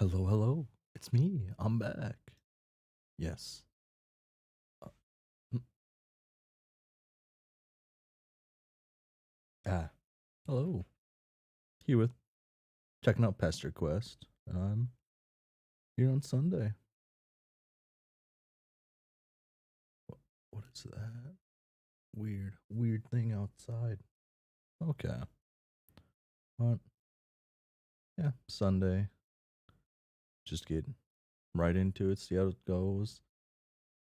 Hello, hello. It's me. I'm back. Yes. Uh, mm, hello. Here with checking out Pesterquest, and I'm here on Sunday. What is that? Weird thing outside. Okay. But yeah, Sunday. Just get right into it, see how it goes.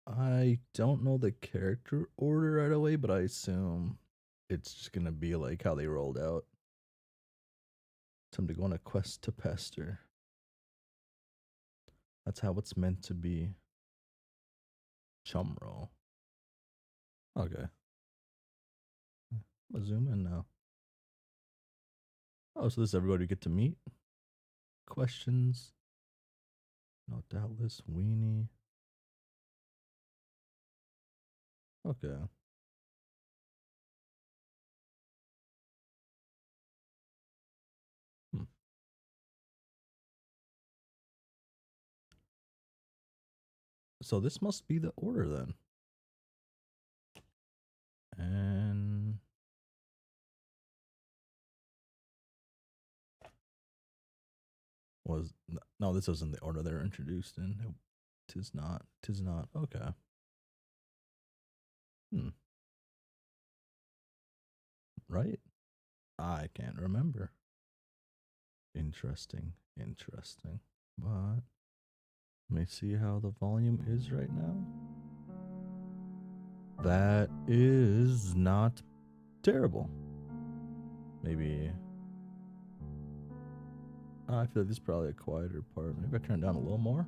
I don't know the character order right away, but I assume it's just gonna be like how they rolled out. Time to go on a quest to pester. That's how it's meant to be. Chum roll. Okay. I'll zoom in now. Oh, so this is everybody you get to meet? Questions? No doubtless. Weenie. Okay. Hmm. So this must be the order then. And was no, this wasn't the order they're introduced in. Tis not. Tis not. Okay. Hmm. Right? I can't remember. Interesting. Interesting. But let me see how the volume is right now. That is not terrible. Maybe. I feel like this is probably a quieter part. Maybe I turn it down a little more.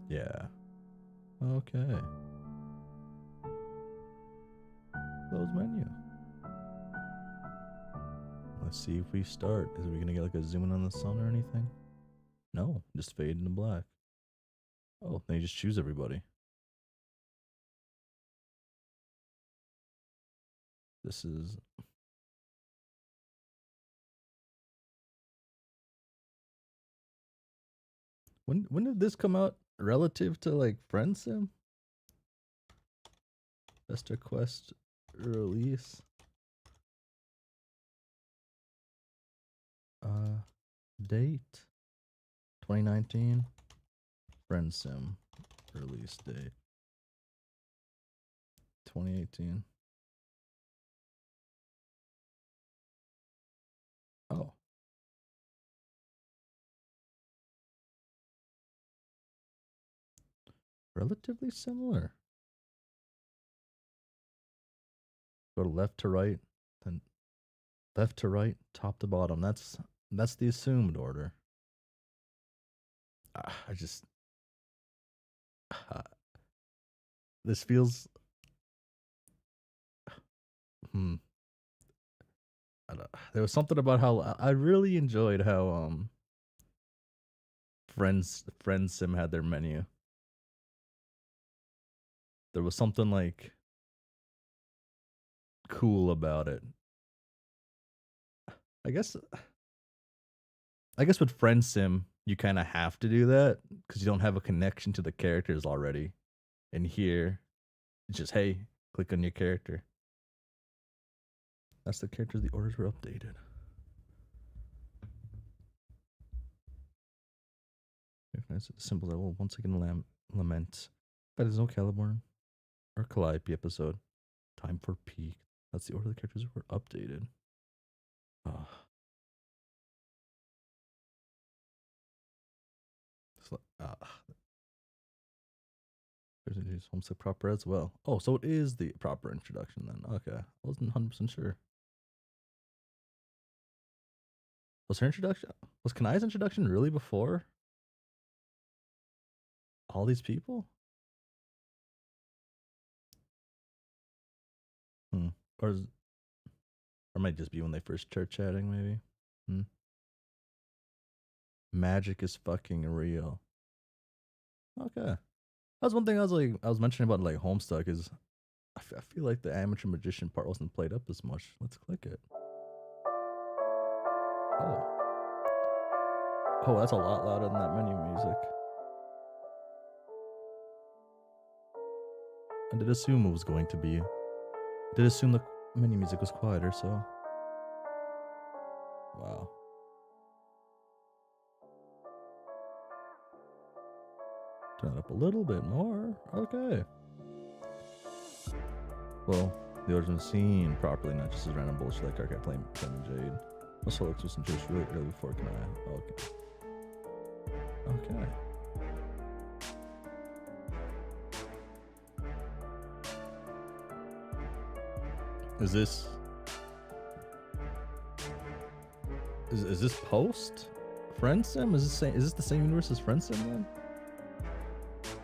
Yeah. Okay. Close menu. Let's see if we start. Is we gonna get like a zoom in on the sun or anything? No, just fade into black. Oh, then you just choose everybody. This is. When did this come out relative to like Friend Sim? Pesterquest release. Date 2019. Friend Sim release date 2018. Oh. Relatively similar. Go to left to right, then left to right, top to bottom. That's the assumed order. I just this feels there was something about how I really enjoyed how Friends Sim had their menu. There was something like cool about it. I guess with Friend Sim you kind of have to do that because you don't have a connection to the characters already. And here, it's just hey, click on your character. That's the characters. The orders were updated. Recognize the symbols I will once again lament. But there's no Caliborn or Calliope episode. Time for peak. That's the order the characters were updated. There's introduced Homestuck proper as well. Oh, so it is the proper introduction then. Okay. I wasn't 100% sure. Was her introduction, was Kanai's introduction really before all these people? Or is, or it might just be when they first start chatting, maybe. Magic is fucking real. Okay. That's one thing I was mentioning about like Homestuck is I feel like the amateur magician part wasn't played up as much. Let's click it. Oh. Oh, that's a lot louder than that menu music. I did assume it was going to be. I did assume the menu music was quieter, so. Wow. Turn it up a little bit more. Okay. Well, the original scene properly, not just as random bullshit like Arcade playing Jade. Also looks with some juice really early before can I? Okay. Okay. Is this post Friendsim? Is this the same universe as Friendsim then?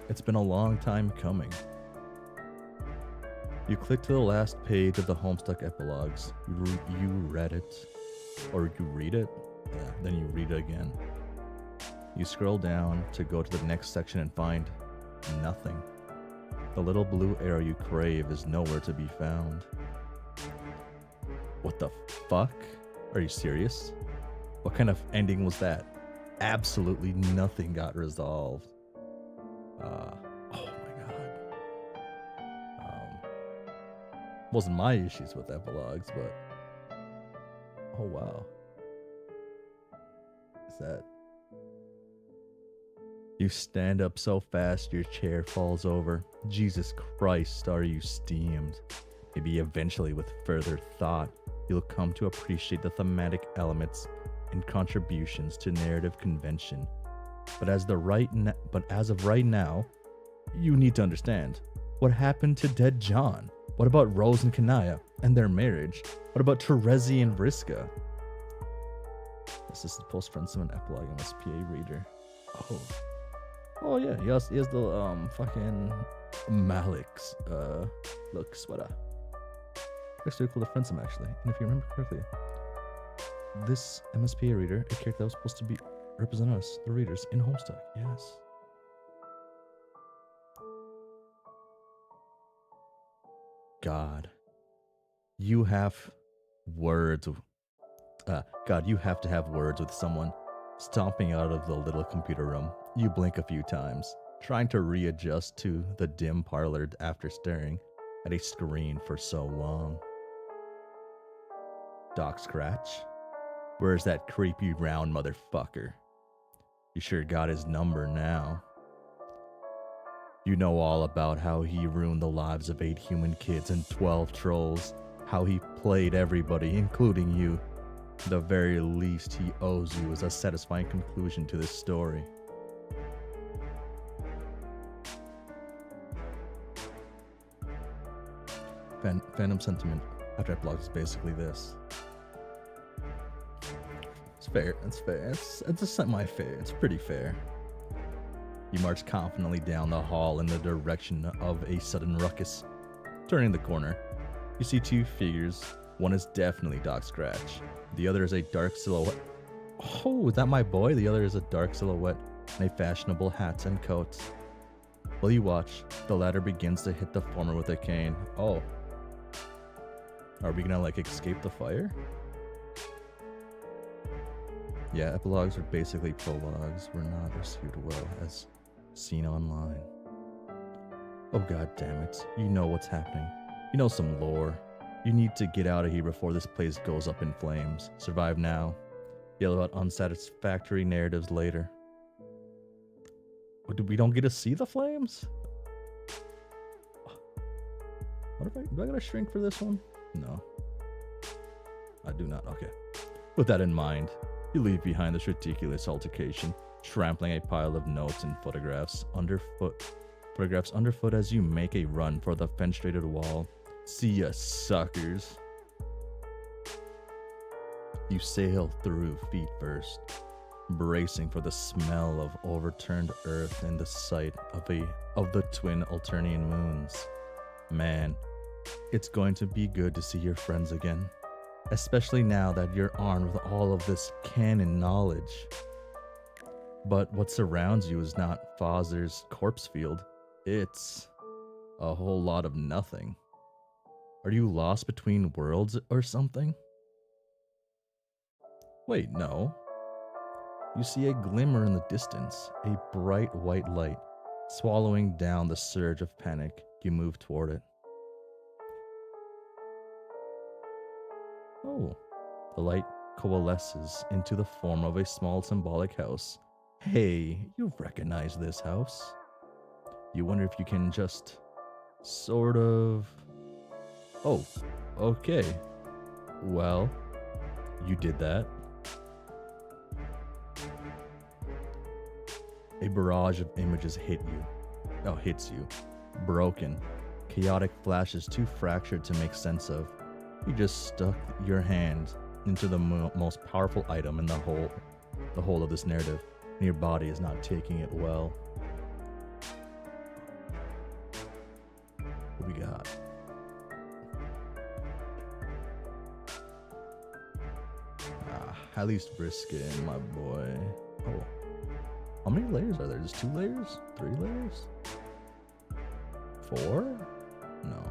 It's been a long time coming. You click to the last page of the Homestuck Epilouges. You read it. Or you read it. Yeah, then you read it again. You scroll down to go to the next section and find nothing. The little blue arrow you crave is nowhere to be found. What the fuck? Are you serious? What kind of ending was that? Absolutely nothing got resolved. Oh my god. Wasn't my issues with Epilouges, but oh wow. Is that? You stand up so fast your chair falls over. Jesus Christ, are you steamed? Maybe eventually with further thought, you'll come to appreciate the thematic elements and contributions to narrative convention. But as of right now, you need to understand. What happened to dead John? What about Rose and Kanaya and their marriage? What about Terezi and Vriska? This is the post-Friendsim and Epilogue MSPA reader. Oh yeah, he has the fucking Malik's look sweater. Looks pretty cool to Friendsim actually. And if you remember correctly, this MSPA reader, a character that was supposed to be represent us, the readers, in Homestuck. Yes. God, you have words. God, you have to have words with someone stomping out of the little computer room. You blink a few times, trying to readjust to the dim parlor after staring at a screen for so long. Doc Scratch? Where's that creepy round motherfucker? You sure got his number now. You know all about how he ruined the lives of 8 human kids and 12 trolls. How he played everybody, including you. The very least he owes you is a satisfying conclusion to this story. Phantom sentiment after Epilouges is basically this. It's fair. It's fair. It's a semi-fair. It's pretty fair. You march confidently down the hall in the direction of a sudden ruckus. Turning the corner, you see 2 figures. One is definitely Doc Scratch. The other is a dark silhouette. Oh, is that my boy? The other is a dark silhouette in a fashionable hat and coat. While you watch, the latter begins to hit the former with a cane. Oh. Are we gonna escape the fire? Yeah, epilogues are basically prologues. Were not received well as seen online. Oh god damn it. You know what's happening. You know some lore. You need to get out of here before this place goes up in flames. Survive now. Yell about unsatisfactory narratives later. We don't get to see the flames? Do I gotta shrink for this one? No. I do not. Okay. With that in mind, you leave behind this ridiculous altercation, trampling a pile of notes and photographs underfoot as you make a run for the fenestrated wall. See ya, suckers. You sail through feet first, bracing for the smell of overturned earth and the sight of the twin Alternian moons. Man, it's going to be good to see your friends again, especially now that you're armed with all of this canon knowledge. But what surrounds you is not Fozer's corpse field. It's a whole lot of nothing. Are you lost between worlds or something? Wait, no. You see a glimmer in the distance, a bright white light. Swallowing down the surge of panic, you move toward it. Oh, the light coalesces into the form of a small symbolic house. Hey, you recognize this house. You wonder if you can just sort of... Oh, okay. Well, you did that. A barrage of images hits you. Broken. Chaotic flashes too fractured to make sense of. You just stuck your hand into the most powerful item in the whole of this narrative, and your body is not taking it well. What we got? At least brisket, my boy. Oh. How many layers are there? Just 2 layers? 3 layers? 4? No.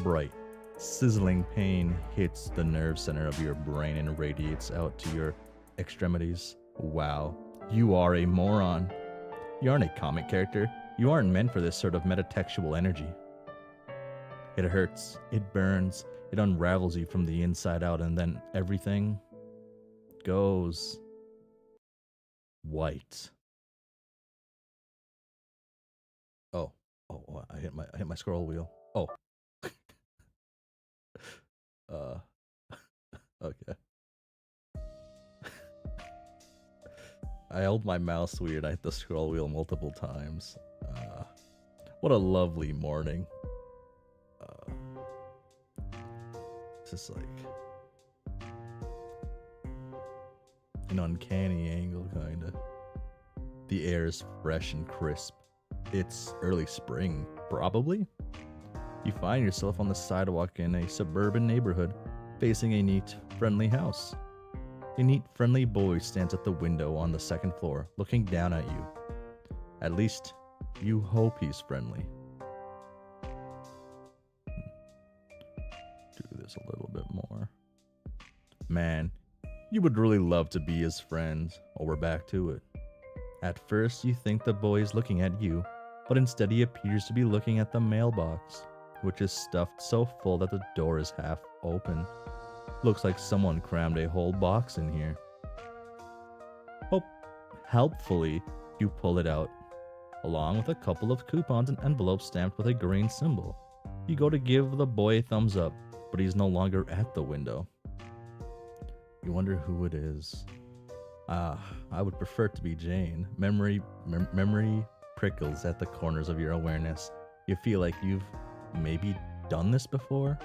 Bright, sizzling pain hits the nerve center of your brain and radiates out to your extremities. Wow, you are a moron. You aren't a comic character. You aren't meant for this sort of metatextual energy. It hurts, it burns, it unravels you from the inside out, and then everything goes white. Oh, I hit my scroll wheel. Oh. Okay. I held my mouse weird. I hit the scroll wheel multiple times. What a lovely morning. It's just like an uncanny angle, kinda. The air is fresh and crisp. It's early spring, probably. You find yourself on the sidewalk in a suburban neighborhood, facing a neat, friendly house. A neat, friendly boy stands at the window on the second floor, looking down at you. At least, you hope he's friendly. Do this a little bit more. Man, you would really love to be his friend. Oh, we're back to it. At first, you think the boy is looking at you, but instead he appears to be looking at the mailbox, which is stuffed so full that the door is half open. Looks like someone crammed a whole box in here. Helpfully, you pull it out, along with a couple of coupons and envelopes stamped with a green symbol. You go to give the boy a thumbs up, but he's no longer at the window. You wonder who it is. I would prefer it to be Jane. Memory prickles at the corners of your awareness. You feel like you've maybe done this before?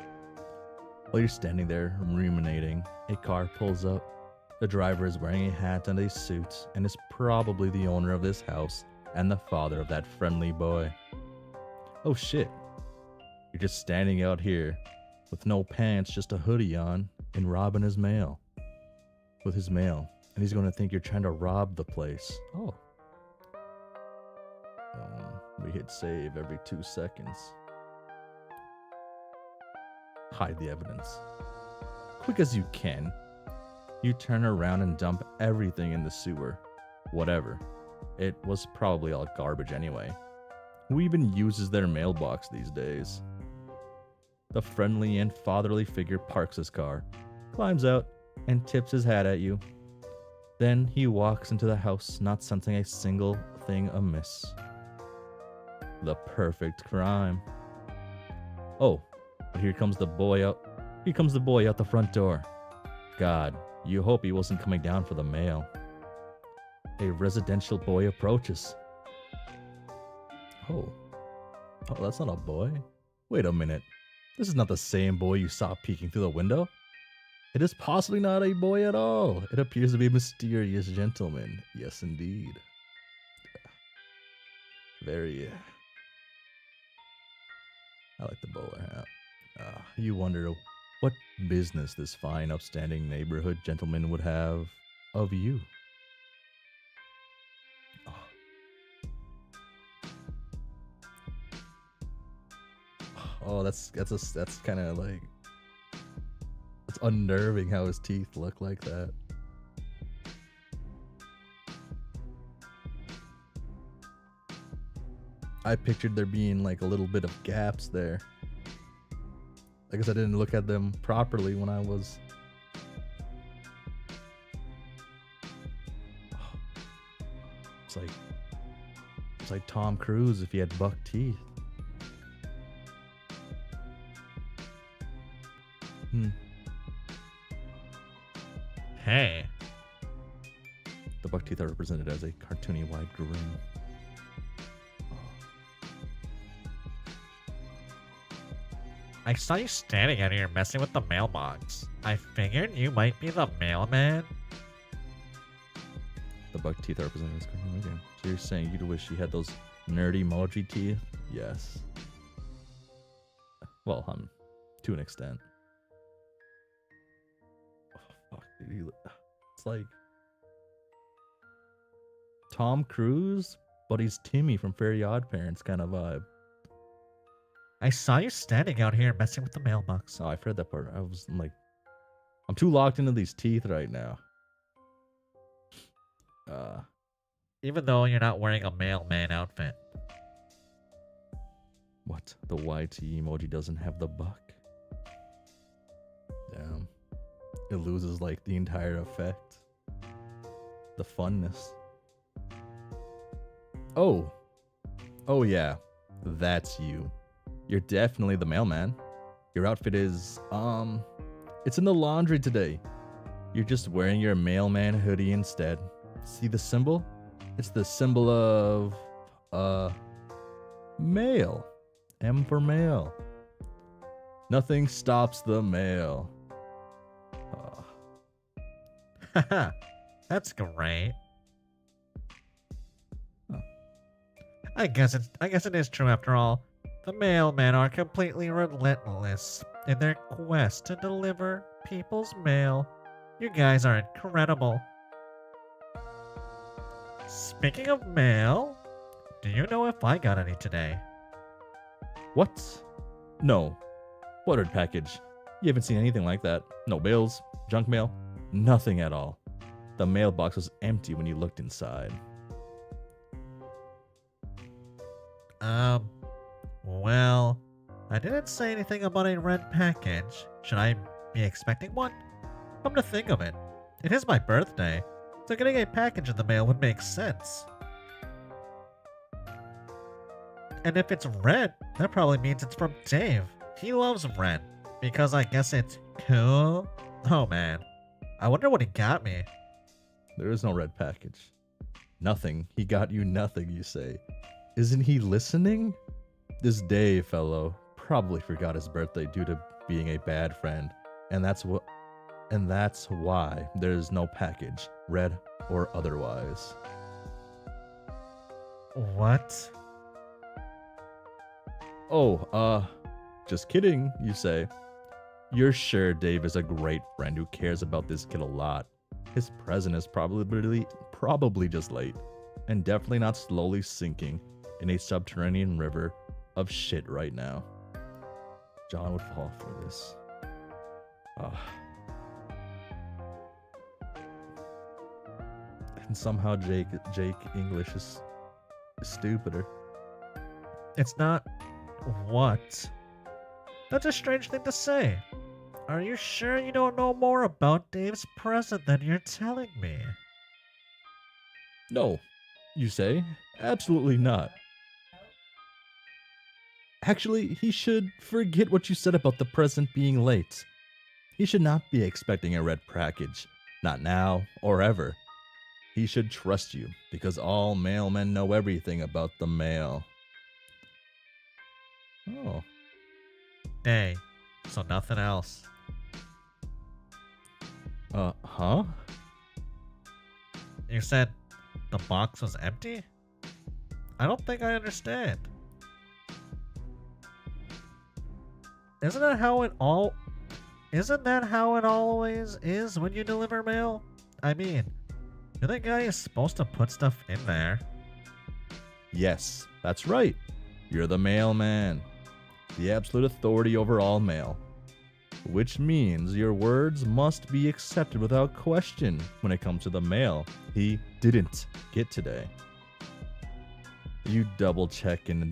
While you're standing there ruminating, a car pulls up. The driver is wearing a hat and a suit and is probably the owner of this house and the father of that friendly boy. Oh shit. You're just standing out here with no pants, just a hoodie on, and robbing his mail. With his mail. And he's going to think you're trying to rob the place. Oh. We hit save every 2 seconds. Hide the evidence. Quick as you can, you turn around and dump everything in the sewer. Whatever. It was probably all garbage anyway. Who even uses their mailbox these days? The friendly and fatherly figure parks his car, climbs out, and tips his hat at you. Then he walks into the house, not sensing a single thing amiss. The perfect crime. Oh, but here comes the boy out. Here comes the boy out the front door. God, you hope he wasn't coming down for the mail. A residential boy approaches. Oh, that's not a boy. Wait a minute. This is not the same boy you saw peeking through the window. It is possibly not a boy at all. It appears to be a mysterious gentleman. Yes, indeed. Very. I like the bowler hat. You wonder what business this fine, upstanding neighborhood gentleman would have of you. Oh, that's kind of like unnerving how his teeth look like that. I pictured there being like a little bit of gaps there. I guess I didn't look at them properly when I was... It's like Tom Cruise if he had buck teeth. Hey. The buck teeth are represented as a cartoony wide grin. I saw you standing out here messing with the mailbox. I figured you might be the mailman. The buck teeth are represented as cartoony wide grin. So you're saying you'd wish you had those nerdy emoji teeth? Yes. Well, to an extent. Oh, fuck, dude. It's like Tom Cruise, but he's Timmy from Fairy Odd Parents kind of vibe. I saw you standing out here messing with the mailbox. Oh, I've heard that part. I was like, I'm too locked into these teeth right now. Even though you're not wearing a mailman outfit. What? The YT emoji doesn't have the buck? Damn. It loses like the entire effect. The funness. Oh. Oh yeah. That's you. You're definitely the mailman. Your outfit is, it's in the laundry today. You're just wearing your mailman hoodie instead. See the symbol? It's the symbol of, mail. M for mail. Nothing stops the mail. Haha, that's great. Huh. I guess it is true after all. The mailmen are completely relentless in their quest to deliver people's mail. You guys are incredible. Speaking of mail, do you know if I got any today? What? No. Buttered package. You haven't seen anything like that. No bills, junk mail, nothing at all. The mailbox was empty when you looked inside. Well, I didn't say anything about a red package. Should I be expecting one? Come to think of it, it is my birthday, so getting a package in the mail would make sense. And if it's red, that probably means it's from Dave. He loves red, because I guess it's cool. Oh man, I wonder what he got me. There is no red package. Nothing. He got you nothing, you say. Isn't he listening? This Dave fellow probably forgot his birthday due to being a bad friend, and that's why there's no package, red or otherwise. What? Oh, just kidding, you say. You're sure Dave is a great friend who cares about this kid a lot. His present is probably just late, and definitely not slowly sinking in a subterranean river of shit right now. John would fall for this. And somehow Jake English is stupider. It's not what? That's a strange thing to say. Are you sure you don't know more about Dave's present than you're telling me? No, you say? Absolutely not. Actually, he should forget what you said about the present being late. He should not be expecting a red package. Not now or ever. He should trust you, because all mailmen know everything about the mail. Oh. Hey, so nothing else. Huh? You said the box was empty? I don't think I understand. Isn't that how it always is when you deliver mail? I mean, you're the guy who's supposed to put stuff in there. Yes, that's right. You're the mailman. The absolute authority over all mail. which means your words must be accepted without question when it comes to the mail he didn't get today. You double checked and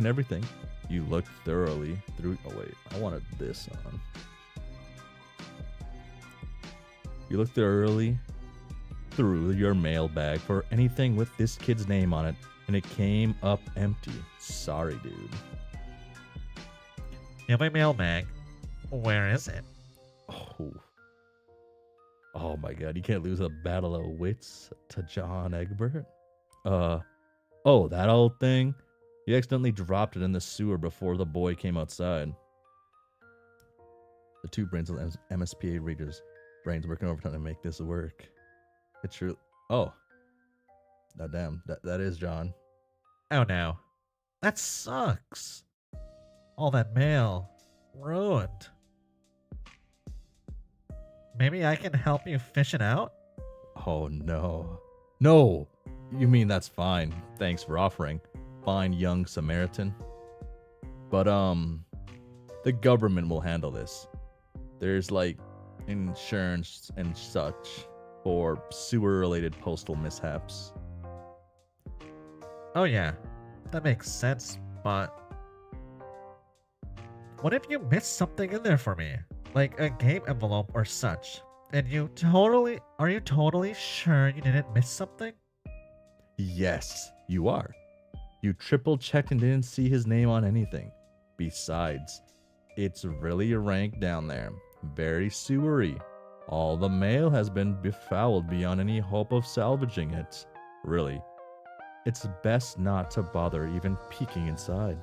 everything. You looked thoroughly through. Oh wait, I wanted this on. You looked thoroughly through your mailbag for anything with this kid's name on it, and it came up empty. Sorry, dude. You have my mailbag. Where is it? Oh my god, you can't lose a battle of wits to John Egbert. Oh, that old thing? You accidentally dropped it in the sewer before the boy came outside. The two brains of MSPA readers. Brains working overtime to make this work. It's true. Oh. Now damn, that is John. Oh no. That sucks. All that mail. Ruined. Maybe I can help you fish it out? Oh no. No! You mean that's fine. Thanks for offering. Fine young Samaritan. But the government will handle this. There's like insurance and such for sewer related postal mishaps. Oh yeah. That makes sense, but what if you missed something in there for me? Like a game envelope or such. And are you totally sure you didn't miss something? Yes, you are. You triple checked and didn't see his name on anything. Besides, it's really rank down there. Very sewery. All the mail has been befouled beyond any hope of salvaging it. Really. It's best not to bother even peeking inside.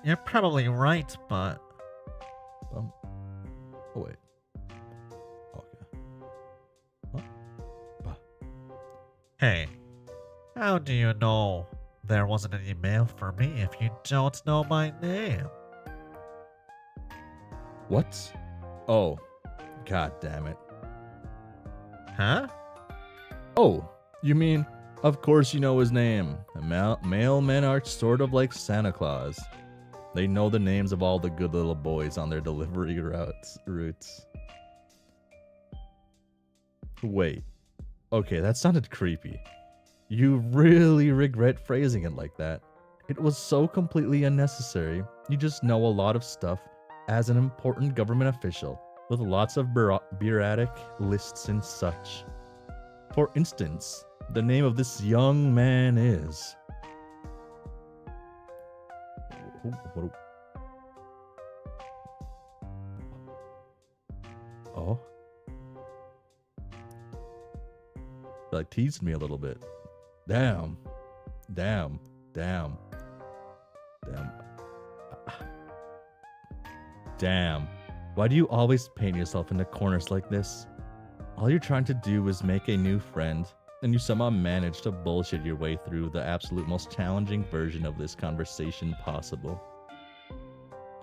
You're probably right, but Oh wait. Okay. What? hey, how do you know there wasn't any mail for me if you don't know my name? What? Oh. God damn it. Huh? Oh, you mean, of course you know his name. Mailmen are sort of like Santa Claus. They know the names of all the good little boys on their delivery routes. Wait. Okay, that sounded creepy. You really regret phrasing it like that. It was so completely unnecessary. You just know a lot of stuff as an important government official with lots of bureaucratic lists and such. For instance, the name of this young man is... Oh. Like teased me a little bit. Damn. Damn. Why do you always paint yourself into corners like this? All you're trying to do is make a new friend, and you somehow manage to bullshit your way through the absolute most challenging version of this conversation possible.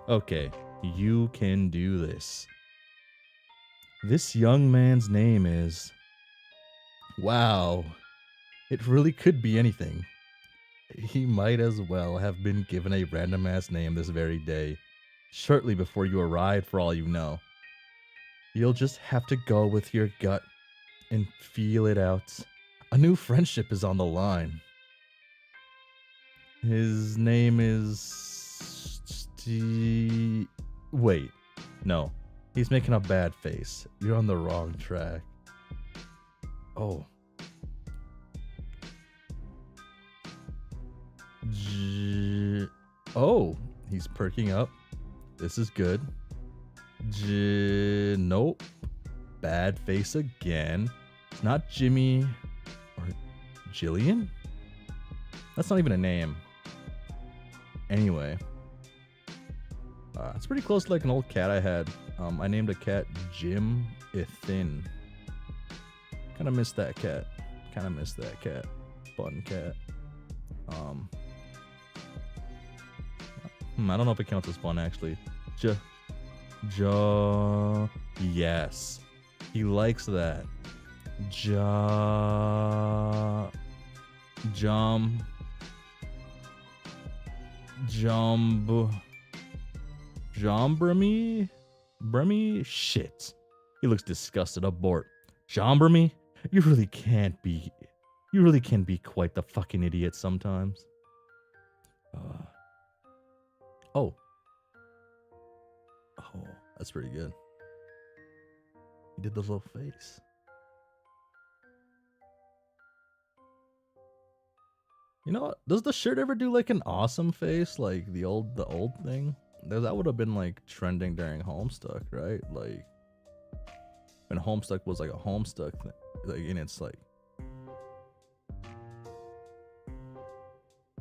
Okay, you can do this. This young man's name is... Wow. It really could be anything. He might as well have been given a random ass name this very day, shortly before you arrived for all you know. You'll just have to go with your gut and feel it out. A new friendship is on the line. His name is... Wait. No. He's making a bad face. You're on the wrong track. Oh. Oh, he's perking up. This is good. Nope. Bad face again. It's not Jimmy or Jillian? That's not even a name. Anyway. It's pretty close to like an old cat I had. I named a cat Jim Ithin. Kind of missed that cat. Fun cat. I don't know if it counts as fun actually. Yes. He likes that. Jumb. Jombremy? Bremy? Shit. He looks disgusted. Abort. Jombremy? You really can be quite the fucking idiot sometimes. Oh. Oh, that's pretty good. He did the little face. You know what? Does the shirt ever do like an awesome face, like the old thing? That would have been like trending during Homestuck, right? Like when Homestuck was like a Homestuck thing, like in its like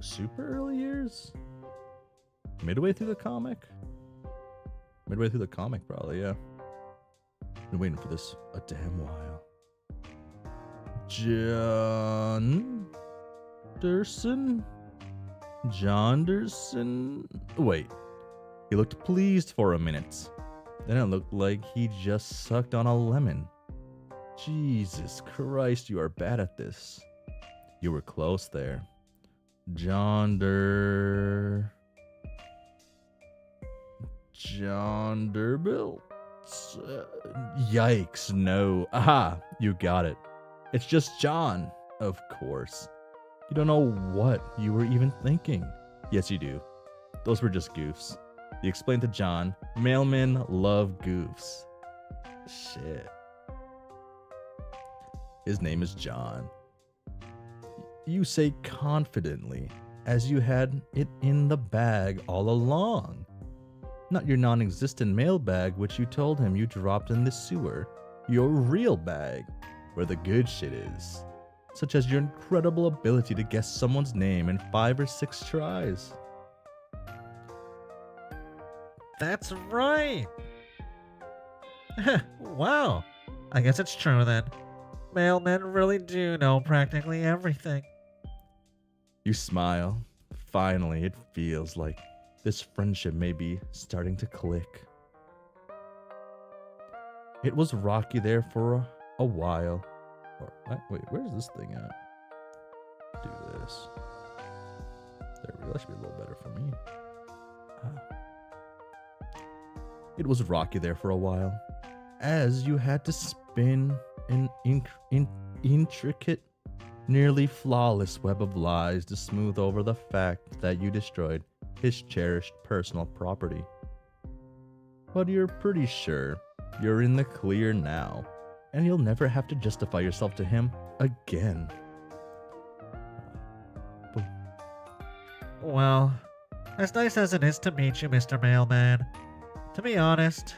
super early years, midway through the comic, probably. Yeah, been waiting for this a damn while. Jonderson? Wait. He looked pleased for a minute. Then it looked like he just sucked on a lemon. Jesus Christ, you are bad at this. You were close there. Jonderbilt? Yikes, no. Aha, you got it. It's just John, of course. You don't know what you were even thinking. Yes, you do. Those were just goofs. You explained to John, mailmen love goofs. Shit. His name is John. You say confidently, as you had it in the bag all along. Not your non-existent mail bag, which you told him you dropped in the sewer. Your real bag, where the good shit is. Such as your incredible ability to guess someone's name in 5 or 6 tries. That's right! Wow, I guess it's true then. Mailmen really do know practically everything. You smile. Finally, it feels like this friendship may be starting to click. It was rocky there for a while. Wait, where's this thing at? Do this. There we go. That should be a little better for me. It was rocky there for a while, as you had to spin an intricate, nearly flawless web of lies to smooth over the fact that you destroyed his cherished personal property. But you're pretty sure you're in the clear now, and you'll never have to justify yourself to him again. Well, as nice as it is to meet you, Mr. Mailman, to be honest,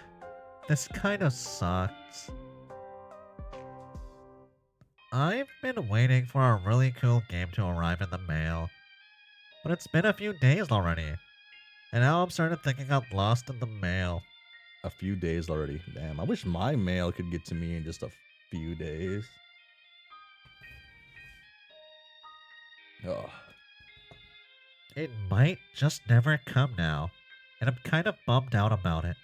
this kind of sucks. I've been waiting for a really cool game to arrive in the mail, but it's been a few days already, and now I'm starting to think it got lost in the mail. A few days already. Damn, I wish my mail could get to me in just a few days. Oh. It might just never come now, and I'm kind of bummed out about it.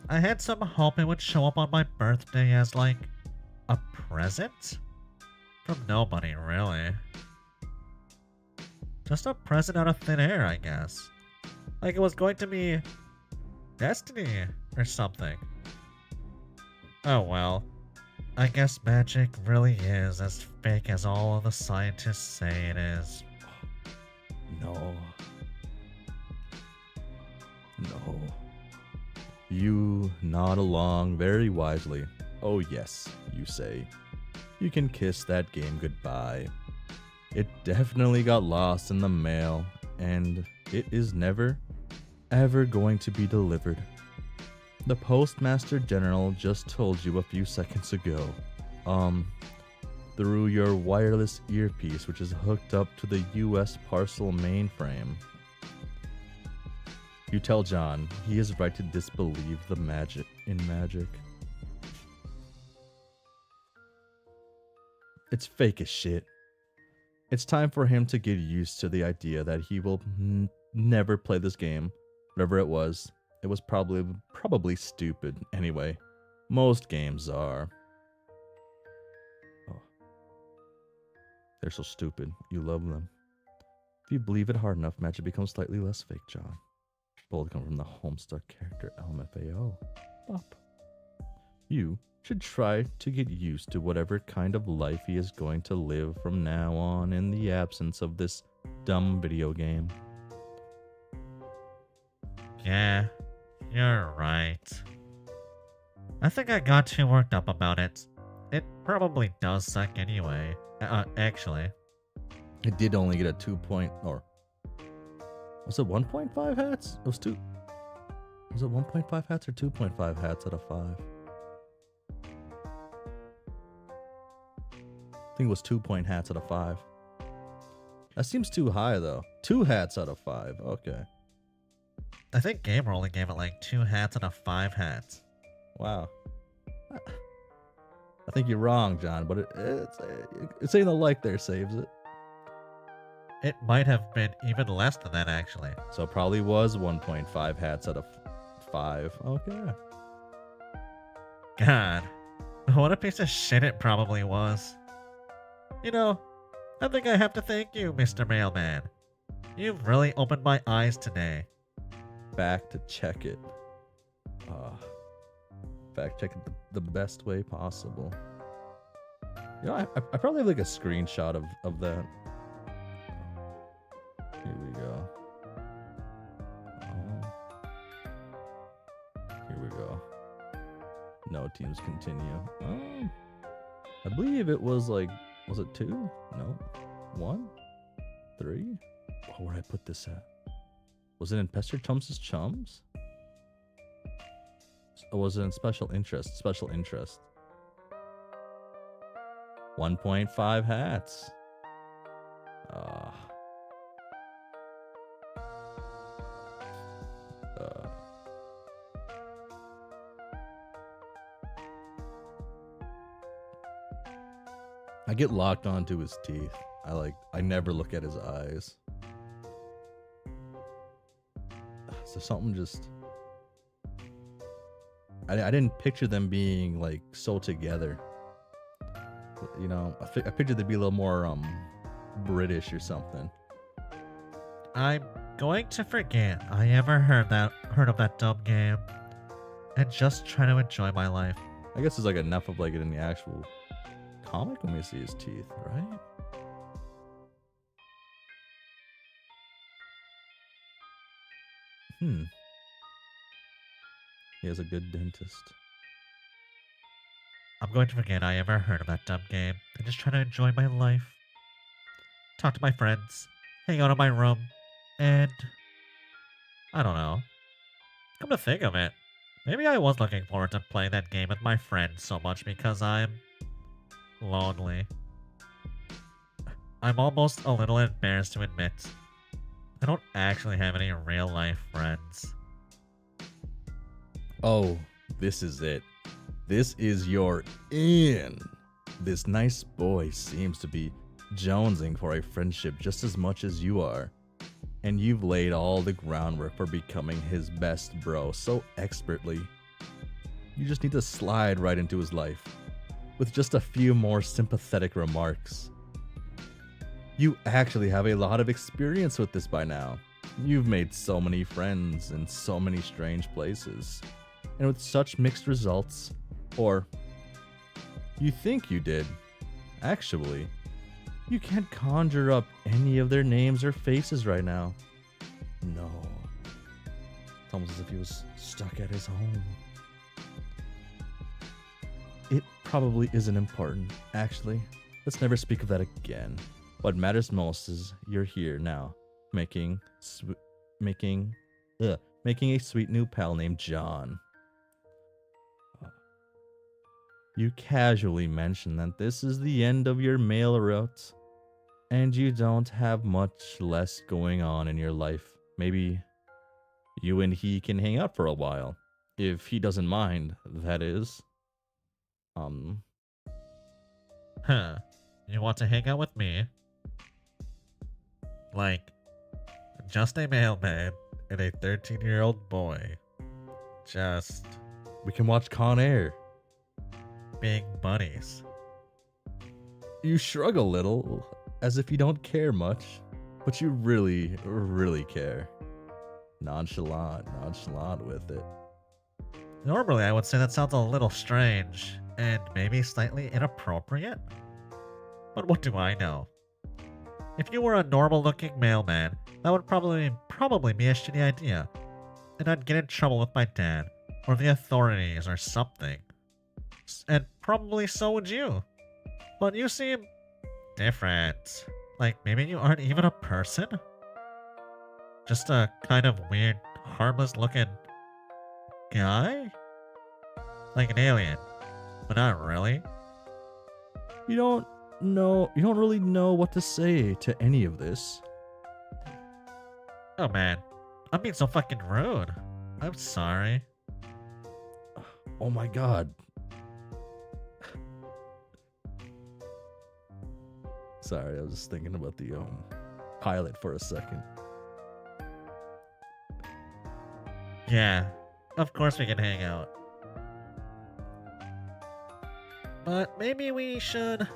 I had some hope it would show up on my birthday as, like, a present? From nobody, really. Just a present out of thin air, I guess. Like it was going to be Destiny or something. Oh well. I guess magic really is as fake as all of the scientists say it is. No. No. You nod along very wisely. Oh yes, you say. You can kiss that game goodbye. It definitely got lost in the mail, and it is never, ever going to be delivered. The Postmaster General just told you a few seconds ago. Through your wireless earpiece, which is hooked up to the US parcel mainframe. You tell John he is right to disbelieve the magic in magic. It's fake as shit. It's time for him to get used to the idea that he will never play this game. Whatever it was probably stupid. Anyway, most games are. Oh. They're so stupid. You love them. If you believe it hard enough, magic becomes slightly less fake, John. Both come from the Homestuck character LMFAO. Bop. You should try to get used to whatever kind of life he is going to live from now on in the absence of this dumb video game. Yeah, you're right. I think I got too worked up about it. It probably does suck anyway. Actually. It did only get a 2 point, or was it 1.5 hats? It was 2. Was it 1.5 hats or 2.5 hats out of 5? I think it was 2 hats out of 5. That seems too high though. 2 hats out of 5. Okay. I think Gamer only gave it like 2 hats out of 5 hats. Wow. I think you're wrong, John, but it's saying the like there saves it. It might have been even less than that, actually. So it probably was 1.5 hats out of 5. Okay. God, what a piece of shit it probably was. You know, I think I have to thank you, Mr. Mailman. You've really opened my eyes today. Back to check it. Fact check it the best way possible. You know, I probably have like a screenshot of that. Here we go. Here we go. No teams continue. I believe it was like, was it 2? No. 1? 3? Oh, where did I put this at? Was it in Pester Chums' Chums? Or was it in Special Interest? Special Interest. 1.5 hats. I get locked onto his teeth. I never look at his eyes. So something just... I didn't picture them being like so together. You know, I pictured they'd be a little more British or something. I'm going to forget I ever heard of that dumb game and just try to enjoy my life. I guess there's like enough of like it in the actual comic when we see his teeth, right? He has a good dentist. I'm going to forget I ever heard of that dumb game and just try to enjoy my life. Talk to my friends, hang out in my room, and... I don't know. Come to think of it, maybe I was looking forward to playing that game with my friends so much because I'm... lonely. I'm almost a little embarrassed to admit I don't actually have any real-life friends. Oh, this is it. This is your in. This nice boy seems to be jonesing for a friendship just as much as you are. And you've laid all the groundwork for becoming his best bro so expertly. You just need to slide right into his life with just a few more sympathetic remarks. You actually have a lot of experience with this by now. You've made so many friends in so many strange places. And with such mixed results, or you think you did. Actually, you can't conjure up any of their names or faces right now. No. It's almost as if he was stuck at his home. It probably isn't important, actually. Let's never speak of that again. What matters most is you're here now, making a sweet new pal named John. You casually mention that this is the end of your mail route, and you don't have much less going on in your life. Maybe you and he can hang out for a while, if he doesn't mind, that is. Huh. You want to hang out with me? Like, just a mailman and a 13-year-old boy. Just We can watch Con Air. being buddies. You shrug a little. as if you don't care much, but you really, really care. Nonchalant with it. Normally, I would say that sounds a little strange, and maybe slightly inappropriate. But what do I know? If you were a normal-looking mailman, that would probably be a shitty idea, and I'd get in trouble with my dad, or the authorities, or something. And probably so would you. But you seem different. Like maybe you aren't even a person? Just a kind of weird, harmless-looking guy? Like an alien, but not really. You don't really know what to say to any of this. Oh man, I'm being so fucking rude. I'm sorry. Oh my god. Sorry, I was just thinking about the pilot for a second. Yeah, of course we can hang out. But maybe we should,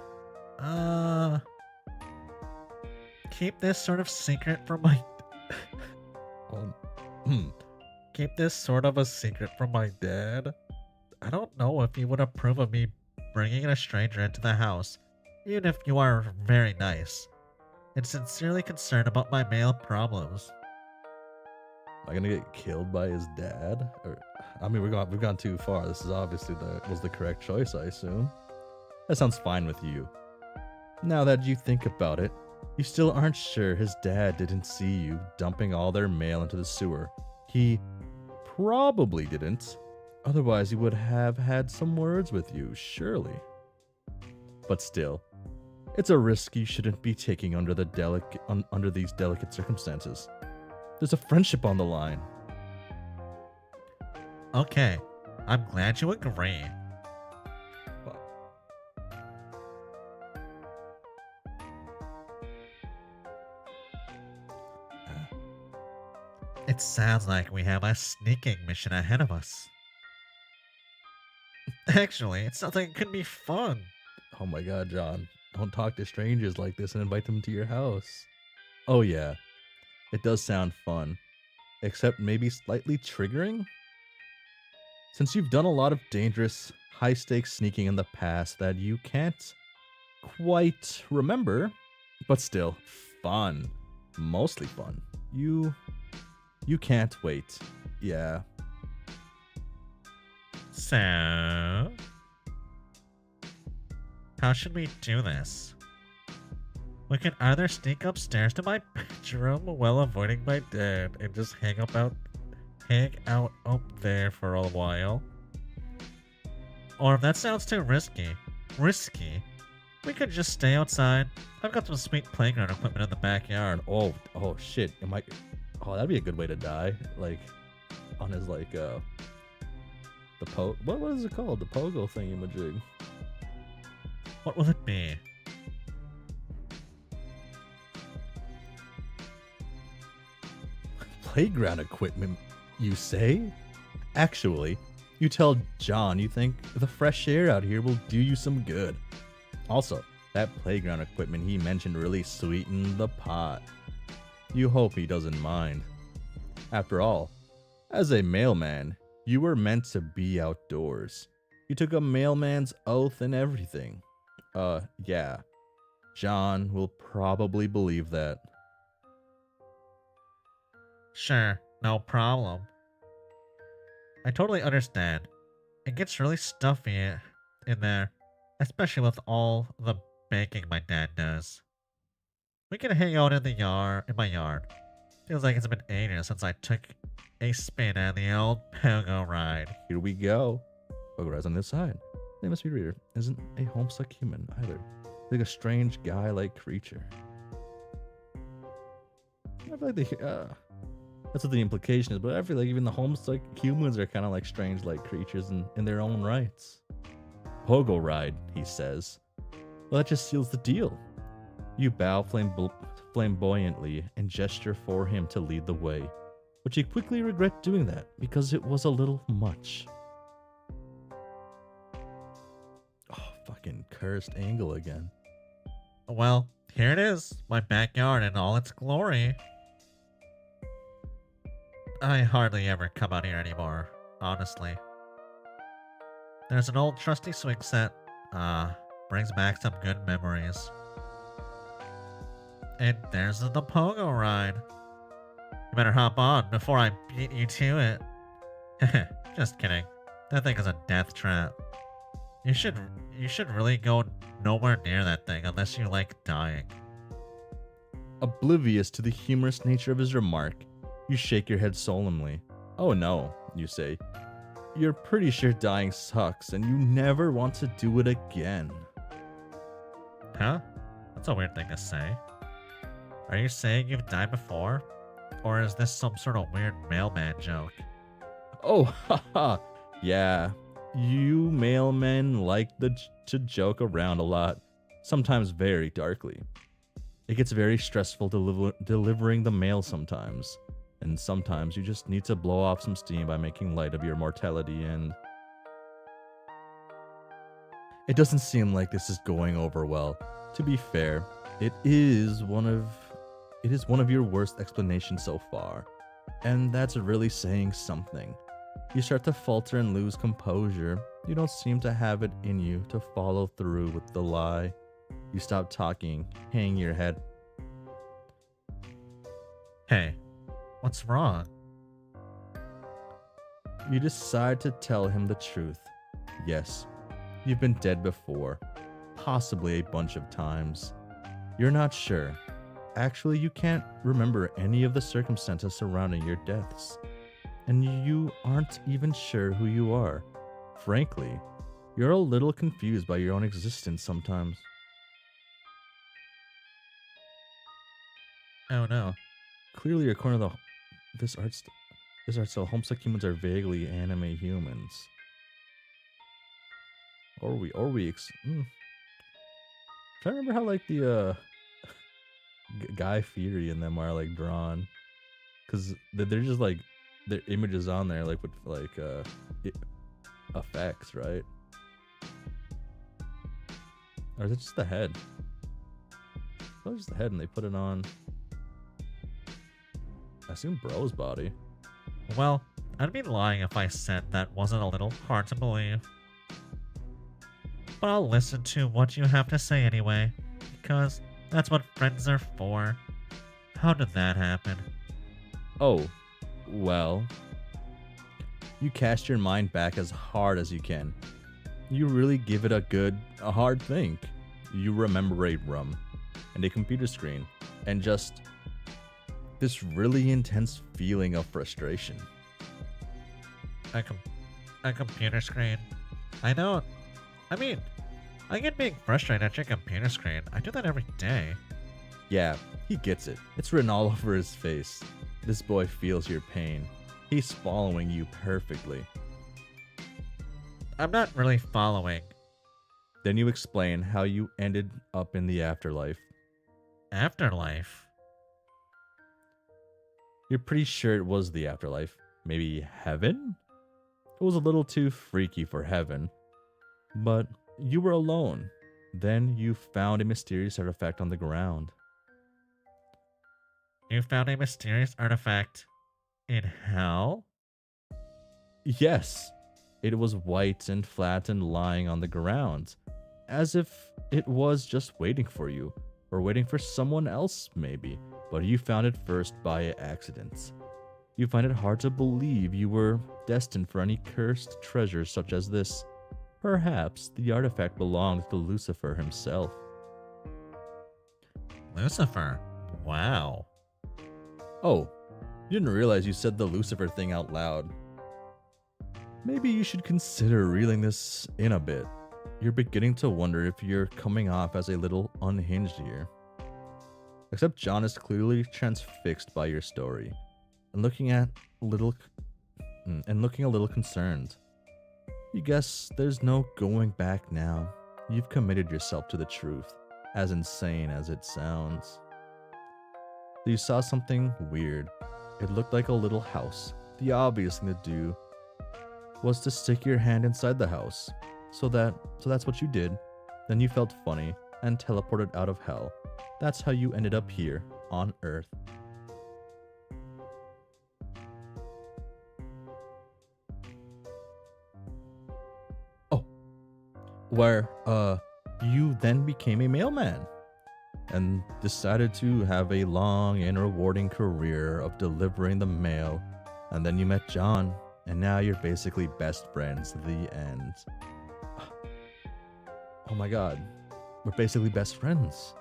keep this sort of secret from my... keep this sort of a secret from my dad? I don't know if he would approve of me bringing a stranger into the house, even if you are very nice, and sincerely concerned about my mail problems. Am I gonna get killed by his dad? Or, I mean, we've gone too far. This is obviously was the correct choice, I assume. That sounds fine with you. Now that you think about it, you still aren't sure his dad didn't see you dumping all their mail into the sewer. He probably didn't. Otherwise, he would have had some words with you, surely. But still, it's a risk you shouldn't be taking under these delicate circumstances. There's a friendship on the line. Okay, I'm glad you agree. It sounds like we have a sneaking mission ahead of us. Actually, it sounds like it could be fun. Oh my god, John. Don't talk to strangers like this and invite them to your house. Oh yeah, it does sound fun. Except maybe slightly triggering? Since you've done a lot of dangerous, high-stakes sneaking in the past that you can't quite remember, but still, fun. Mostly fun. You can't wait. Yeah. So, how should we do this? We can either sneak upstairs to my bedroom while avoiding my dad and just hang out up there for a while. Or if that sounds too risky, we could just stay outside. I've got some sweet playground equipment in the backyard. Oh shit. Oh, that'd be a good way to die. Like, on his, like, what is it called? The pogo thingy-majig. What will it be? Playground equipment, you say? Actually, you tell John you think the fresh air out here will do you some good. Also, that playground equipment he mentioned really sweetened the pot. You hope he doesn't mind. After all, as a mailman, you were meant to be outdoors. You took a mailman's oath and everything. Yeah. John will probably believe that. Sure, no problem. I totally understand. It gets really stuffy in there, especially with all the baking my dad does. We can hang out in my yard. Feels like it's been ages since I took a spin on the old pogo ride. Here we go. Pogo ride's on this side. They must be reader. Isn't a Homestuck human either. Like a strange guy-like creature. I feel like that's what the implication is, but I feel like even the Homestuck humans are kind of like strange-like creatures in their own rights. Pogo ride, he says. Well, that just seals the deal. You bow flamboyantly and gesture for him to lead the way, but you quickly regret doing that because it was a little much. Oh, fucking cursed angle again. Well, Here it is, my backyard in all its glory. I hardly ever come out here anymore, honestly. There's an old trusty swing set. Brings back some good memories. And there's the pogo ride. You better hop on before I beat you to it. Just kidding. That thing is a death trap. You should really go nowhere near that thing unless you like dying. Oblivious to the humorous nature of his remark, you shake your head solemnly. Oh no, you say. You're pretty sure dying sucks and you never want to do it again. Huh? That's a weird thing to say. Are you saying you've died before? Or is this some sort of weird mailman joke? Oh, haha. Yeah, you mailmen like to joke around a lot, sometimes very darkly. It gets very stressful delivering the mail sometimes, and sometimes you just need to blow off some steam by making light of your mortality, and it doesn't seem like this is going over well. To be fair, it is one of your worst explanations so far, and that's really saying something. You start to falter and lose composure. You don't seem to have it in you to follow through with the lie. You stop talking, hang your head. Hey, what's wrong? You decide to tell him the truth. Yes, you've been dead before, possibly a bunch of times. You're not sure. Actually, you can't remember any of the circumstances surrounding your deaths. And you aren't even sure who you are. Frankly, you're a little confused by your own existence sometimes. Oh no. Clearly, according to this art style, Homestuck humans are vaguely anime humans. Trying to remember how like the Guy Fieri and them are like drawn, because they're just like their images on there like with like effects, right? Or is it just the head? Oh, just the head, and they put it on. I assume Bro's body. Well, I'd be lying if I said that wasn't a little hard to believe. But I'll listen to what you have to say anyway, because that's what friends are for. How did that happen? Oh, well, you cast your mind back as hard as you can. You really give it a hard think. You remember a room and a computer screen and just this really intense feeling of frustration. A computer screen? I get being frustrated at your computer screen. I do that every day. Yeah, he gets it. It's written all over his face. This boy feels your pain. He's following you perfectly. I'm not really following. Then you explain how you ended up in the afterlife. Afterlife? You're pretty sure it was the afterlife. Maybe heaven? It was a little too freaky for heaven. But you were alone. Then you found a mysterious artifact on the ground. You found a mysterious artifact in hell? Yes. It was white and flat and lying on the ground, as if it was just waiting for you, or waiting for someone else maybe, but you found it first by accident. You find it hard to believe you were destined for any cursed treasures such as this. Perhaps the artifact belonged to Lucifer himself. Lucifer? Wow. Oh, you didn't realize you said the Lucifer thing out loud. Maybe you should consider reeling this in a bit. You're beginning to wonder if you're coming off as a little unhinged here. Except John is clearly transfixed by your story, and looking a little concerned. You guess there's no going back now. You've committed yourself to the truth, as insane as it sounds. You saw something weird. It looked like a little house. The obvious thing to do was to stick your hand inside the house. So that's what you did. Then you felt funny and teleported out of hell. That's how you ended up here on Earth. Oh, where you then became a mailman and decided to have a long and rewarding career of delivering the mail. And then you met John, and now you're basically best friends. The end. Oh my god. We're basically best friends.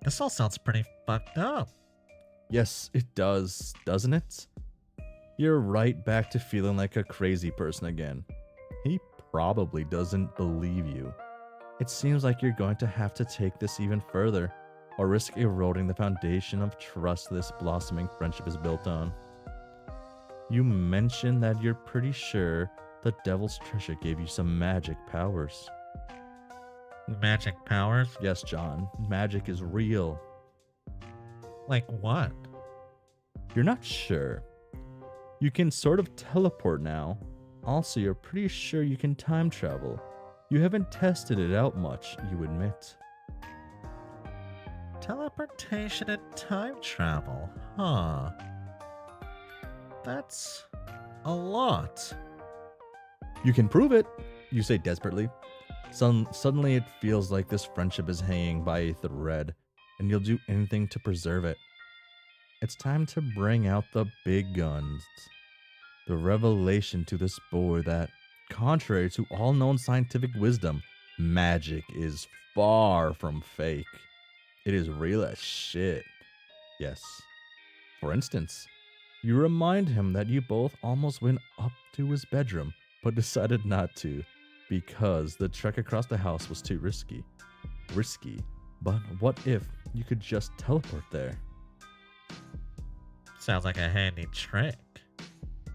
This all sounds pretty fucked up. Yes, it does, doesn't it? You're right back to feeling like a crazy person again. He probably doesn't believe you. It seems like you're going to have to take this even further, or risk eroding the foundation of trust this blossoming friendship is built on. You mentioned that you're pretty sure the Devil's Treasure gave you some magic powers. Magic powers? Yes, John, magic is real. Like what? You're not sure. You can sort of teleport now. Also, you're pretty sure you can time travel. You haven't tested it out much, you admit. Teleportation and time travel, huh? That's a lot. You can prove it, you say desperately. Suddenly it feels like this friendship is hanging by a thread, and you'll do anything to preserve it. It's time to bring out the big guns. The revelation to this boy that, contrary to all known scientific wisdom, magic is far from fake. It is real as shit. Yes. For instance, you remind him that you both almost went up to his bedroom, but decided not to, because the trek across the house was too risky. But what if you could just teleport there? Sounds like a handy trick.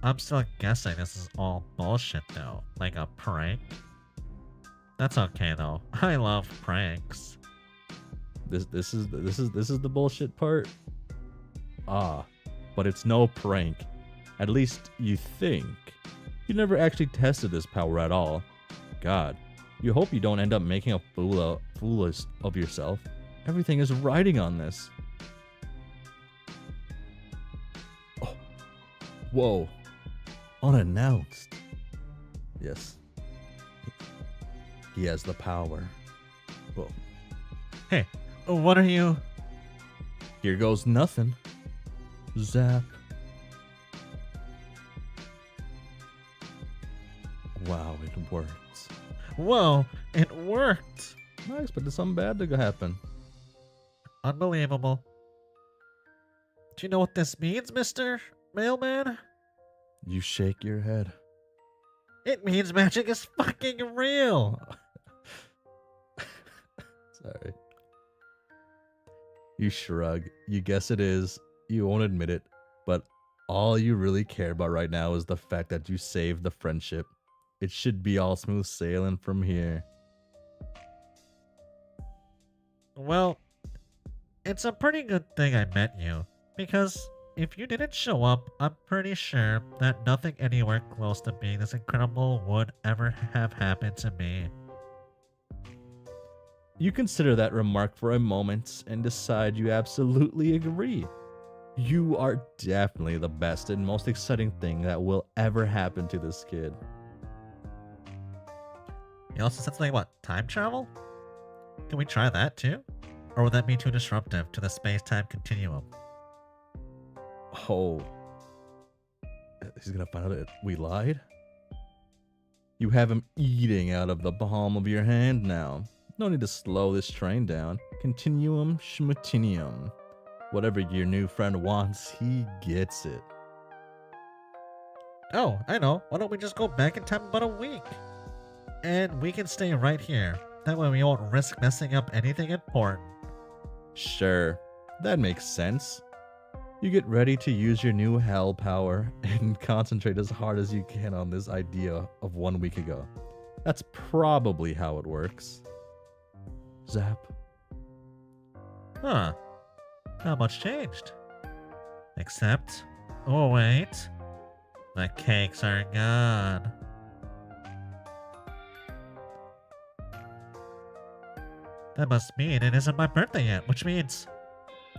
I'm still guessing this is all bullshit though, like a prank. That's okay though. I love pranks. This is the bullshit part. Ah, but it's no prank. At least you think. You never actually tested this power at all. God, you hope you don't end up making a fool of yourself. Everything is riding on this. Oh, whoa. Unannounced. Yes. He has the power. Whoa. Hey, what are you? Here goes nothing. Zap. Wow, it worked. Whoa, it worked. I expected something bad to happen. Unbelievable. Do you know what this means, Mr. Mailman? You shake your head. It means magic is fucking real. Sorry. You shrug. You guess it is. You won't admit it. But all you really care about right now is the fact that you saved the friendship. It should be all smooth sailing from here. Well, it's a pretty good thing I met you, because if you didn't show up, I'm pretty sure that nothing anywhere close to being this incredible would ever have happened to me. You consider that remark for a moment and decide you absolutely agree. You are definitely the best and most exciting thing that will ever happen to this kid. You also said something about time travel? Can we try that too? Or would that be too disruptive to the space-time continuum? Oh. He's gonna find out that we lied? You have him eating out of the palm of your hand now. No need to slow this train down. Continuum schmutinium. Whatever your new friend wants, he gets it. Oh, I know. Why don't we just go back in time about a week? And we can stay right here. That way we won't risk messing up anything important. Sure, that makes sense. You get ready to use your new hell power and concentrate as hard as you can on this idea of 1 week ago. That's probably how it works. Zap. Huh. Not much changed. Except... Oh wait. The cakes are gone. That must mean it isn't my birthday yet, which means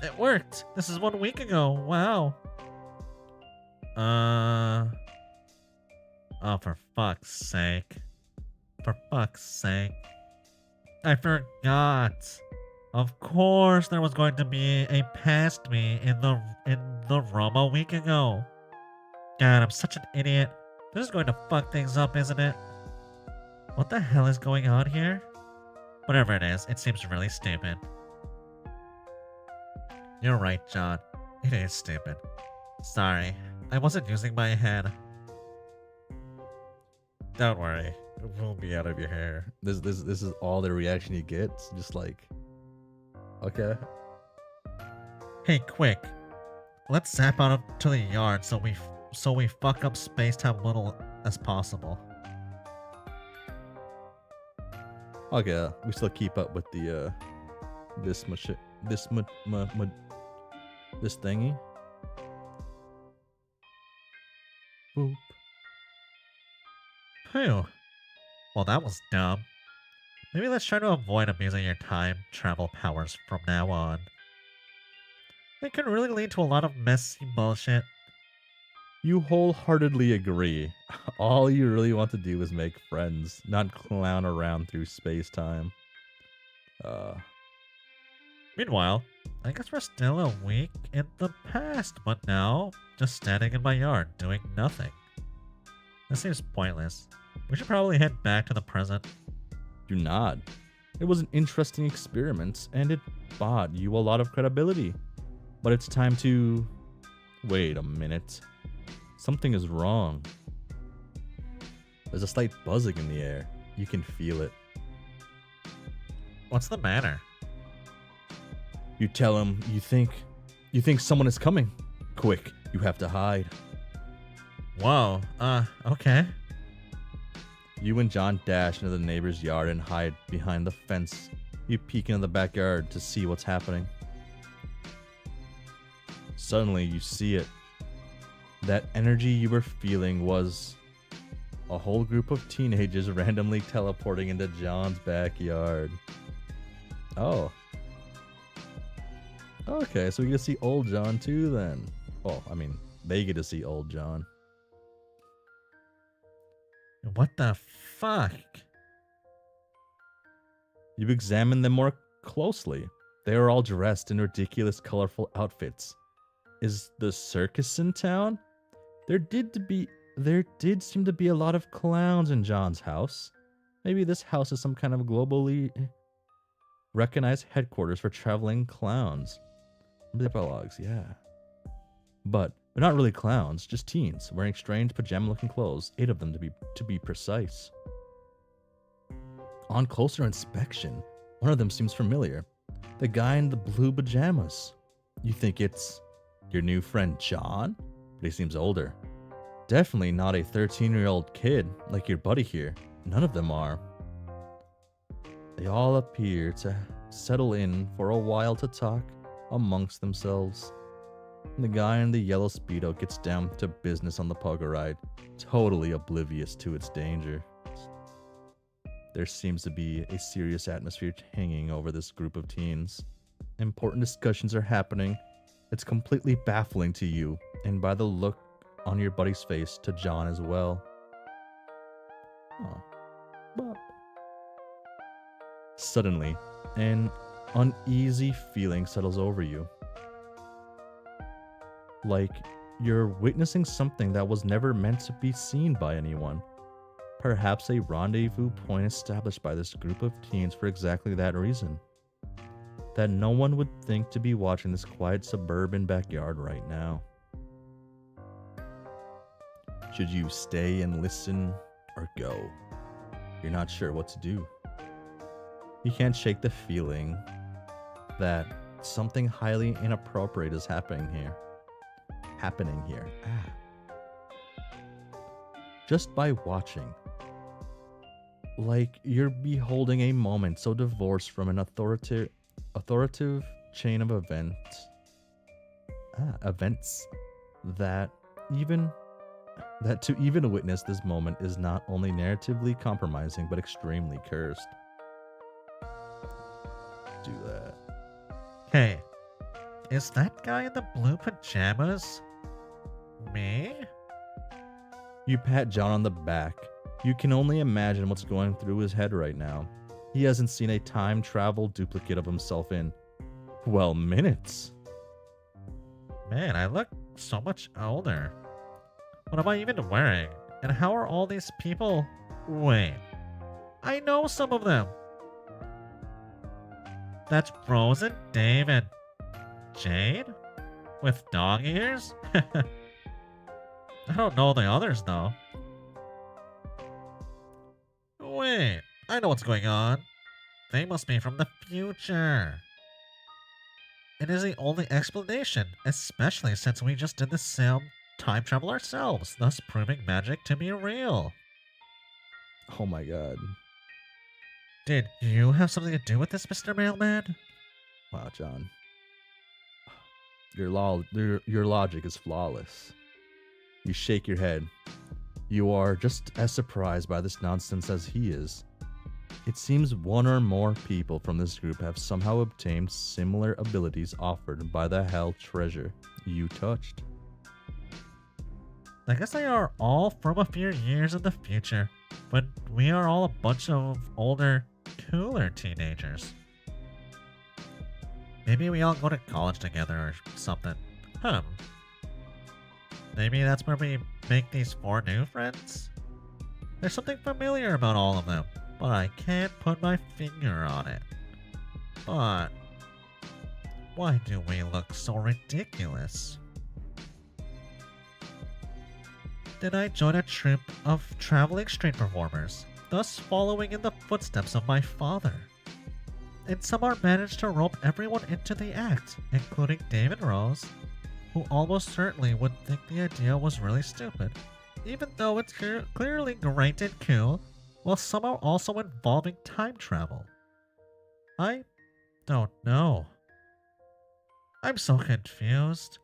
it worked. This is 1 week ago. Wow. Oh, for fuck's sake. For fuck's sake. I forgot. Of course there was going to be a past me in the room a week ago. God, I'm such an idiot. This is going to fuck things up, isn't it? What the hell is going on here? Whatever it is, it seems really stupid. You're right, John. It is stupid. Sorry, I wasn't using my head. Don't worry, it won't be out of your hair. This is all the reaction he gets. Just like, okay. Hey, quick! Let's zap out to the yard so we fuck up space-time little as possible. Okay, we still keep up with the this thingy. Boop. Phew. Well, that was dumb. Maybe let's try to avoid abusing your time travel powers from now on. It can really lead to a lot of messy bullshit. You wholeheartedly agree. All you really want to do is make friends, not clown around through space-time. Meanwhile, I guess we're still a week in the past, but now, just standing in my yard, doing nothing. This seems pointless. We should probably head back to the present. Do not. It was an interesting experiment, and it bought you a lot of credibility. But it's time to... Wait a minute. Something is wrong. There's a slight buzzing in the air. You can feel it. What's the matter? You tell him you think someone is coming. Quick, you have to hide. Whoa, okay. You and John dash into the neighbor's yard and hide behind the fence. You peek into the backyard to see what's happening. Suddenly, you see it. That energy you were feeling was a whole group of teenagers randomly teleporting into John's backyard. Oh. Okay, so we get to see old John too then. Oh, I mean, they get to see old John. What the fuck? You examine them more closely. They are all dressed in ridiculous, colorful outfits. Is the circus in town? There did seem to be a lot of clowns in John's house. Maybe this house is some kind of globally recognized headquarters for traveling clowns. The Epilouges, yeah. But they're not really clowns, just teens wearing strange pajama-looking clothes. 8 of them to be precise. On closer inspection, one of them seems familiar. The guy in the blue pajamas. You think it's your new friend John? But he seems older. Definitely not a 13-year-old kid like your buddy here. None of them are. They all appear to settle in for a while to talk amongst themselves. And the guy in the yellow Speedo gets down to business on the pogo ride, totally oblivious to its danger. There seems to be a serious atmosphere hanging over this group of teens. Important discussions are happening. It's completely baffling to you, and by the look on your buddy's face, to John as well. Oh. But suddenly, an uneasy feeling settles over you. Like you're witnessing something that was never meant to be seen by anyone. Perhaps a rendezvous point established by this group of teens for exactly that reason. That no one would think to be watching this quiet suburban backyard right now. Should you stay and listen or go? You're not sure what to do. You can't shake the feeling that something highly inappropriate is happening here. Just by watching. Like you're beholding a moment so divorced from an authoritative chain of events that to even witness this moment is not only narratively compromising but extremely cursed. do that. Hey, is that guy in the blue pajamas me? You pat John on the back. You can only imagine what's going through his head right now. He hasn't seen a time travel duplicate of himself in, well, minutes. Man, I look so much older. What am I even wearing? And how are all these people? Wait, I know some of them. That's Frozen, Dave, and Jade? With dog ears? I don't know the others, though. Wait, I know what's going on. They must be from the future. It is the only explanation, especially since we just did the same time travel ourselves, thus proving magic to be real. Oh my god. Did you have something to do with this, Mr. Mailman? Wow, John. Your logic is flawless. You shake your head. You are just as surprised by this nonsense as he is. It seems one or more people from this group have somehow obtained similar abilities offered by the hell treasure you touched. I guess they are all from a few years in the future, but we are all a bunch of older, cooler teenagers. Maybe we all go to college together or something. Maybe that's where we make these 4 new friends? There's something familiar about all of them, but I can't put my finger on it. But why do we look so ridiculous? Did I join a troupe of traveling street performers, thus following in the footsteps of my father? And somehow managed to rope everyone into the act, including David Rose, who almost certainly would think the idea was really stupid, even though it's clearly great and cool, while somehow also involving time travel. I don't know. I'm so confused.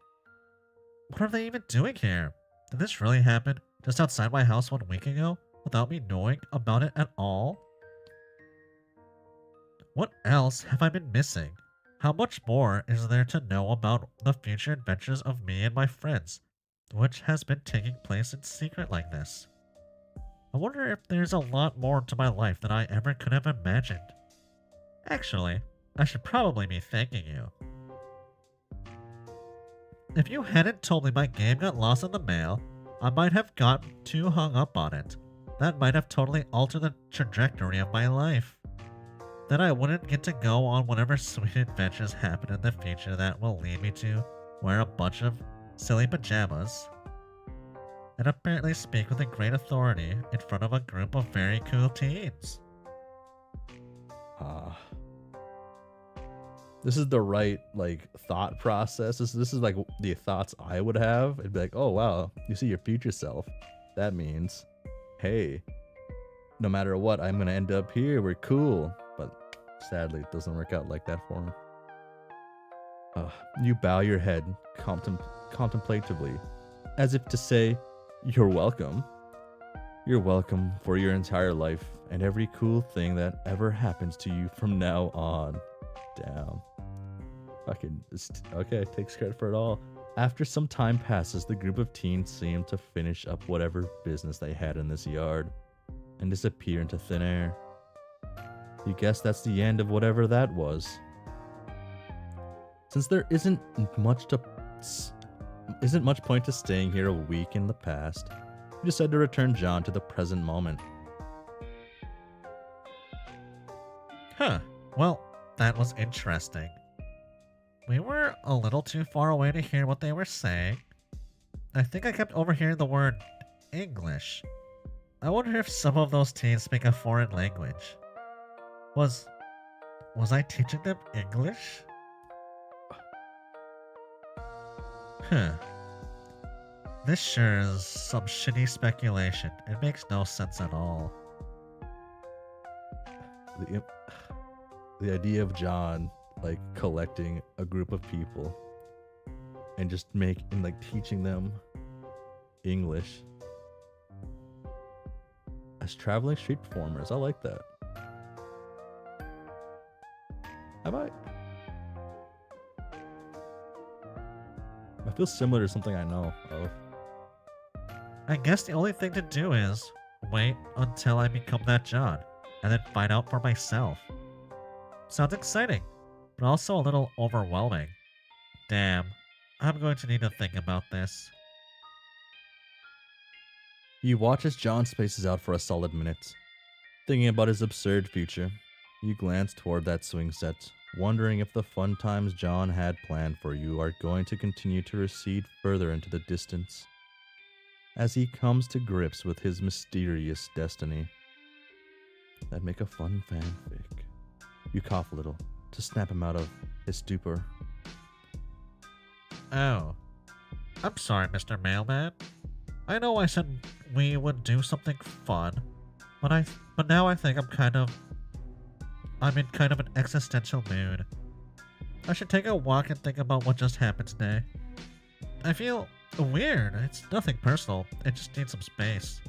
What are they even doing here? Did this really happen just outside my house 1 week ago without me knowing about it at all? What else have I been missing? How much more is there to know about the future adventures of me and my friends, which has been taking place in secret like this? I wonder if there's a lot more to my life than I ever could have imagined. Actually, I should probably be thanking you. If you hadn't told me my game got lost in the mail, I might have gotten too hung up on it. That might have totally altered the trajectory of my life. Then I wouldn't get to go on whatever sweet adventures happen in the future that will lead me to wear a bunch of silly pajamas and apparently speak with a great authority in front of a group of very cool teens. This is the right thought process. This is like the thoughts I would have. It'd be like, oh wow, you see your future self. That means, hey, no matter what, I'm gonna end up here. We're cool. But sadly, it doesn't work out like that for him. You bow your head contemplatively, as if to say, you're welcome. You're welcome for your entire life and every cool thing that ever happens to you from now on. Damn. Okay, takes credit for it all. After some time passes, the group of teens seem to finish up whatever business they had in this yard and disappear into thin air. You guess that's the end of whatever that was. Since there isn't much point to staying here a week in the past, we decide to return John to the present moment. Well, that was interesting. We were a little too far away to hear what they were saying. I think I kept overhearing the word English. I wonder if some of those teens speak a foreign language. Was I teaching them English? This sure is some shitty speculation. It makes no sense at all. The idea of John collecting a group of people and just teaching them English as traveling street performers. I like that. Have I? I feel similar to something I know of. I guess the only thing to do is wait until I become that John, and then find out for myself. Sounds exciting, but also a little overwhelming. Damn, I'm going to need to think about this. You watch as John spaces out for a solid minute, thinking about his absurd future. You glance toward that swing set, wondering if the fun times John had planned for you are going to continue to recede further into the distance. As he comes to grips with his mysterious destiny. That'd make a fun fanfic. You cough a little to snap him out of his stupor. Oh, I'm sorry, Mr. Mailman. I know I said we would do something fun, but now I think I'm in kind of an existential mood. I should take a walk and think about what just happened today. I feel weird. It's nothing personal. I just need some space.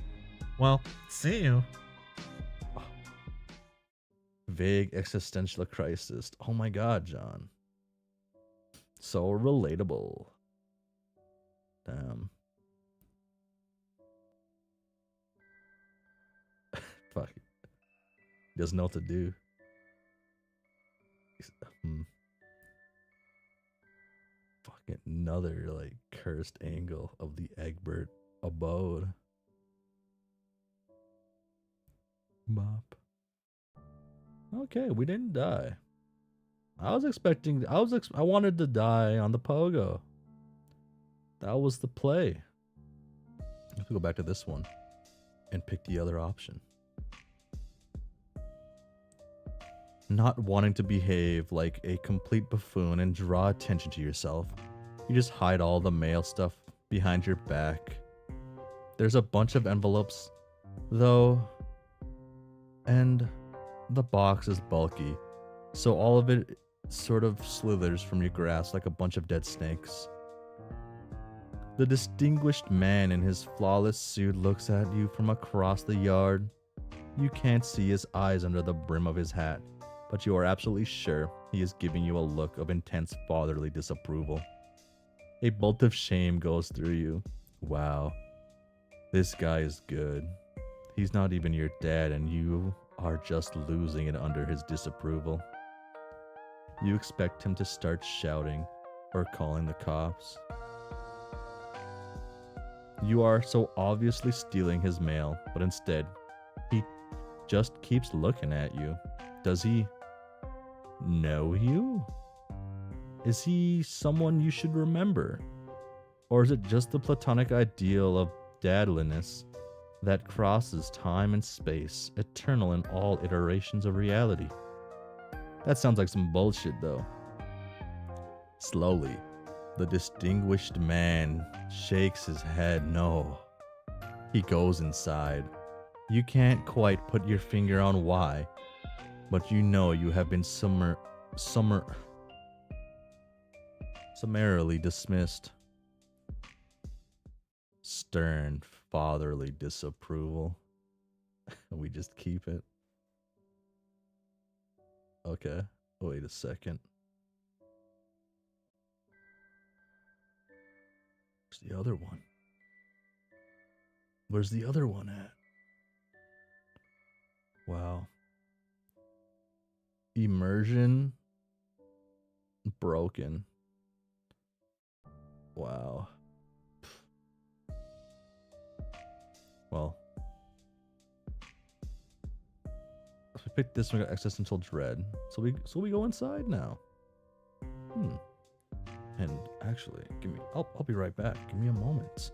Well, see you. Vague existential crisis. Oh my god, John. So relatable. Damn. Fuck. He doesn't know what to do. Fucking another, like, cursed angle of the Egbert abode. Bop. Okay, we didn't die. I wanted to die on the pogo. That was the play. Let's go back to this one and pick the other option. Not wanting to behave like a complete buffoon and draw attention to yourself, you just hide all the mail stuff behind your back. There's a bunch of envelopes, though, and the box is bulky, so all of it sort of slithers from your grasp like a bunch of dead snakes. The distinguished man in his flawless suit looks at you from across the yard. You can't see his eyes under the brim of his hat, but you are absolutely sure he is giving you a look of intense fatherly disapproval. A bolt of shame goes through you. Wow, this guy is good. He's not even your dad, and you are just losing it under his disapproval. You expect him to start shouting or calling the cops. You are so obviously stealing his mail, but instead, he just keeps looking at you. Does he know you? Is he someone you should remember? Or is it just the platonic ideal of dadliness that crosses time and space, eternal in all iterations of reality? That sounds like some bullshit, though. Slowly, the distinguished man shakes his head no. He goes inside. You can't quite put your finger on why, but you know you have been summarily dismissed. Stern, fatherly disapproval. We just keep it. Okay, wait a second. Where's the other one? Where's the other one at? Wow. Immersion broken. Wow. Well, so we picked this one, got existential dread. So we go inside now. And actually, I'll be right back. Give me a moment.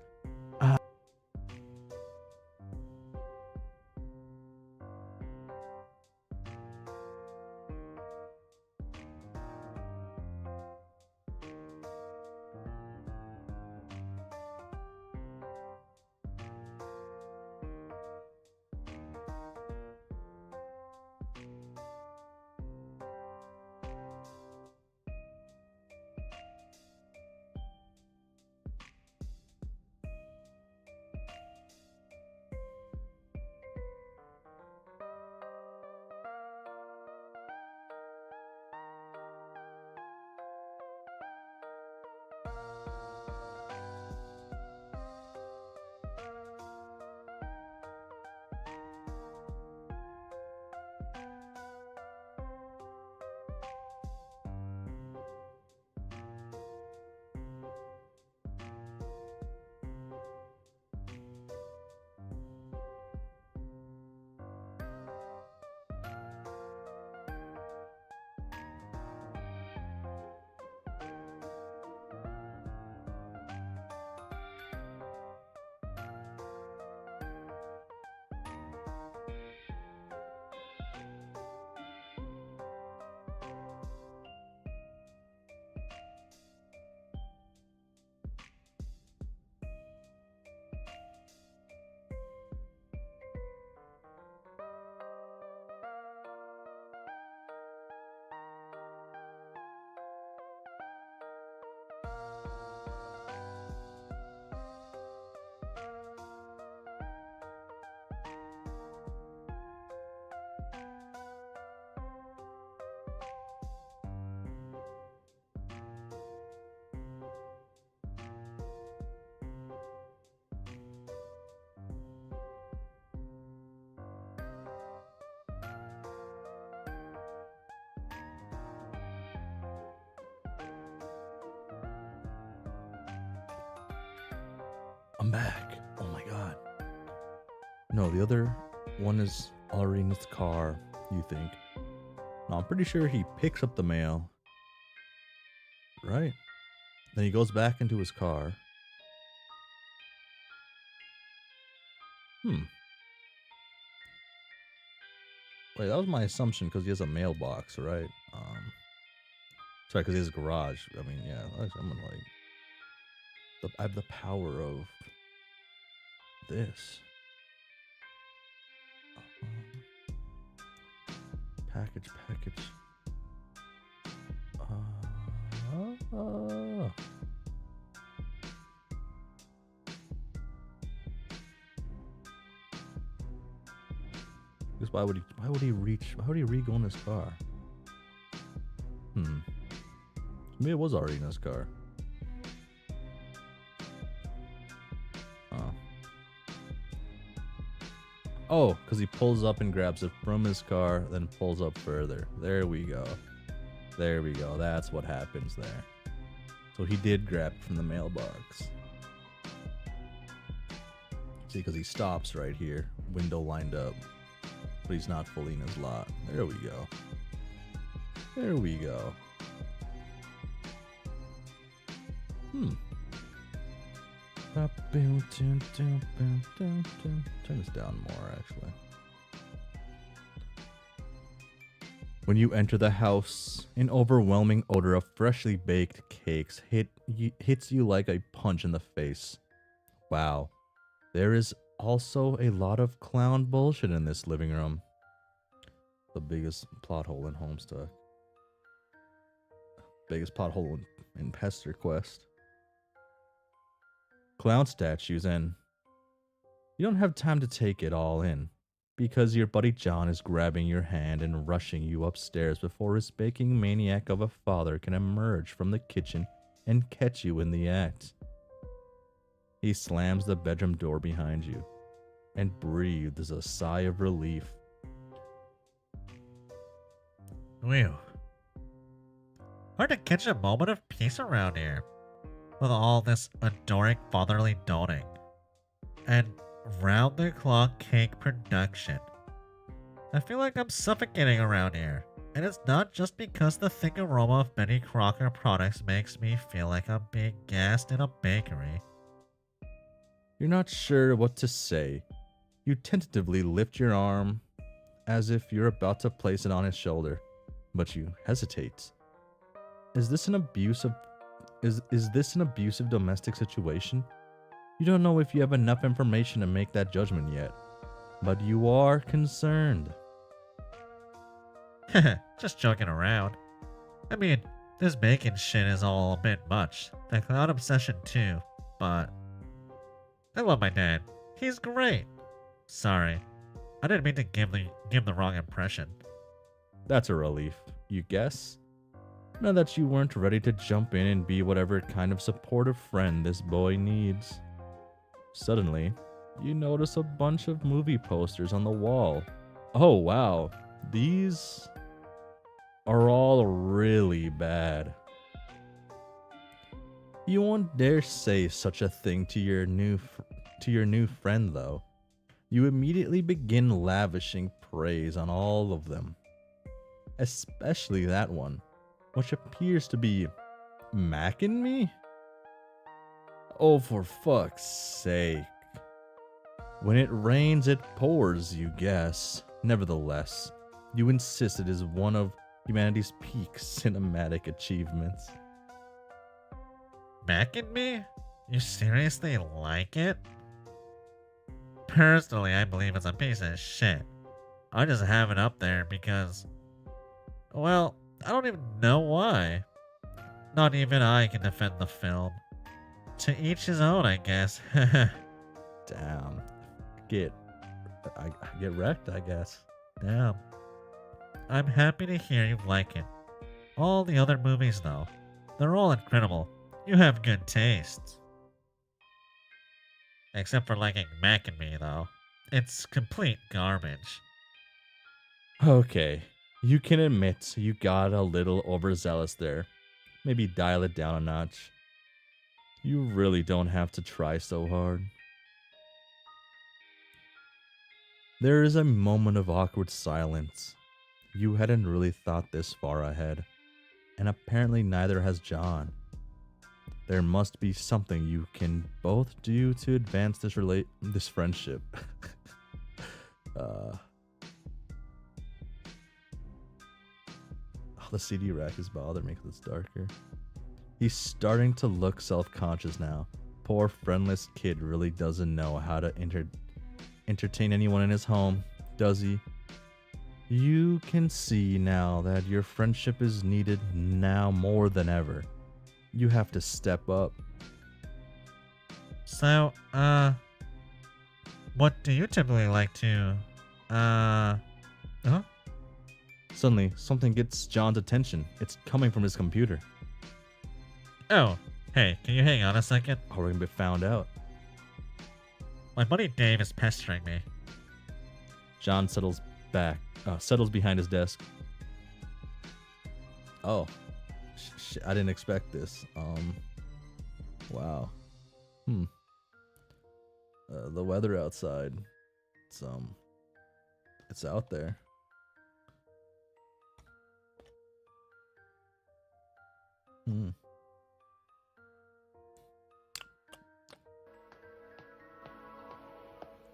I'm back. Oh my god. No, the other one is already in his car, you think. No, I'm pretty sure he picks up the mail. Right? Then he goes back into his car. Wait, that was my assumption because he has a mailbox, right? Sorry, because he has a garage. I mean, yeah, I'm like, I have the power of this. Package. Because why would he re-go in his car? Maybe it was already in his car. Oh, because he pulls up and grabs it from his car, then pulls up further. There we go. That's what happens there. So he did grab it from the mailbox. See, because he stops right here, window lined up, but he's not fully in his lot. There we go. Turn this down more, actually. When you enter the house, an overwhelming odor of freshly baked cakes hits you like a punch in the face. Wow. There is also a lot of clown bullshit in this living room. The biggest plot hole in Homestuck. Biggest plot hole in Pesterquest. Clown statues, and you don't have time to take it all in because your buddy John is grabbing your hand and rushing you upstairs before his baking maniac of a father can emerge from the kitchen and catch you in the act. He slams the bedroom door behind you and breathes a sigh of relief. Whew. Hard to catch a moment of peace around here with all this adoring fatherly doting and round-the-clock cake production. I feel like I'm suffocating around here, and it's not just because the thick aroma of Betty Crocker products makes me feel like I'm being gassed in a bakery. You're not sure what to say. You tentatively lift your arm as if you're about to place it on his shoulder, but you hesitate. Is this an abusive domestic situation? You don't know if you have enough information to make that judgment yet, but you are concerned. Just joking around. I mean, this bacon shit is all a bit much. The cloud obsession too, but I love my dad. He's great. Sorry, I didn't mean to give the wrong impression. That's a relief, you guess? Now that you weren't ready to jump in and be whatever kind of supportive friend this boy needs. Suddenly, you notice a bunch of movie posters on the wall. Oh wow, these are all really bad. You won't dare say such a thing to your new friend though. You immediately begin lavishing praise on all of them. Especially that one, which appears to be macking me? Oh, for fuck's sake. When it rains, it pours, you guess. Nevertheless, you insist it is one of humanity's peak cinematic achievements. Macking me? You seriously like it? Personally, I believe it's a piece of shit. I just have it up there because, well, I don't even know why. Not even I can defend the film. To each his own, I guess. Damn. Get wrecked, I guess. Damn. I'm happy to hear you like it. All the other movies, though, they're all incredible. You have good taste. Except for liking Mac and Me, though. It's complete garbage. Okay, you can admit you got a little overzealous there. Maybe dial it down a notch. You really don't have to try so hard. There is a moment of awkward silence. You hadn't really thought this far ahead, and apparently neither has John. There must be something you can both do to advance this friendship. Oh, the CD rack is bothering me because it's darker. He's starting to look self-conscious now. Poor friendless kid really doesn't know how to entertain anyone in his home, does he? You can see now that your friendship is needed now more than ever. You have to step up. So, what do you typically like to, Suddenly, something gets John's attention. It's coming from his computer. Oh, hey, can you hang on a second? Oh, we're gonna be found out. My buddy Dave is pestering me. John settles behind his desk. Oh, I didn't expect this. Wow. The weather outside. It's out there.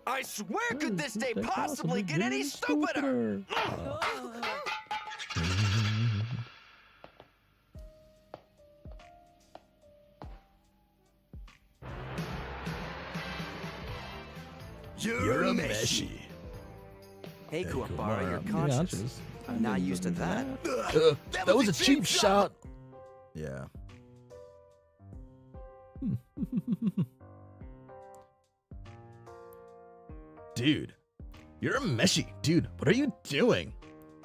I swear, could this day possibly get any stupider? You're a meshy. Hey, Kuwabara, you're conscious. I'm not used to that. That was a cheap shot. Yeah. Dude, you're a meshy. Dude, what are you doing?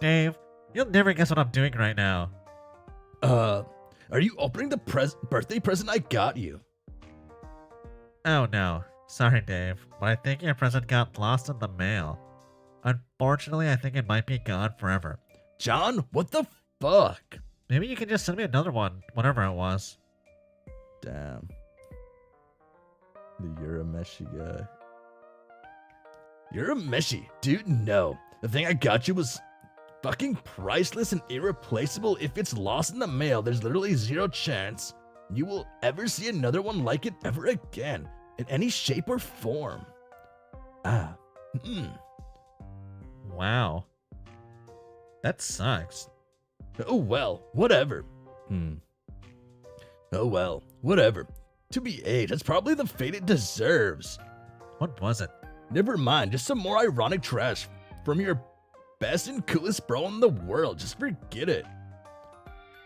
Dave, you'll never guess what I'm doing right now. Are you opening the birthday present I got you? Oh no. Sorry, Dave, but I think your present got lost in the mail. Unfortunately, I think it might be gone forever. John, what the fuck? Maybe you can just send me another one, whatever it was. Damn. You're a meshy guy. You're a meshy. Dude, no. The thing I got you was fucking priceless and irreplaceable. If it's lost in the mail, there's literally zero chance you will ever see another one like it ever again. In any shape or form. Wow. That sucks. Oh well, whatever. Oh well, whatever. To be aged, that's probably the fate it deserves. What was it? Never mind, just some more ironic trash from your best and coolest bro in the world. Just forget it.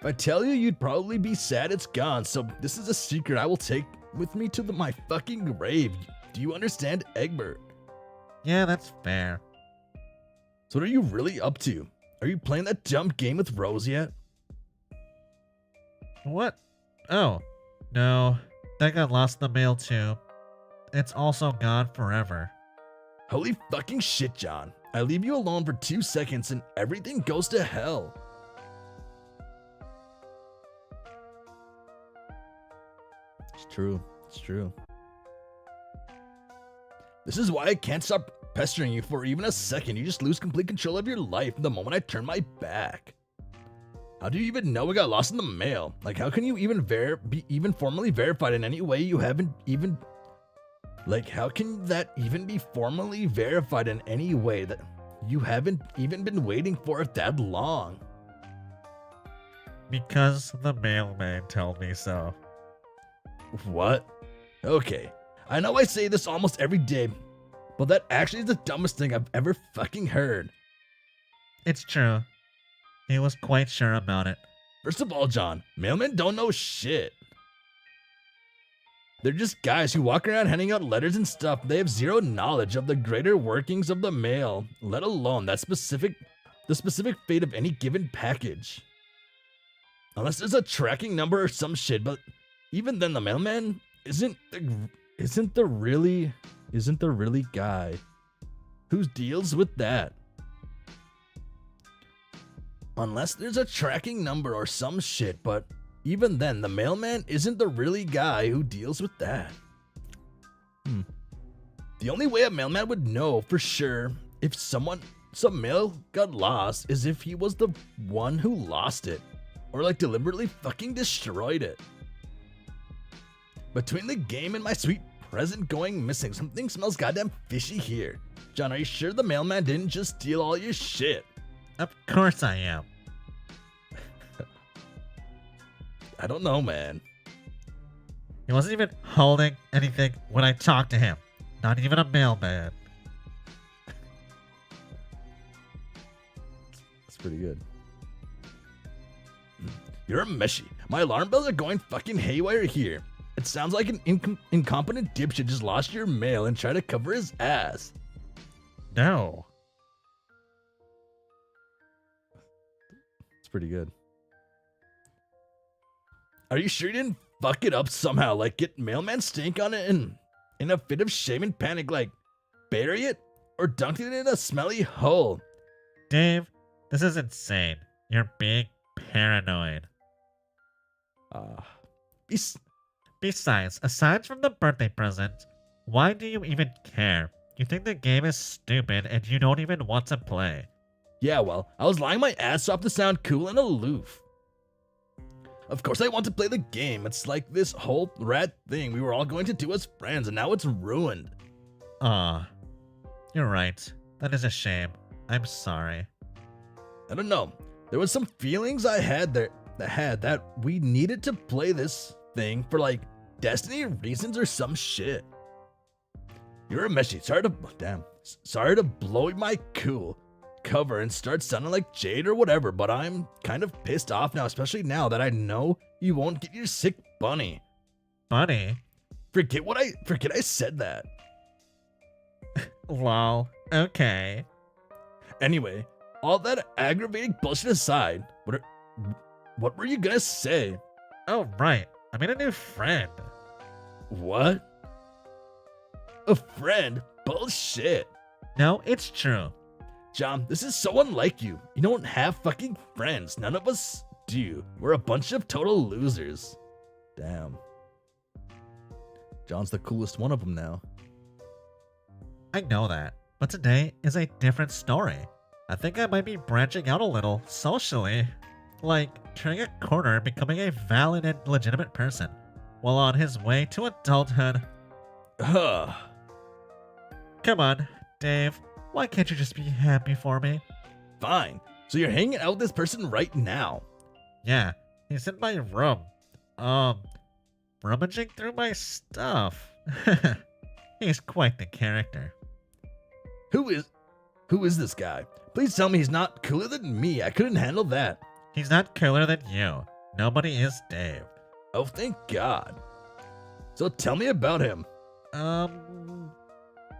If I tell you, you'd probably be sad it's gone, so this is a secret I will take with me to my fucking grave. Do you understand, Egbert? Yeah, that's fair. So what are you really up to? Are you playing that dumb game with Rose yet? What? Oh, no. That got lost in the mail too. It's also gone forever. Holy fucking shit, John. I leave you alone for 2 seconds and everything goes to hell. It's true. It's true. This is why I can't stop pestering you for even a second. You just lose complete control of your life the moment I turn my back. How do you even know it got lost in the mail? Like, how can you even be even formally verified in any way you haven't even... Like, how can that even be formally verified in any way that you haven't even been waiting for it that long? Because the mailman told me so. What? Okay, I know I say this almost every day, but that actually is the dumbest thing I've ever fucking heard. It's true. He was quite sure about it. First of all, John, mailmen don't know shit. They're just guys who walk around handing out letters and stuff. They have zero knowledge of the greater workings of the mail, let alone the specific fate of any given package. Unless there's a tracking number or some shit, but even then the mailman isn't the really guy who deals with that. Unless there's a tracking number or some shit, but even then, the mailman isn't the really guy who deals with that. The only way a mailman would know for sure if some mail got lost, as if he was the one who lost it, or like deliberately fucking destroyed it. Between the game and my sweet present going missing, something smells goddamn fishy here. John, are you sure the mailman didn't just steal all your shit? Of course I am. I don't know, man. He wasn't even holding anything when I talked to him. Not even a mailman. That's pretty good. You're a meshy. My alarm bells are going fucking haywire here. It sounds like an incompetent dipshit just lost your mail and tried to cover his ass. No. It's pretty good. Are you sure you didn't fuck it up somehow? Like get mailman stink on it and in a fit of shame and panic, like bury it or dunk it in a smelly hole? Dave, this is insane. You're being paranoid. Besides, aside from the birthday present, why do you even care? You think the game is stupid and you don't even want to play. Yeah, well, I was lying my ass off to sound cool and aloof. Of course I want to play the game. It's like this whole rad thing we were all going to do as friends, and now it's ruined. You're right. That is a shame. I'm sorry. I don't know. There was some feelings I had that we needed to play this thing for like destiny reasons or some shit. You're a meshy. Sorry to blow my cool cover and start sounding like Jade or whatever, but I'm kind of pissed off now, especially now that I know you won't get your sick bunny. Bunny? Forget I said that. Lol. Okay. Anyway, all that aggravating bullshit aside, what were you gonna say? Oh, right. I made a new friend. What? A friend? Bullshit. No, it's true. John, this is so unlike you. You don't have fucking friends. None of us do. We're a bunch of total losers. Damn. John's the coolest one of them now. I know that, but today is a different story. I think I might be branching out a little socially. Like, turning a corner and becoming a valid and legitimate person, while on his way to adulthood. Huh. Come on, Dave. Why can't you just be happy for me? Fine. So you're hanging out with this person right now? Yeah, he's in my room. Rummaging through my stuff. He's quite the character. Who is this guy? Please tell me he's not cooler than me. I couldn't handle that. He's not cooler than you. Nobody is Dave. Oh, thank God. So tell me about him.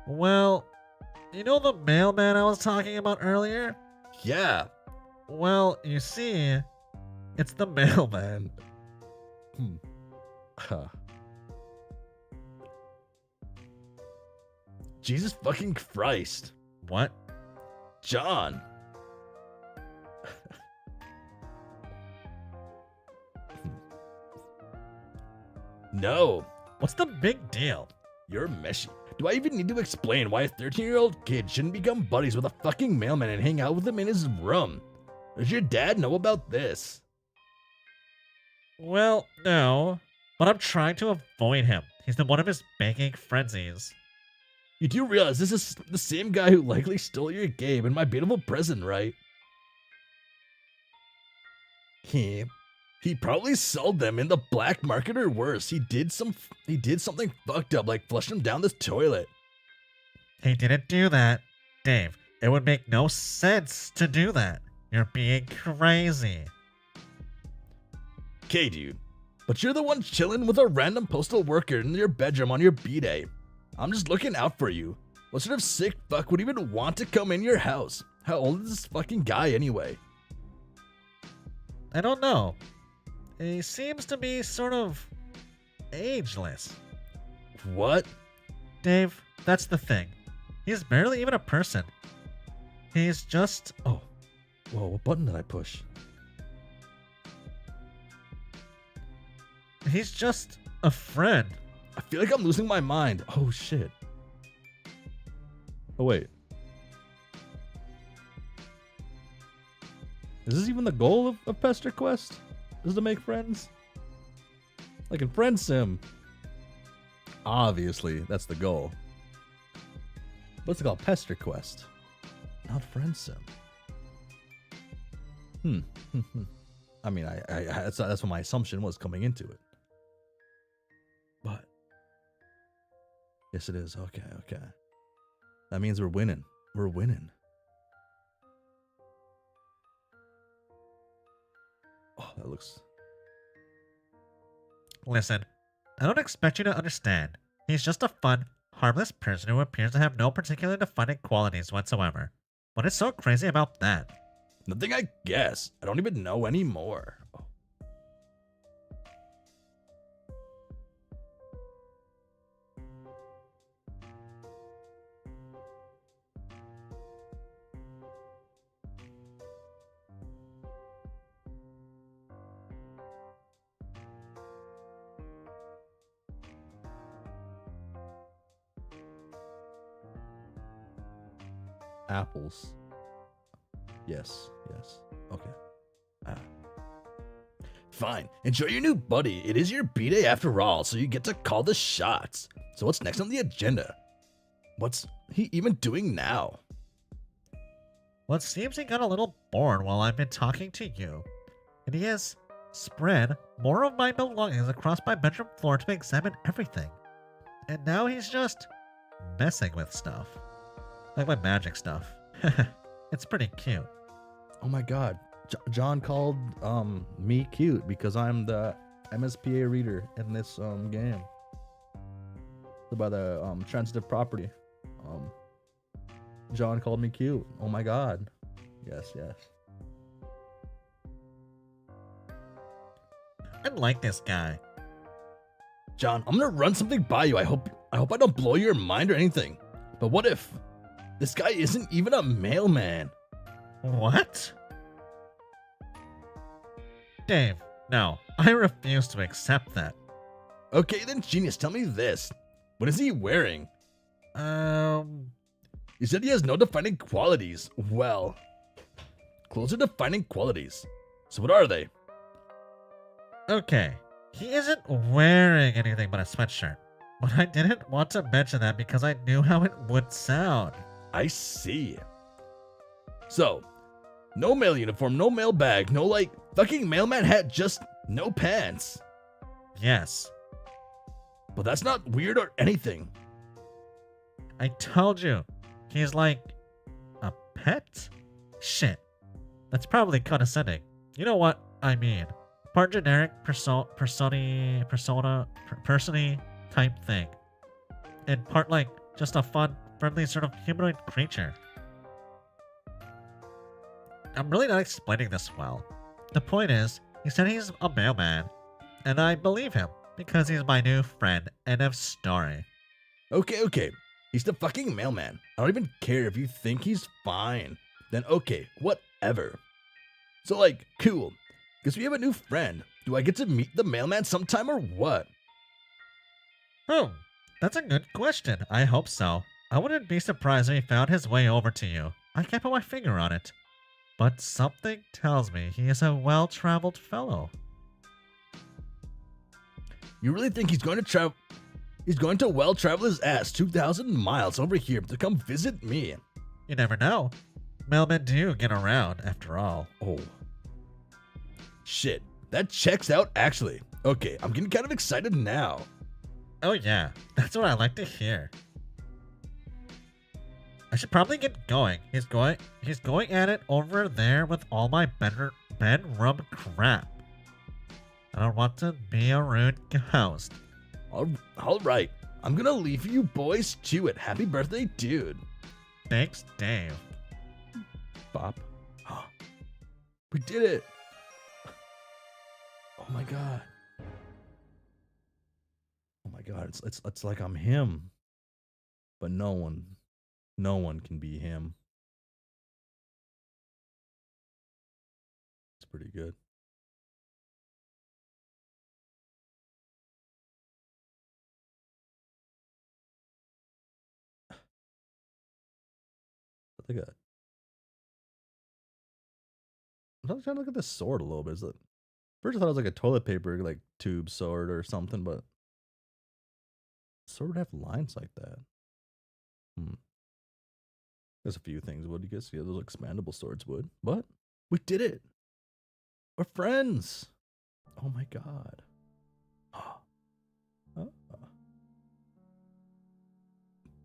Well, you know the mailman I was talking about earlier? Yeah. Well, you see, it's the mailman. Huh. Jesus fucking Christ. What? John. No. What's the big deal? You're meshy. Do I even need to explain why a 13-year-old kid shouldn't become buddies with a fucking mailman and hang out with him in his room? Does your dad know about this? Well, no. But I'm trying to avoid him. He's in one of his banking frenzies. You do realize this is the same guy who likely stole your game and my beautiful present, right? He probably sold them in the black market or worse. He did something fucked up, like flushed them down this toilet. He didn't do that. Dave, it would make no sense to do that. You're being crazy. Okay, dude. But you're the one chilling with a random postal worker in your bedroom on your B-day. I'm just looking out for you. What sort of sick fuck would even want to come in your house? How old is this fucking guy anyway? I don't know. He seems to be sort of ageless. What? Dave, that's the thing. He's barely even a person. He's just... Oh. Whoa, what button did I push? He's just a friend. I feel like I'm losing my mind. Oh, shit. Oh, wait. Is this even the goal of Pesterquest? Is to make friends? Like in Friend Sim. Obviously, that's the goal. What's it called? Pesterquest. Not Friend Sim. I mean, that's what my assumption was coming into it. But yes, it is. Okay. That means we're winning. We're winning. Oh, that looks. Listen, I don't expect you to understand. He's just a fun, harmless person who appears to have no particular defining qualities whatsoever. What is so crazy about that? Nothing, I guess. I don't even know anymore. Oh. Apples. Yes. Okay. Fine. Enjoy your new buddy. It is your B-day after all, so you get to call the shots. So what's next on the agenda? What's he even doing now? Well, it seems he got a little bored while I've been talking to you. And he has spread more of my belongings across my bedroom floor to examine everything. And now he's just messing with stuff. Like my magic stuff. It's pretty cute. Oh my god. John called me cute because I'm the MSPA reader in this game. By the transitive property. John called me cute. Oh my god. Yes. I like this guy. John, I'm gonna run something by you. I hope I don't blow your mind or anything. But what if this guy isn't even a mailman? What? Dave, no. I refuse to accept that. Okay then, genius, tell me this. What is he wearing? You said he has no defining qualities. Well, clothes are defining qualities. So what are they? Okay. He isn't wearing anything but a sweatshirt. But I didn't want to mention that because I knew how it would sound. I see. So, no mail uniform, no mail bag, no fucking mailman hat, just no pants. Yes. But that's not weird or anything. I told you. He's like a pet? Shit. That's probably condescending. You know what I mean. Part generic persony type thing. And part like just a fun, friendly sort of humanoid creature. I'm really not explaining this well. The point is, he said he's a mailman. And I believe him because he's my new friend. End of story. Okay. He's the fucking mailman. I don't even care if you think he's fine. Then okay, whatever. So cool. Guess we have a new friend. Do I get to meet the mailman sometime or what? That's a good question. I hope so. I wouldn't be surprised if he found his way over to you. I can't put my finger on it. But something tells me he is a well-traveled fellow. You really think he's going to travel? He's going to well travel his ass 2,000 miles over here to come visit me. You never know. Mailmen do get around, after all. Oh. Shit, that checks out actually. Okay, I'm getting kind of excited now. Oh yeah, that's what I like to hear. I should probably get going. He's going at it over there with all my bedroom crap. I don't want to be a rude host. All right, I'm gonna leave you boys to it. Happy birthday, dude. Thanks, Dave. Bop. We did it. Oh my god. Oh my god, it's like I'm him. But no one can be him. It's pretty good. Look at that. I'm trying to look at this sword a little bit. Is it? First, I thought it was like a toilet paper like tube sword or something, but sword would have lines like that. There's a few things would, you guess. Yeah, those expandable swords would. But we did it. We're friends. Oh my god.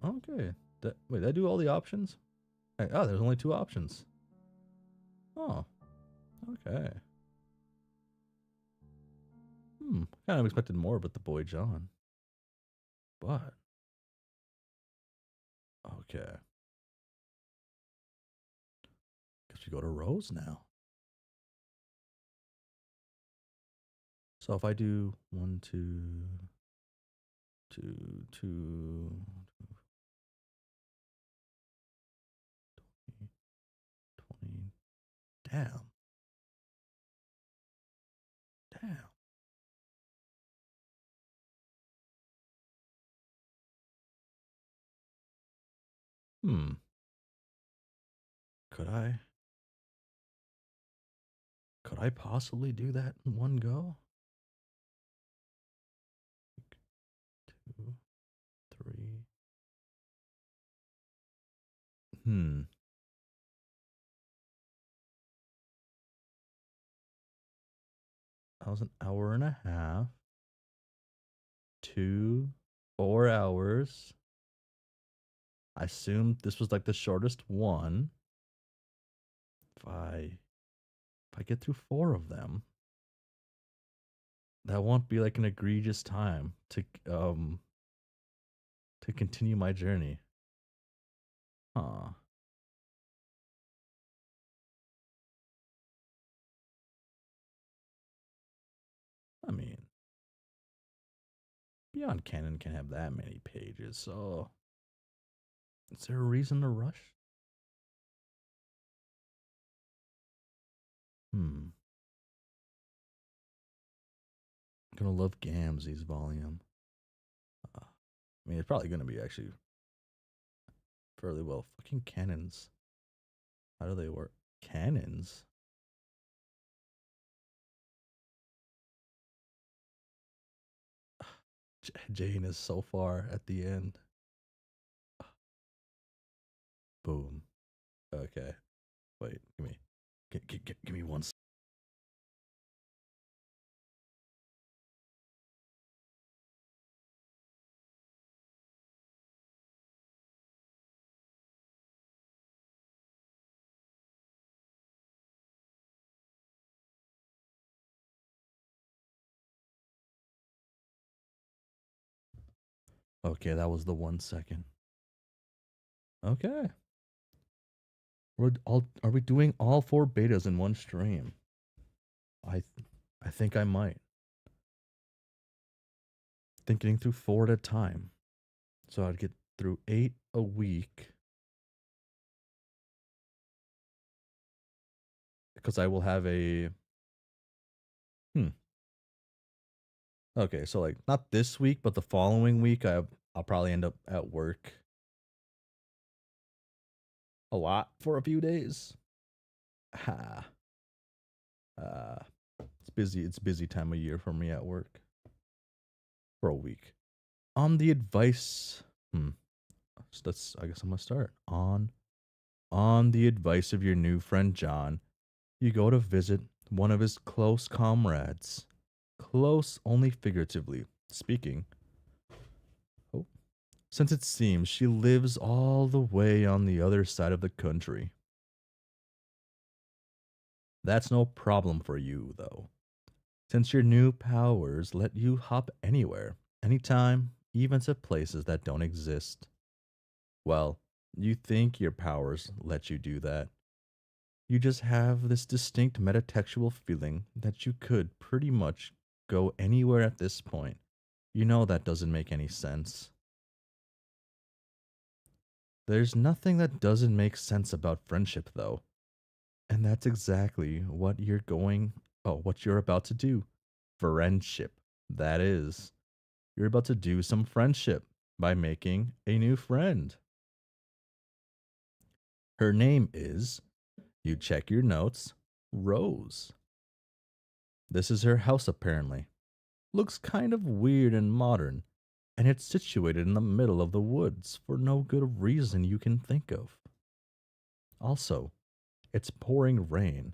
Okay. Wait, did I do all the options? Oh, there's only 2 options. Oh. Okay. Kind of expected more with the boy John. But. Okay. Guess we go to Rose now. So if I do 1, 2, 2, 2, 20. Damn. Could I possibly do that in one go? 2, 3. That was an hour and a half. 2, 4 hours. I assumed this was like the shortest one. If I get through 4 of them, that won't be like an egregious time to continue my journey. Huh. I mean, Beyond Canon can have that many pages, so is there a reason to rush? I'm gonna love Gamzee's volume. I mean, it's probably gonna be actually fairly well. Fucking cannons. How do they work? Cannons? Jane is so far at the end. Boom. Okay. Wait, give me 1 second. Okay, that was the 1 second. Okay. Are we doing all 4 betas in one stream? I think I might. Getting through 4 at a time. So I'd get through 8 a week. Because I will have a Okay, so like not this week, but the following week I'll probably end up at work a lot for a few days. It's busy time of year for me at work. For a week. On the advice I guess I'm gonna start. On the advice of your new friend John, you go to visit one of his close comrades. Close only figuratively speaking. Oh. Since it seems she lives all the way on the other side of the country. That's no problem for you, though. Since your new powers let you hop anywhere, anytime, even to places that don't exist. Well, you think your powers let you do that. You just have this distinct metatextual feeling that you could pretty much go anywhere at this point. You know that doesn't make any sense. There's nothing that doesn't make sense about friendship, though. And that's exactly what what you're about to do. Friendship. That is. You're about to do some friendship by making a new friend. Her name is, you check your notes, Rose. This is her house apparently. Looks kind of weird and modern, and it's situated in the middle of the woods for no good reason you can think of. Also, it's pouring rain,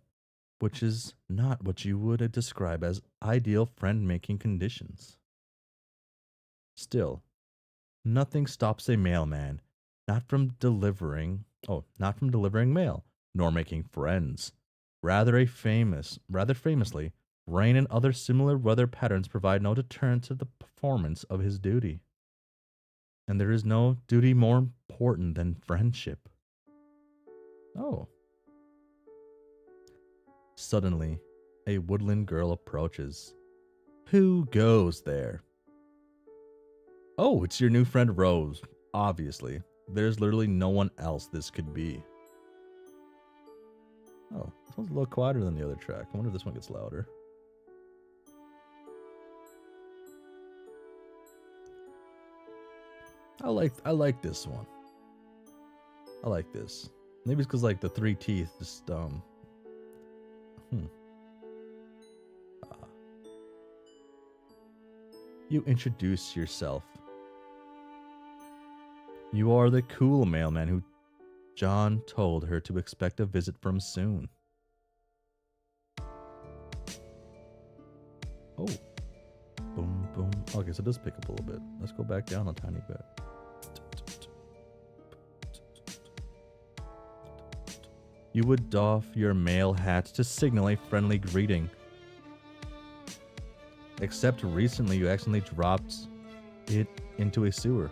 which is not what you would describe as ideal friend-making conditions. Still, nothing stops a mailman not from delivering mail, nor making friends. Rather famously, rain and other similar weather patterns provide no deterrent to the performance of his duty. And there is no duty more important than friendship. Oh. Suddenly, a woodland girl approaches. Who goes there? Oh, it's your new friend Rose, obviously. There's literally no one else this could be. Oh, this one's a little quieter than the other track. I wonder if this one gets louder. I like this one. I like this. Maybe it's because like the three teeth just You introduce yourself. You are the cool mailman who John told her to expect a visit from soon. Oh. Boom, boom. Okay, so it does pick up a little bit. Let's go back down a tiny bit. You would doff your mail hat to signal a friendly greeting. Except recently you accidentally dropped it into a sewer.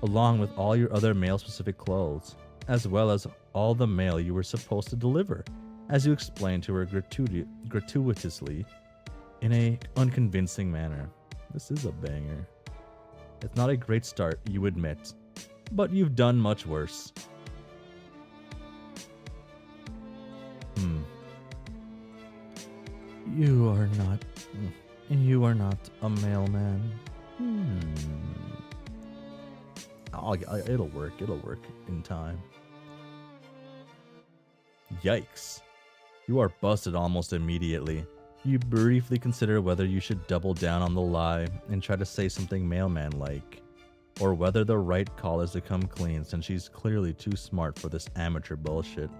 Along with all your other mail-specific clothes, as well as all the mail you were supposed to deliver, as you explained to her gratuitously in a unconvincing manner. This is a banger. It's not a great start, you admit, but you've done much worse. You are not a mailman. It'll work in time. Yikes. You are busted almost immediately. You briefly consider whether you should double down on the lie and try to say something mailman-like, or whether the right call is to come clean since she's clearly too smart for this amateur bullshit.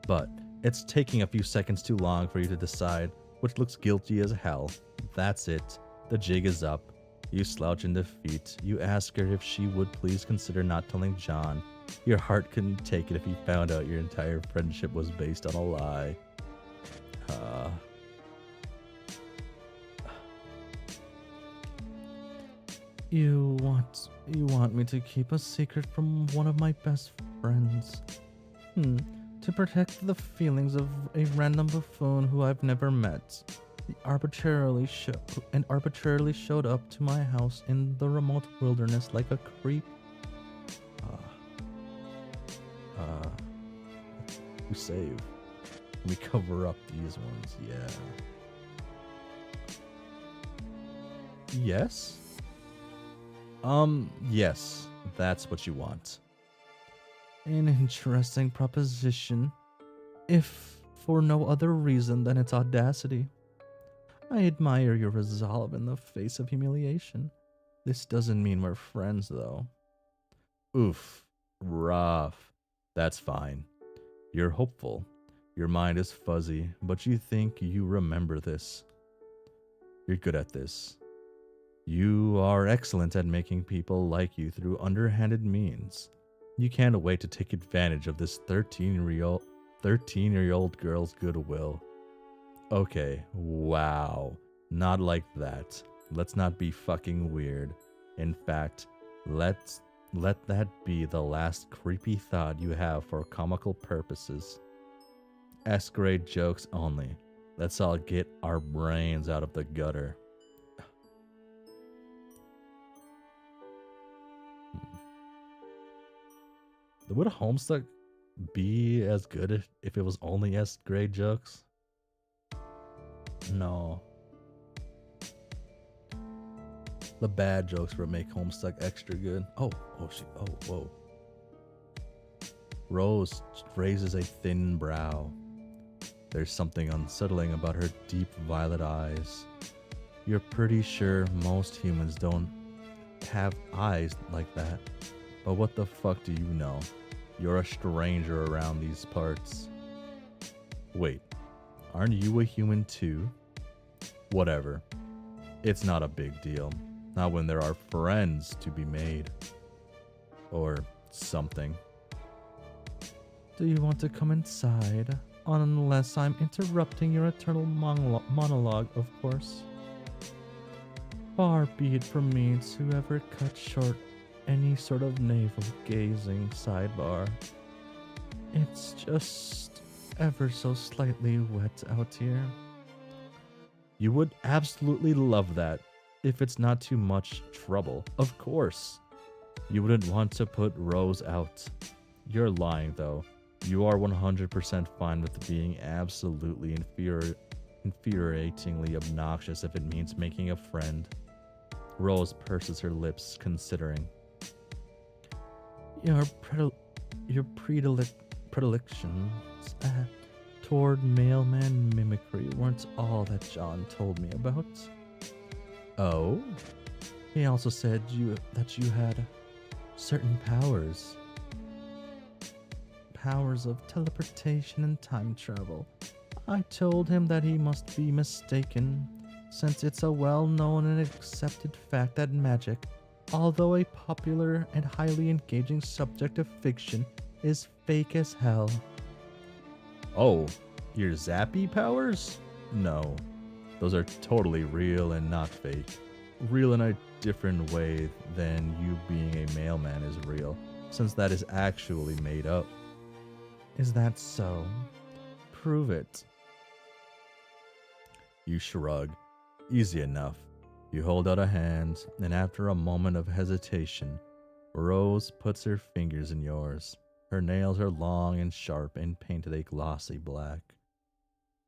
But it's taking a few seconds too long for you to decide, which looks guilty as hell. That's it. The jig is up. You slouch in defeat. You ask her if she would please consider not telling John. Your heart couldn't take it if he found out your entire friendship was based on a lie. You want me to keep a secret from one of my best friends? To protect the feelings of a random buffoon who I've never met. He arbitrarily showed up to my house in the remote wilderness like a creep. We save. We cover up these ones, yeah. Yes? Yes, that's what you want. An interesting proposition, if for no other reason than its audacity. I admire your resolve in the face of humiliation. This doesn't mean we're friends, though. Oof, rough. That's fine. You're hopeful. Your mind is fuzzy, but you think you remember this. You're good at this. You are excellent at making people like you through underhanded means. You can't wait to take advantage of this 13-year-old girl's goodwill. Okay, wow. Not like that. Let's not be fucking weird. In fact, let that be the last creepy thought you have for comical purposes. S-grade jokes only. Let's all get our brains out of the gutter. Would Homestuck be as good if it was only S-grade jokes? No. The bad jokes would make Homestuck extra good. Whoa. Rose raises a thin brow. There's something unsettling about her deep violet eyes. You're pretty sure most humans don't have eyes like that. But what the fuck do you know? You're a stranger around these parts. Wait, aren't you a human too? Whatever. It's not a big deal. Not when there are friends to be made. Or something. Do you want to come inside? Unless I'm interrupting your eternal monologue, of course. Far be it from me to ever cut short any sort of navel gazing sidebar. It's just ever so slightly wet out here. You would absolutely love that if it's not too much trouble, of course. You wouldn't want to put Rose out. You're lying, though. You are 100% fine with being absolutely infuriatingly obnoxious if it means making a friend. Rose purses her lips, considering. Your predilections toward mailman mimicry weren't all that John told me about. Oh? He also said that you had certain powers. Powers of teleportation and time travel. I told him that he must be mistaken, since it's a well-known and accepted fact that magic, although a popular and highly engaging subject of fiction, is fake as hell. Oh, your zappy powers? No, those are totally real and not fake. Real in a different way than you being a mailman is real, since that is actually made up. Is that so? Prove it. You shrug. Easy enough. You hold out a hand, and after a moment of hesitation, Rose puts her fingers in yours. Her nails are long and sharp and painted a glossy black.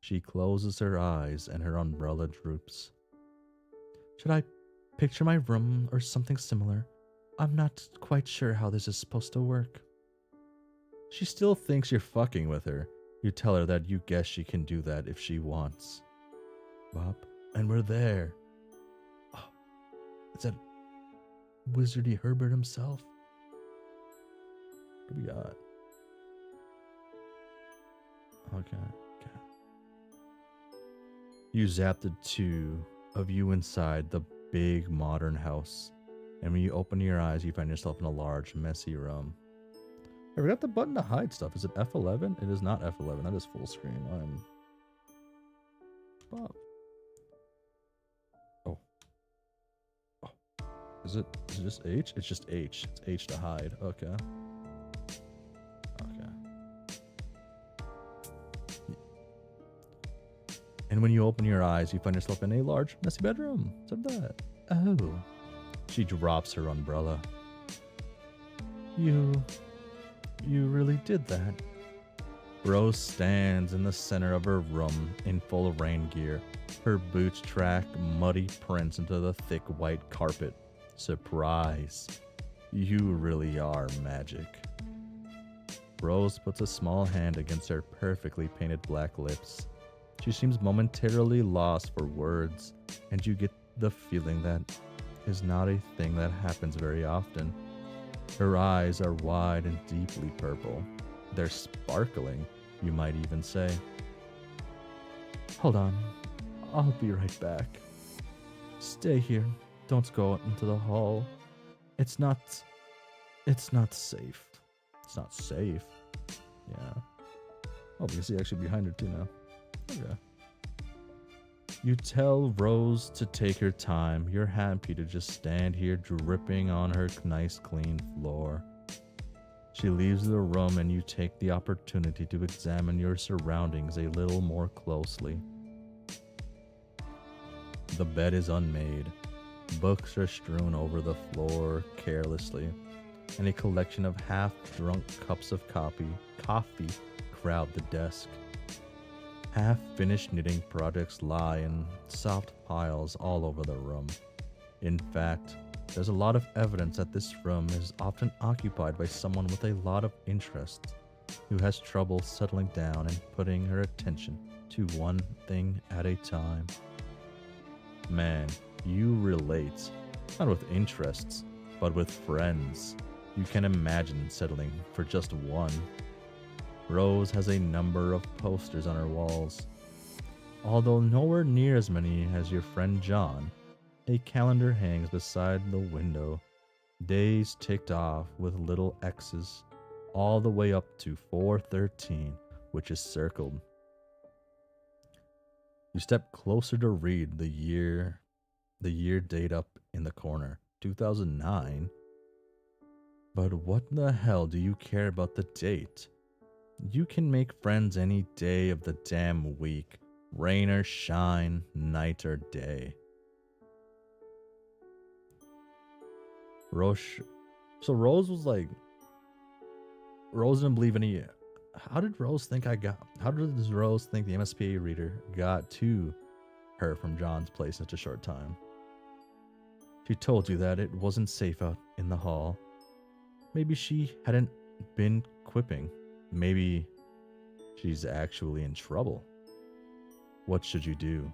She closes her eyes and her umbrella droops. Should I picture my room or something similar? I'm not quite sure how this is supposed to work. She still thinks you're fucking with her. You tell her that you guess she can do that if she wants. Bop, and we're there. Oh, is that Wizardy Herbert himself? What do we got? Okay. You zap the two of you inside the big modern house, and when you open your eyes, you find yourself in a large, messy room. I forgot the button to hide stuff. Is it F11? It is not F11. That is full screen. Bob. Oh. Is it just H? It's just H. It's H to hide. Okay. And when you open your eyes, you find yourself in a large, messy bedroom. What's that? Oh. She drops her umbrella. You really did that. Rose stands in the center of her room in full rain gear. Her boots track muddy prints into the thick white carpet. Surprise. You really are magic. Rose puts a small hand against her perfectly painted black lips. She seems momentarily lost for words, and you get the feeling that is not a thing that happens very often. Her eyes are wide and deeply purple. They're sparkling, you might even say. Hold on, I'll be right back. Stay here, don't go out into the hall. It's not safe. It's not safe. Yeah. Oh, we can see actually behind her too now. Okay. You tell Rose to take her time. You're happy to just stand here dripping on her nice clean floor. She leaves the room and you take the opportunity to examine your surroundings a little more closely. The bed is unmade. Books are strewn over the floor carelessly, and a collection of half-drunk cups of coffee crowd the desk. Half-finished knitting projects lie in soft piles all over the room. In fact, there's a lot of evidence that this room is often occupied by someone with a lot of interest who has trouble settling down and putting her attention to one thing at a time. Man, you relate, not with interests, but with friends. You can imagine settling for just one. Rose has a number of posters on her walls. Although nowhere near as many as your friend John, a calendar hangs beside the window. Days ticked off with little X's, all the way up to 4/13, which is circled. You step closer to read the year date up in the corner, 2009. But what the hell do you care about the date? You can make friends any day of the damn week, rain or shine, night or day. Rose was like, Rose didn't believe any. How did Rose think Rose think the MSPA reader got to her from John's place in such a short time? She told you that it wasn't safe out in the hall. Maybe she hadn't been quipping. Maybe she's actually in trouble. What should you do?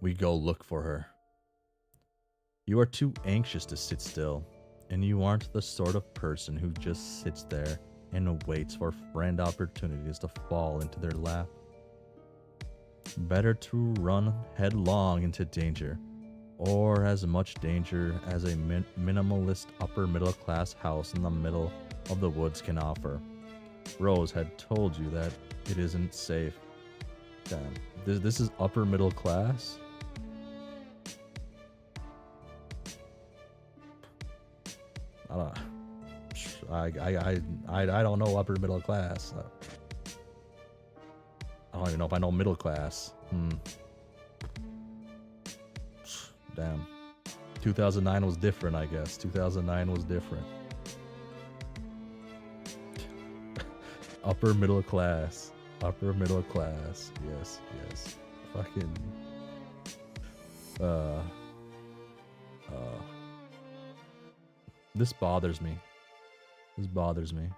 We go look for her. You are too anxious to sit still, and you aren't the sort of person who just sits there and waits for friend opportunities to fall into their lap. Better to run headlong into danger, or as much danger as a minimalist upper middle class house in the middle of the woods can offer. Rose had told you that it isn't safe. Damn, this is upper middle class? I don't know upper middle class. I don't even know if I know middle class. Damn. 2009 was different, I guess. 2009 was different. Upper middle class. Upper middle class. Yes, yes. Fucking. This bothers me. This bothers me.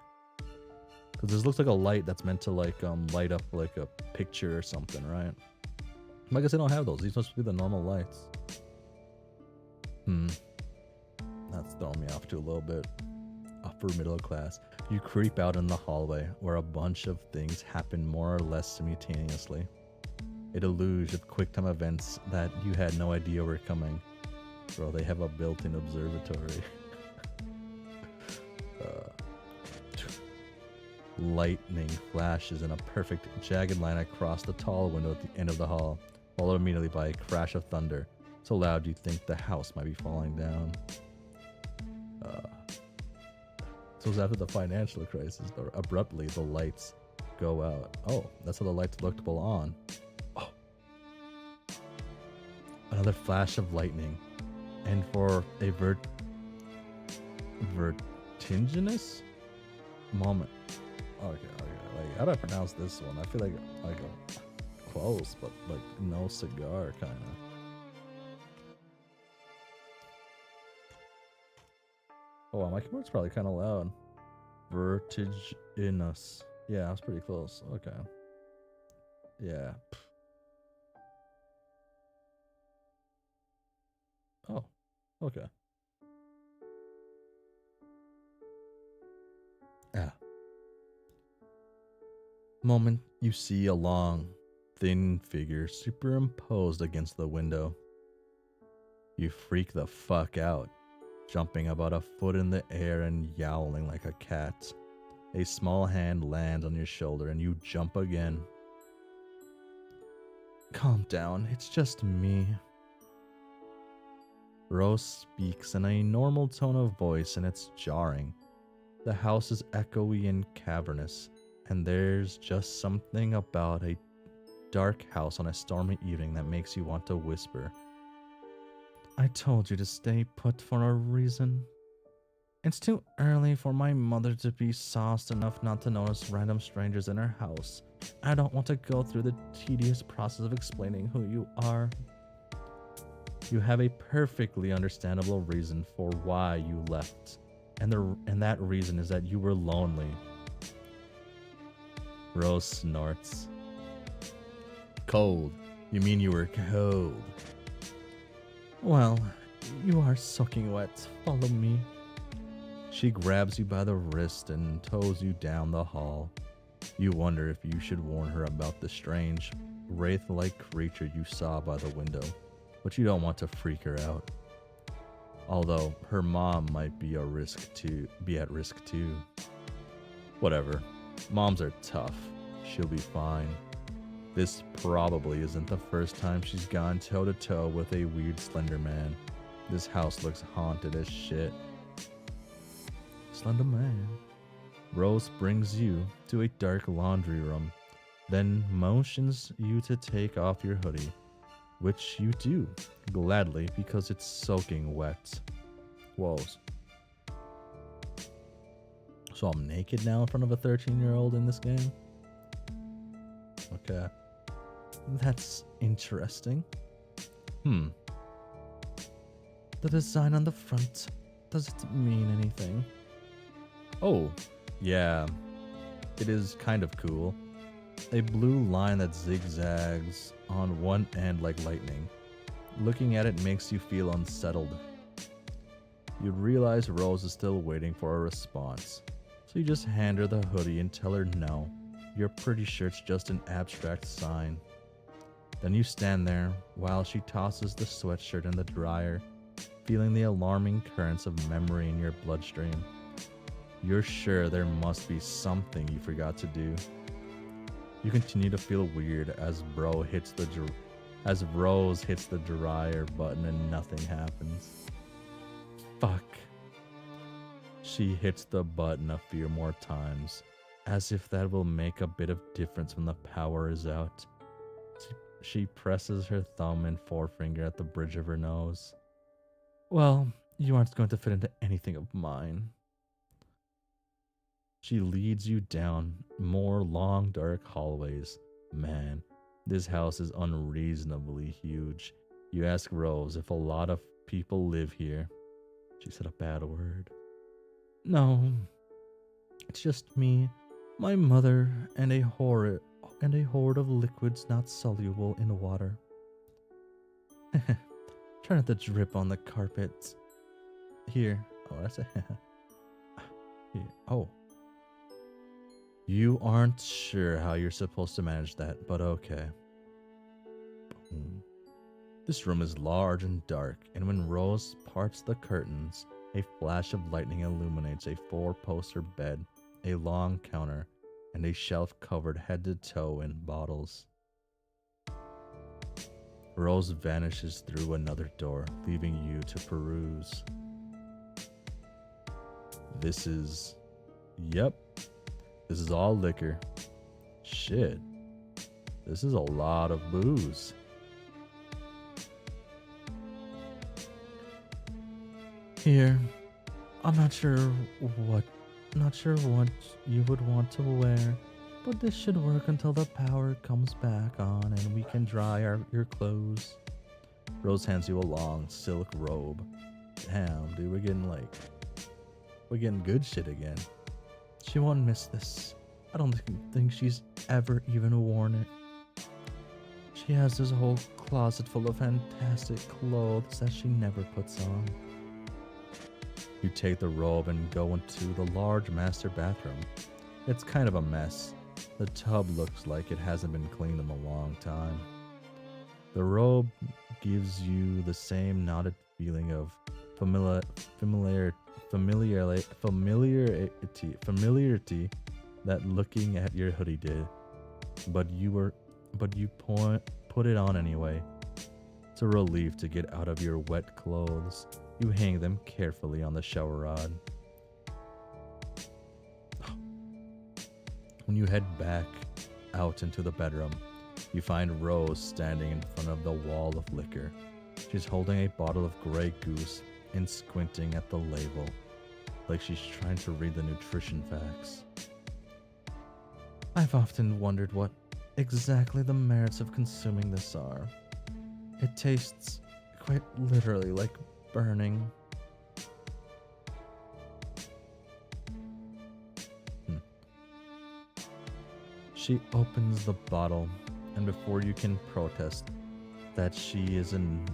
Because this looks like a light that's meant to like light up like a picture or something, right? I guess they don't have those. These must be the normal lights. That's throwing me off too a little bit. Upper middle class. You creep out in the hallway where a bunch of things happen more or less simultaneously. A deluge of quick-time events that you had no idea were coming. Bro, they have a built-in observatory. Lightning flashes in a perfect jagged line across the tall window at the end of the hall, followed immediately by a crash of thunder, so loud you'd think the house might be falling down. So it was after the financial crisis, abruptly the lights go out. Oh, that's how the lights looked while on. Oh. Another flash of lightning, and for a vertiginous moment. Okay. Like, how do I pronounce this one? I feel like a close, but like no cigar kind of. Oh wow, my keyboard's probably kind of loud. Vertiginous. Yeah, I was pretty close. Okay. Yeah. Oh. Okay. Ah. Moment you see a long, thin figure superimposed against the window. You freak the fuck out, jumping about a foot in the air and yowling like a cat. A small hand lands on your shoulder and you jump again. Calm down, it's just me. Rose speaks in a normal tone of voice and it's jarring. The house is echoey and cavernous, and there's just something about a dark house on a stormy evening that makes you want to whisper. I told you to stay put for a reason. It's too early for my mother to be sauced enough not to notice random strangers in her house. I don't want to go through the tedious process of explaining who you are. You have a perfectly understandable reason for why you left, and that reason is that you were lonely. Rose snorts. Cold. You mean you were cold? Well, you are soaking wet. Follow me. She grabs you by the wrist and tows you down the hall. You wonder if you should warn her about the strange, wraith-like creature you saw by the window, but you don't want to freak her out. Although her mom might be at risk too. Whatever. Moms are tough. She'll be fine. This probably isn't the first time she's gone toe-to-toe with a weird slender man. This house looks haunted as shit. Slender man. Rose brings you to a dark laundry room, then motions you to take off your hoodie, which you do, gladly, because it's soaking wet. Whoa. So I'm naked now in front of a 13-year-old in this game? Okay. That's interesting. The design on the front, does it mean anything? Oh, yeah. It is kind of cool. A blue line that zigzags on one end like lightning. Looking at it makes you feel unsettled. You realize Rose is still waiting for a response, so you just hand her the hoodie and tell her no. You're pretty sure it's just an abstract sign. Then you stand there while she tosses the sweatshirt in the dryer, feeling the alarming currents of memory in your bloodstream. You're sure there must be something you forgot to do. You continue to feel weird as Rose hits the dryer button and nothing happens. Fuck. She hits the button a few more times, as if that will make a bit of difference when the power is out. She presses her thumb and forefinger at the bridge of her nose. Well, you aren't going to fit into anything of mine. She leads you down more long, dark hallways. Man, this house is unreasonably huge. You ask Rose if a lot of people live here. She said a bad word. No, it's just me, my mother, and a horde of liquids not soluble in water. Try not to drip on the carpet. Here. Oh, that's a here. Oh. You aren't sure how you're supposed to manage that, but okay. Boom. This room is large and dark, and when Rose parts the curtains, a flash of lightning illuminates a 4-poster bed, a long counter, and a shelf covered head to toe in bottles. Rose vanishes through another door, leaving you to peruse. This is all liquor. Shit. This is a lot of booze. Here. I'm not sure what you would want to wear, but this should work until the power comes back on and we can dry your clothes. Rose hands you a long silk robe. Damn, dude, we're getting good shit again. She won't miss this. I don't think she's ever even worn it. She has this whole closet full of fantastic clothes that she never puts on. You take the robe and go into the large master bathroom. It's kind of a mess. The tub looks like it hasn't been cleaned in a long time. The robe gives you the same knotted feeling of familiarity that looking at your hoodie did, but you put it on anyway. It's a relief to get out of your wet clothes. You hang them carefully on the shower rod. When you head back out into the bedroom, you find Rose standing in front of the wall of liquor. She's holding a bottle of Grey Goose and squinting at the label, like she's trying to read the nutrition facts. I've often wondered what exactly the merits of consuming this are. It tastes quite literally like burning. She opens the bottle, and before you can protest that she is in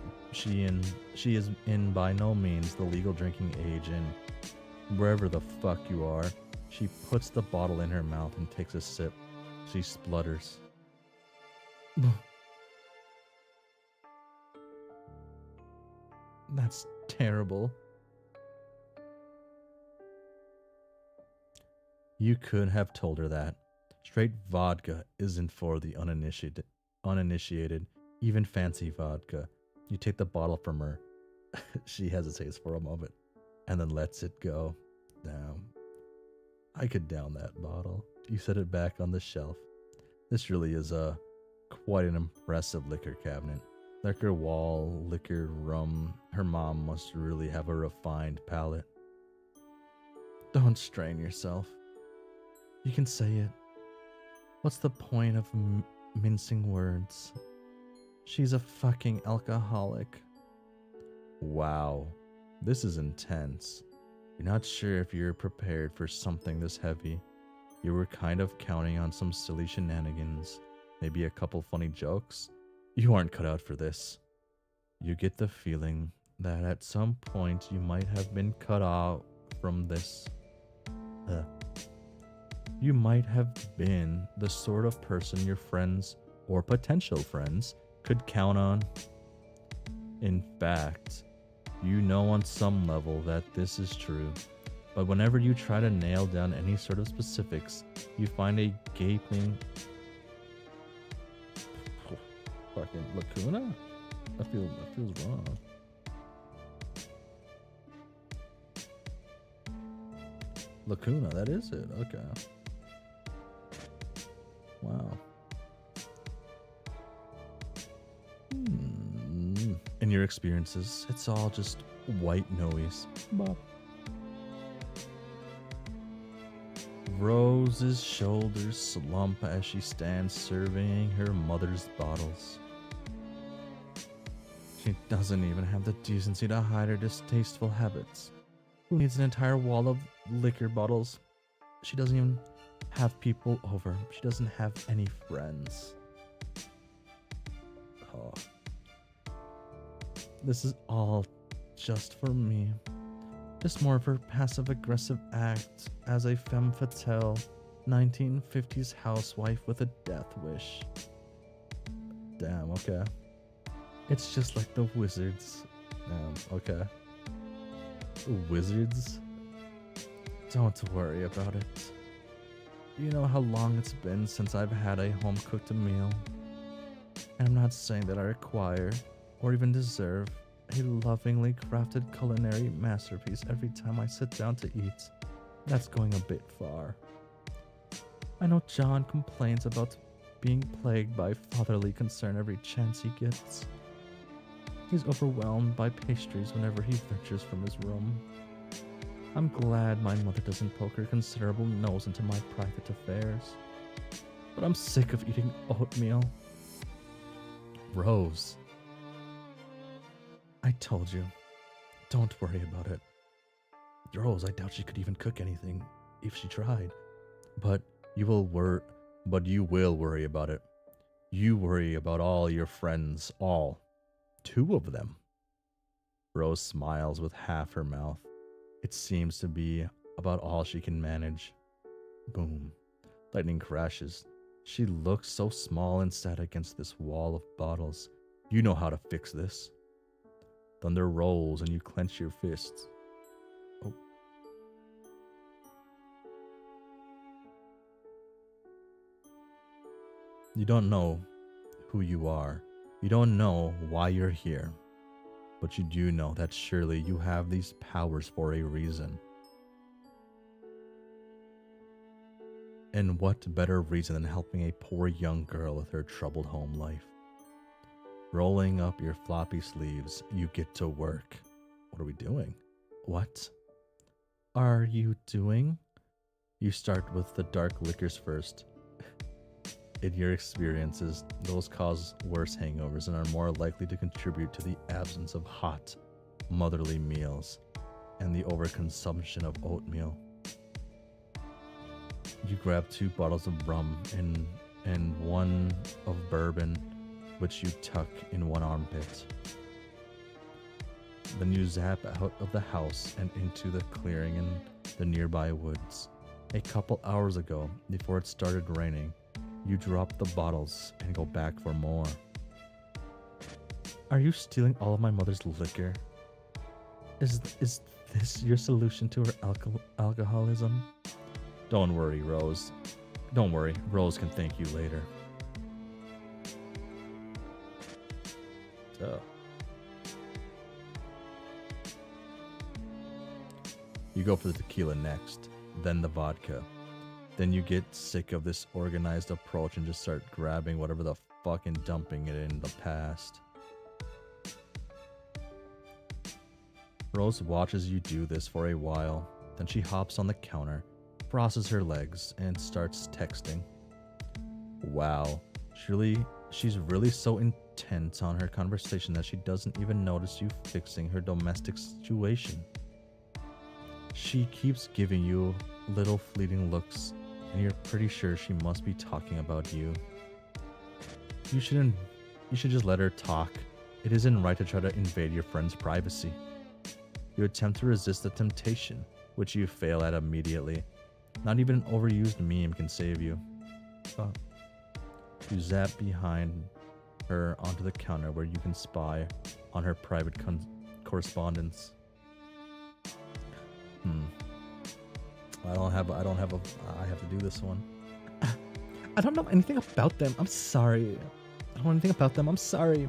by no means the legal drinking age in wherever the fuck you are, she puts the bottle in her mouth and takes a sip. She splutters. That's terrible. You could have told her that. Straight vodka isn't for the uninitiated, even fancy vodka. You take the bottle from her. She hesitates for a moment and then lets it go. Damn. I could down that bottle. You set it back on the shelf. This really is quite an impressive liquor cabinet. Liquor wall, liquor rum. Her mom must really have a refined palate. Don't strain yourself. You can say it. What's the point of mincing words? She's a fucking alcoholic. Wow, this is intense. You're not sure if you're prepared for something this heavy. You were kind of counting on some silly shenanigans, maybe a couple funny jokes. You aren't cut out for this. You get the feeling that at some point you might have been cut out from this. You might have been the sort of person your friends, or potential friends, could count on. In fact, you know on some level that this is true, but whenever you try to nail down any sort of specifics, you find a gaping fucking lacuna? That feels wrong. Lacuna, that is it. Okay. Wow. In your experiences, it's all just white noise. Bop. Rose's shoulders slump as she stands surveying her mother's bottles. She doesn't even have the decency to hide her distasteful habits. Who needs an entire wall of liquor bottles? She doesn't even have people over. She doesn't have any friends. Oh. This is all just for me. Just more of her passive-aggressive act as a femme fatale 1950s housewife with a death wish. Damn, okay. It's just like the wizards. Damn, okay. Wizards? Don't worry about it. You know how long it's been since I've had a home-cooked meal. And I'm not saying that I require, or even deserve, a lovingly crafted culinary masterpiece every time I sit down to eat. That's going a bit far. I know John complains about being plagued by fatherly concern every chance he gets. He's overwhelmed by pastries whenever he ventures from his room. I'm glad my mother doesn't poke her considerable nose into my private affairs. But I'm sick of eating oatmeal. Rose. I told you. Don't worry about it. Rose, I doubt she could even cook anything if she tried. But you will worry about it. You worry about all your friends, all. 2 of them. Rose smiles with half her mouth. It seems to be about all she can manage. Boom. Lightning crashes. She looks so small and sad against this wall of bottles. You know how to fix this. Thunder rolls and you clench your fists. Oh. You don't know who you are. You don't know why you're here. But you do know that surely you have these powers for a reason. And what better reason than helping a poor young girl with her troubled home life? Rolling up your floppy sleeves, you get to work. What are we doing? What are you doing? You start with the dark liquors first. in your experiences, those cause worse hangovers and are more likely to contribute to the absence of hot, motherly meals and the overconsumption of oatmeal. You grab 2 bottles of rum and 1 of bourbon, which you tuck in one armpit. Then you zap out of the house and into the clearing in the nearby woods. A couple hours ago, before it started raining, you drop the bottles and go back for more. Are you stealing all of my mother's liquor? Is this your solution to her alcoholism? Don't worry, Rose. Don't worry, Rose can thank you later. So, you go for the tequila next, then the vodka. Then you get sick of this organized approach and just start grabbing whatever the fuck and dumping it in the past. Rose watches you do this for a while, then she hops on the counter, crosses her legs, and starts texting. Wow, she's really so intent on her conversation that she doesn't even notice you fixing her domestic situation. She keeps giving you little fleeting looks, and you're pretty sure she must be talking about you. You should just let her talk. It isn't right to try to invade your friend's privacy. You attempt to resist the temptation, which you fail at immediately. Not even an overused meme can save you. You zap behind her onto the counter where you can spy on her private correspondence. I have to do this one. I don't know anything about them. I'm sorry. I don't know anything about them. I'm sorry.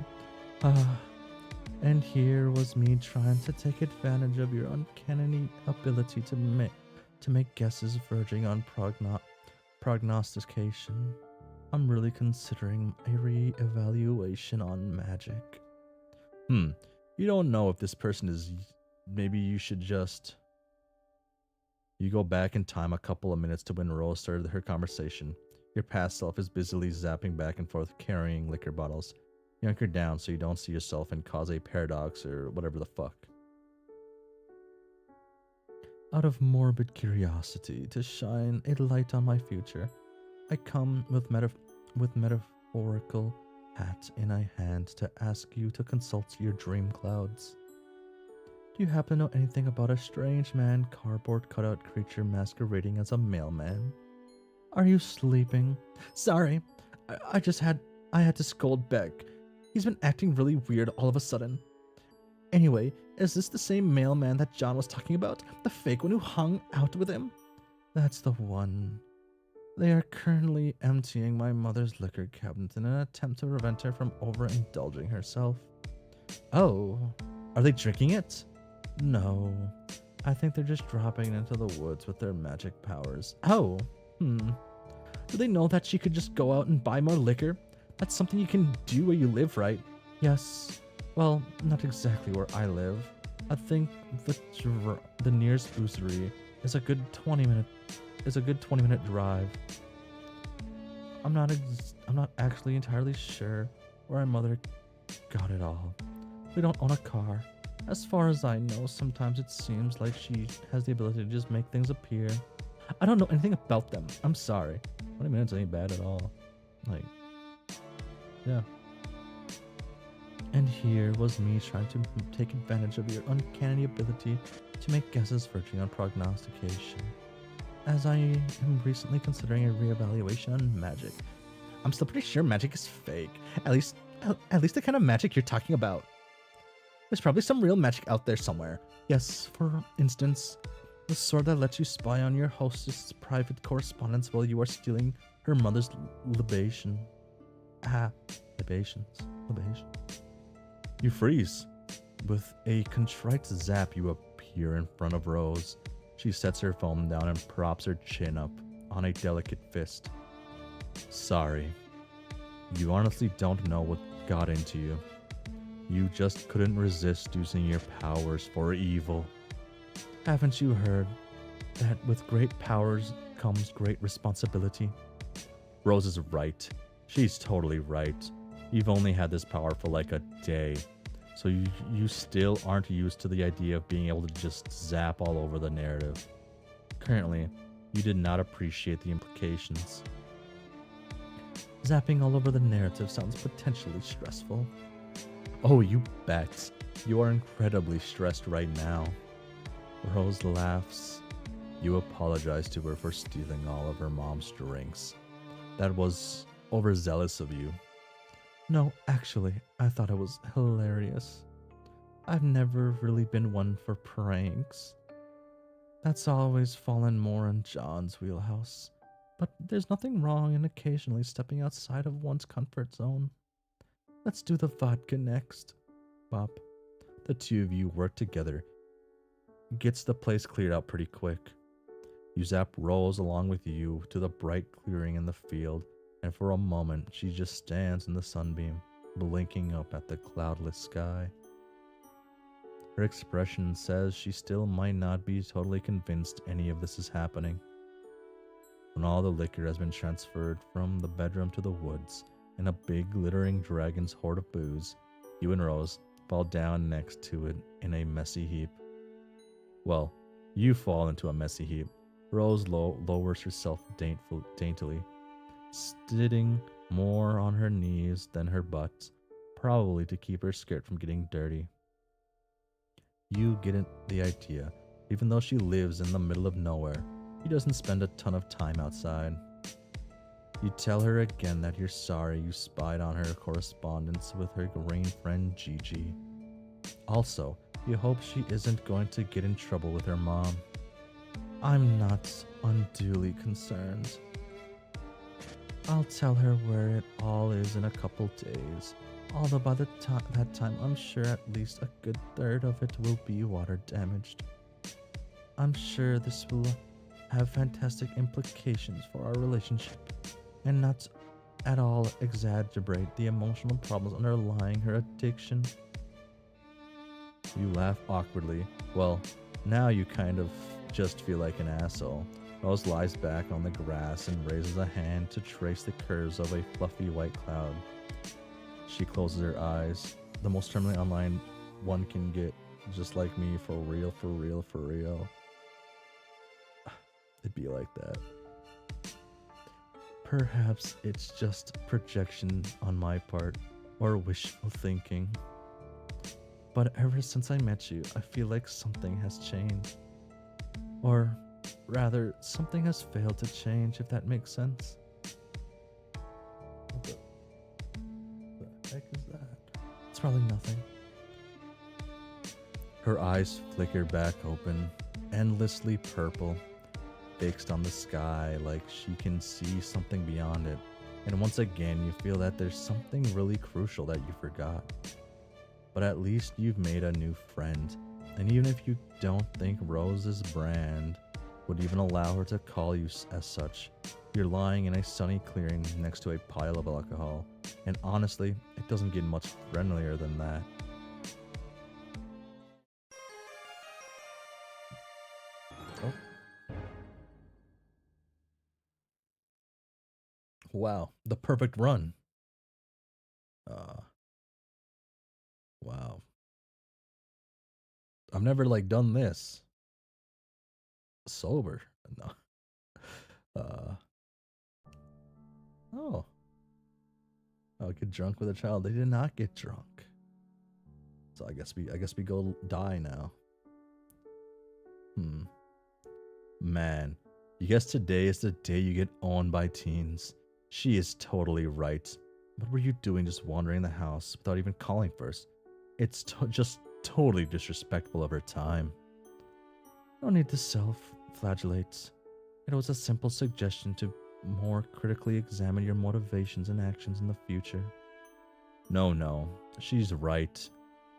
And here was me trying to take advantage of your uncanny ability to make guesses verging on prognostication. I'm really considering a re-evaluation on magic. You don't know if this person is... Maybe you should just... You go back in time a couple of minutes to when Rose started her conversation. Your past self is busily zapping back and forth carrying liquor bottles. You hunker down so you don't see yourself and cause a paradox or whatever the fuck. Out of morbid curiosity to shine a light on my future, I come with metaphorical hat in a hand to ask you to consult your dream clouds. Do you happen to know anything about a strange man, cardboard cutout creature masquerading as a mailman? Are you sleeping? Sorry, I had to scold Beck. He's been acting really weird all of a sudden. Anyway, is this the same mailman that John was talking about? The fake one who hung out with him? That's the one. They are currently emptying my mother's liquor cabinet in an attempt to prevent her from overindulging herself. Oh, are they drinking it? No, I think they're just dropping it into the woods with their magic powers. Oh, Do they know that she could just go out and buy more liquor? That's something you can do where you live, right? Yes. Well, not exactly where I live. I think the nearest boozery is a good 20-minute drive. I'm not actually entirely sure where my mother got it all. We don't own a car. As far as I know, sometimes it seems like she has the ability to just make things appear. I don't know anything about them. I'm sorry. 20 minutes ain't bad at all. Like, yeah. And here was me trying to take advantage of your uncanny ability to make guesses verging on prognostication. As I am recently considering a reevaluation on magic. I'm still pretty sure magic is fake. At least the kind of magic you're talking about. There's probably some real magic out there somewhere. Yes, for instance, the sword that lets you spy on your hostess' private correspondence while you are stealing her mother's libation. Libations. You freeze. With a contrite zap, you appear in front of Rose. She sets her phone down and props her chin up on a delicate fist. Sorry. You honestly don't know what got into you. You just couldn't resist using your powers for evil. Haven't you heard that with great powers comes great responsibility? Rose is right. She's totally right. You've only had this power for like a day. So you still aren't used to the idea of being able to just zap all over the narrative. Currently, you did not appreciate the implications. Zapping all over the narrative sounds potentially stressful. Oh, you bet. You are incredibly stressed right now. Rose laughs. You apologize to her for stealing all of her mom's drinks. That was overzealous of you. No, actually, I thought it was hilarious. I've never really been one for pranks. That's always fallen more in John's wheelhouse. But there's nothing wrong in occasionally stepping outside of one's comfort zone. Let's do the vodka next. Bop. The two of you work together. Gets the place cleared out pretty quick. You zap Rose along with you to the bright clearing in the field, and for a moment she just stands in the sunbeam, blinking up at the cloudless sky. Her expression says she still might not be totally convinced any of this is happening. When all the liquor has been transferred from the bedroom to the woods, and a big glittering dragon's hoard of booze, you and Rose fall down next to it in a messy heap. Well, you fall into a messy heap. Rose lowers herself daintily, sitting more on her knees than her butt, probably to keep her skirt from getting dirty. You get the idea. Even though she lives in the middle of nowhere, she doesn't spend a ton of time outside. You tell her again that you're sorry you spied on her correspondence with her green friend Gigi. Also, you hope she isn't going to get in trouble with her mom. I'm not unduly concerned. I'll tell her where it all is in a couple days, although by that time I'm sure at least a good third of it will be water damaged. I'm sure this will have fantastic implications for our relationship, and not at all exaggerate the emotional problems underlying her addiction. You laugh awkwardly. Well, now you kind of just feel like an asshole. Rose lies back on the grass and raises a hand to trace the curves of a fluffy white cloud. She closes her eyes. The most terminally online one can get, just like me, for real, for real, for real. It'd be like that. Perhaps it's just projection on my part, or wishful thinking. But ever since I met you, I feel like something has changed. Or rather, something has failed to change, if that makes sense. What the heck is that? It's probably nothing. Her eyes flicker back open, endlessly purple, fixed on the sky like she can see something beyond it. And once again, you feel that there's something really crucial that you forgot. But at least you've made a new friend. And even if you don't think Rose's brand would even allow her to call you as such, you're lying in a sunny clearing next to a pile of alcohol. And honestly, it doesn't get much friendlier than that. Oh. Wow, the perfect run. Wow. I've never done this sober. No. Oh. Oh, get drunk with a child. They did not get drunk. So I guess we go die now. Man, you guess today is the day you get owned by teens. She is totally right. What were you doing just wandering the house without even calling first? It's just totally disrespectful of her time. No need to self-flagellate. It was a simple suggestion to more critically examine your motivations and actions in the future. No, she's right.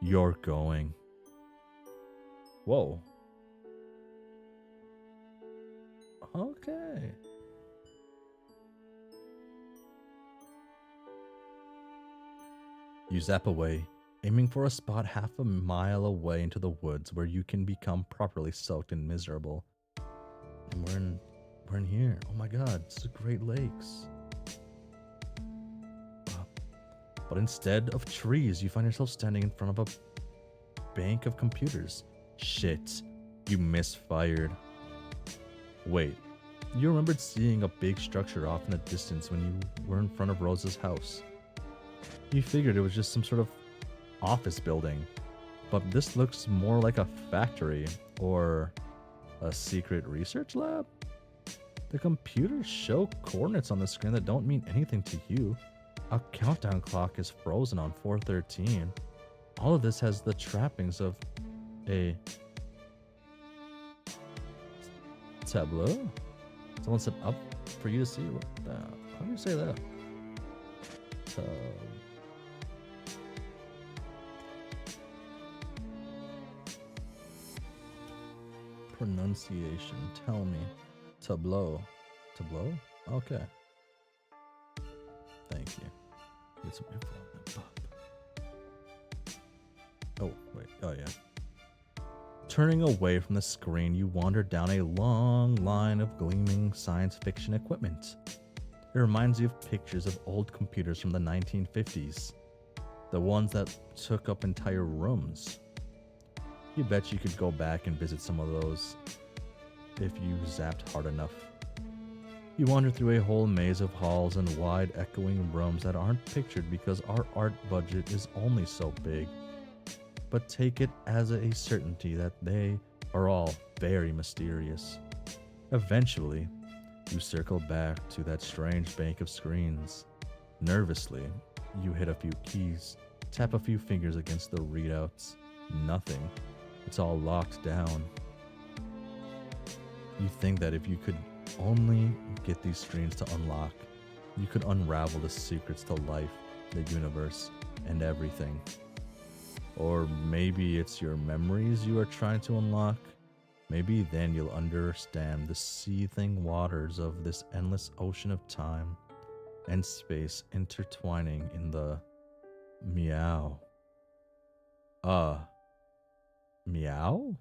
You're going. Whoa. Okay. You zap away, aiming for a spot half a mile away into the woods where you can become properly soaked and miserable. And we're in here. Oh my god, it's the Great Lakes. But instead of trees, you find yourself standing in front of a bank of computers. Shit, you misfired. Wait, you remembered seeing a big structure off in the distance when you were in front of Rose's house. You figured it was just some sort of office building, but this looks more like a factory or a secret research lab. The computers show coordinates on the screen that don't mean anything to you. A countdown clock is frozen on 4:13. All of this has the trappings of a tableau. Someone set up for you to see. What the, how do you say that? Pronunciation. Tell me. Tableau. Tableau? Okay. Thank you. Get some info on that pop. Oh, wait. Oh, yeah. Turning away from the screen, you wander down a long line of gleaming science fiction equipment. It reminds you of pictures of old computers from the 1950s. The ones that took up entire rooms. You bet you could go back and visit some of those if you zapped hard enough. You wander through a whole maze of halls and wide echoing rooms that aren't pictured because our art budget is only so big. But take it as a certainty that they are all very mysterious. Eventually, you circle back to that strange bank of screens. Nervously, you hit a few keys, tap a few fingers against the readouts. Nothing. It's all locked down. You think that if you could only get these screens to unlock, you could unravel the secrets to life, the universe, and everything. Or maybe it's your memories you are trying to unlock. Maybe then you'll understand the seething waters of this endless ocean of time and space intertwining in the meow. Meow?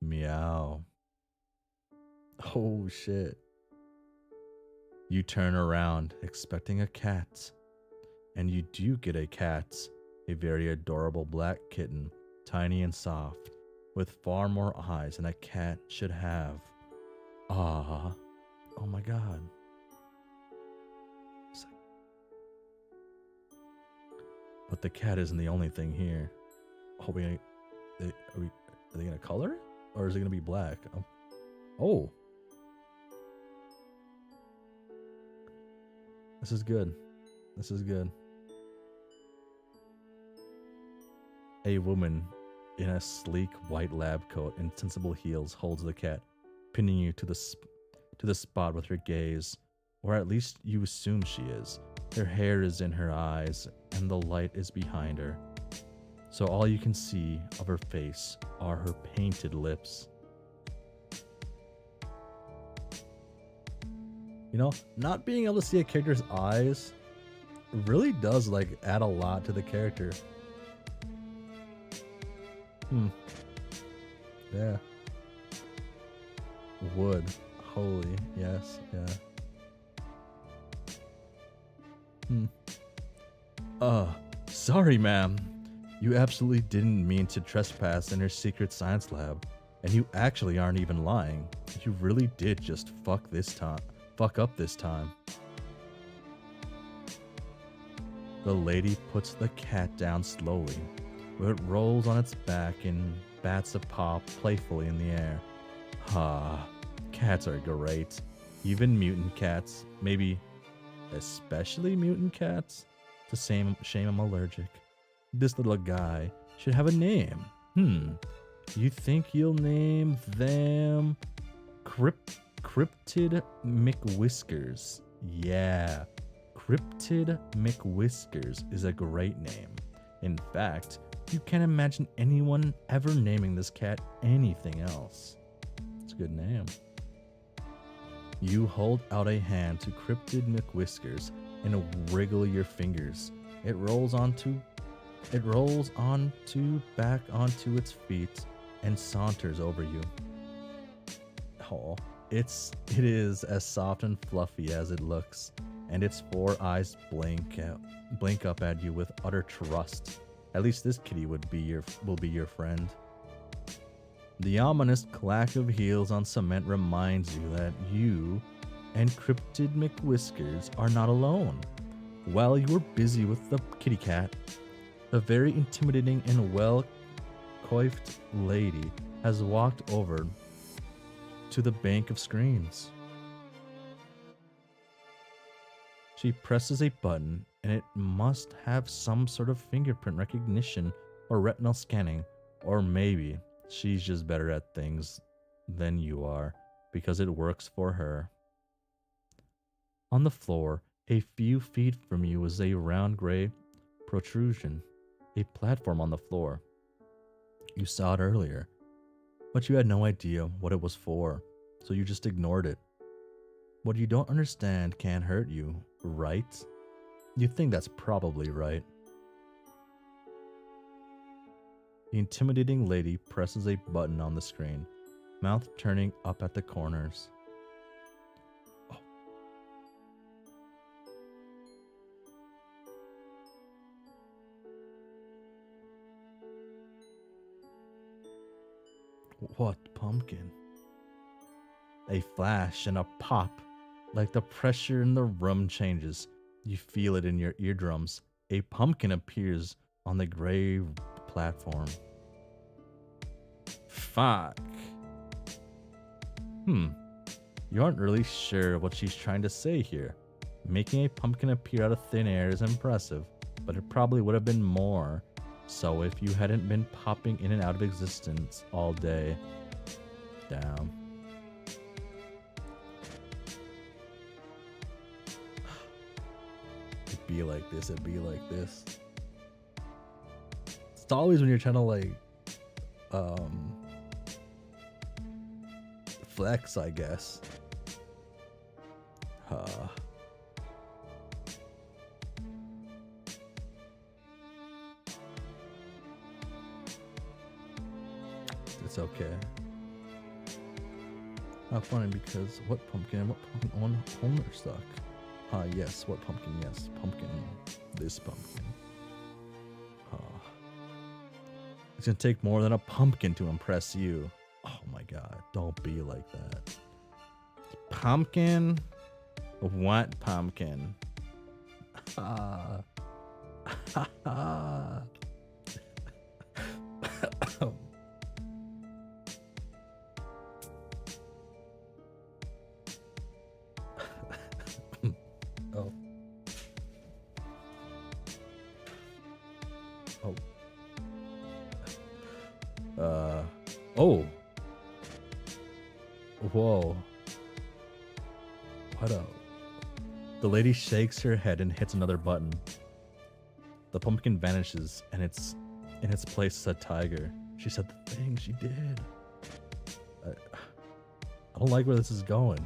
Meow. Oh shit. You turn around expecting a cat. And you do get a cat. A very adorable black kitten, tiny and soft, with far more eyes than a cat should have. Ah, oh my god. But the cat isn't the only thing here. Oh, are they gonna color it? Or is it gonna be black? Oh. This is good. This is good. A woman in a sleek white lab coat and sensible heels holds the cat, pinning you to the spot with her gaze, or at least you assume she is. Her hair is in her eyes, and the light is behind her. So all you can see of her face are her painted lips. You know, not being able to see a character's eyes really does like add a lot to the character. Yeah. Wood. Holy. Yes. Yeah. Sorry, ma'am. You absolutely didn't mean to trespass in her secret science lab. And you actually aren't even lying. You really did just fuck up this time. The lady puts the cat down slowly. It rolls on its back and bats a paw playfully in the air. Cats are great. Even mutant cats. Maybe especially mutant cats. It's a shame I'm allergic. This little guy should have a name. You think you'll name them Cryptid McWhiskers? Yeah. Cryptid McWhiskers is a great name. In fact, you can't imagine anyone ever naming this cat anything else. It's a good name. You hold out a hand to Cryptid McWhiskers and wriggle your fingers. It rolls back onto its feet and saunters over you. Oh, it is as soft and fluffy as it looks, and its 4 eyes blink up at you with utter trust. At least this kitty will be your friend. The ominous clack of heels on cement reminds you that you and Cryptid McWhiskers are not alone. While you were busy with the kitty cat, a very intimidating and well-coiffed lady has walked over to the bank of screens. She presses a button, and it must have some sort of fingerprint recognition or retinal scanning, or maybe she's just better at things than you are because it works for her. On the floor, a few feet from you is a round gray protrusion, a platform on the floor. You saw it earlier, but you had no idea what it was for, so you just ignored it. What you don't understand can't hurt you, right? You think that's probably right. The intimidating lady presses a button on the screen, mouth turning up at the corners. Oh. What pumpkin? A flash and a pop, like the pressure in the room changes. You feel it in your eardrums. A pumpkin appears on the gray platform. Fuck. You aren't really sure what she's trying to say here. Making a pumpkin appear out of thin air is impressive, but it probably would have been more so if you hadn't been popping in and out of existence all day. Damn. It'd be like this, it'd be like this. It's always when you're trying to like flex, I guess. It's okay. Not funny because what pumpkin on Homestuck? Yes, what pumpkin? Yes, pumpkin. This pumpkin. It's gonna take more than a pumpkin to impress you. Oh my god, don't be like that. Pumpkin? What pumpkin? Oh. Oh. Whoa. What up? The lady shakes her head and hits another button. The pumpkin vanishes, and in its place is a tiger. She said the thing she did. I don't like where this is going.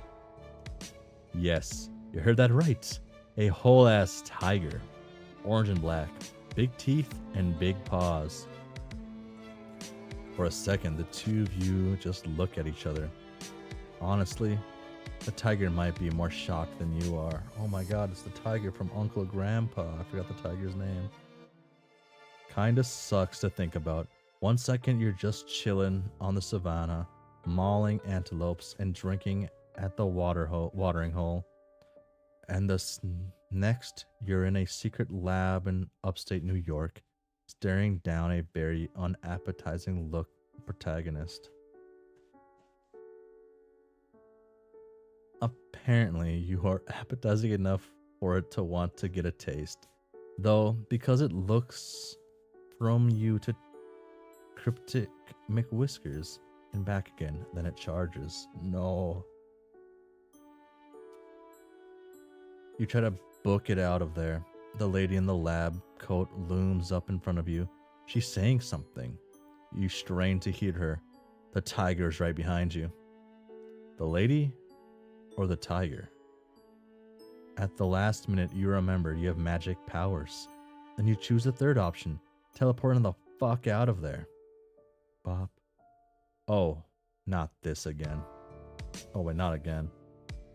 Yes, you heard that right. A whole ass tiger. Orange and black. Big teeth and big paws. For a second, the two of you just look at each other. Honestly, the tiger might be more shocked than you are. Oh my god, it's the tiger from Uncle Grandpa. I forgot the tiger's name. Kinda sucks to think about. One second you're just chilling on the savannah, mauling antelopes and drinking at the watering hole. And the next, you're in a secret lab in upstate New York, staring down a very unappetizing look protagonist. Apparently, you are appetizing enough for it to want to get a taste. Though, because it looks from you to Cryptic McWhiskers and back again, then it charges. No. You try to book it out of there. The lady in the lab coat looms up in front of you. She's saying something. You strain to hear her. The tiger's right behind you. The lady or the tiger? At the last minute, you remember you have magic powers. Then you choose the third option, teleporting the fuck out of there. Bop. Oh, not this again. Oh wait, not again.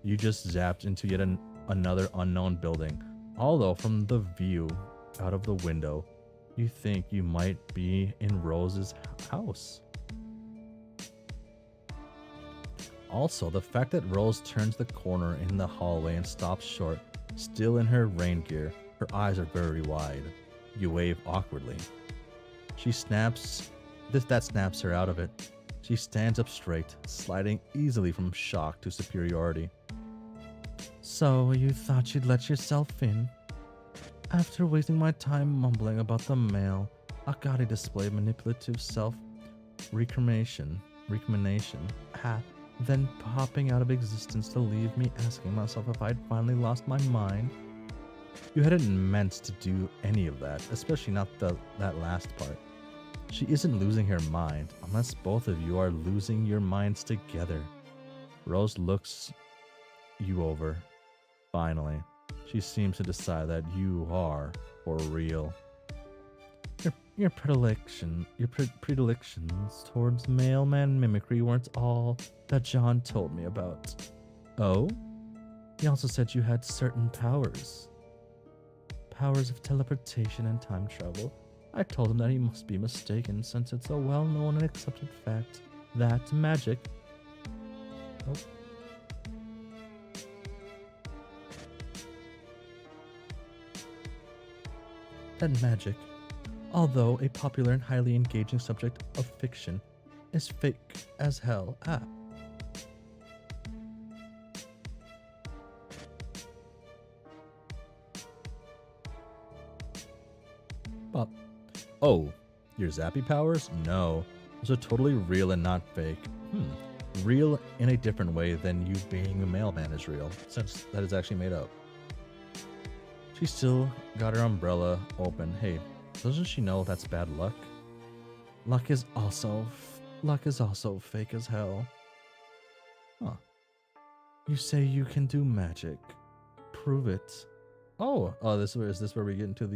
You just zapped into yet another unknown building. Although from the view out of the window, you think you might be in Rose's house. Also, the fact that Rose turns the corner in the hallway and stops short, still in her rain gear, her eyes are very wide. You wave awkwardly. She snaps. That snaps her out of it. She stands up straight, sliding easily from shock to superiority. So, you thought you'd let yourself in? After wasting my time mumbling about the mail, a gaudy display of manipulative self-recrimination, then popping out of existence to leave me asking myself if I'd finally lost my mind. You hadn't meant to do any of that, especially not that last part. She isn't losing her mind, unless both of you are losing your minds together. Rose looks you over. Finally, she seems to decide that you are for real. Your predilections towards mailman mimicry weren't all that John told me about. Oh? He also said you had certain powers. Powers of teleportation and time travel. I told him that he must be mistaken, since it's a well-known and accepted fact that magic... Oh. That magic, although a popular and highly engaging subject of fiction, is fake as hell. But, oh, your zappy powers? No, those are totally real and not fake. Real in a different way than you being a mailman is real, since that is actually made up. She still got her umbrella open. Hey, doesn't she know that's bad luck? Luck is also fake as hell. Huh. You say you can do magic. Prove it. Oh, is this where we get into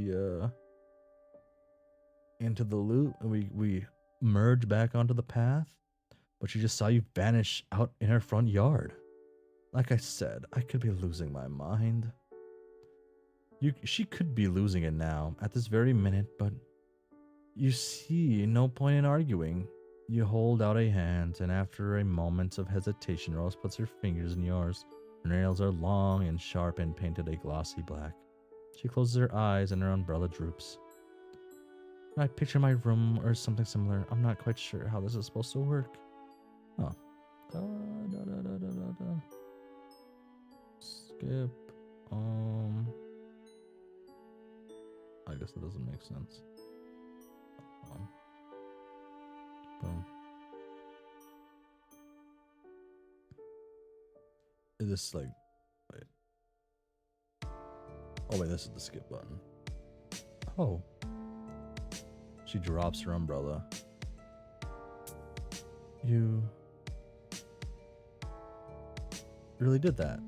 the loop and we merge back onto the path? But she just saw you vanish out in her front yard. Like I said, I could be losing my mind. She could be losing it now, at this very minute, but you see no point in arguing. You hold out a hand, and after a moment of hesitation, Rose puts her fingers in yours. Her nails are long and sharp and painted a glossy black. She closes her eyes and her umbrella droops. I picture my room or something similar. I'm not quite sure how this is supposed to work. Oh. Skip. I guess that doesn't make sense. Boom. Is this like... Wait. Oh wait, this is the skip button. Oh. She drops her umbrella. You... really did that.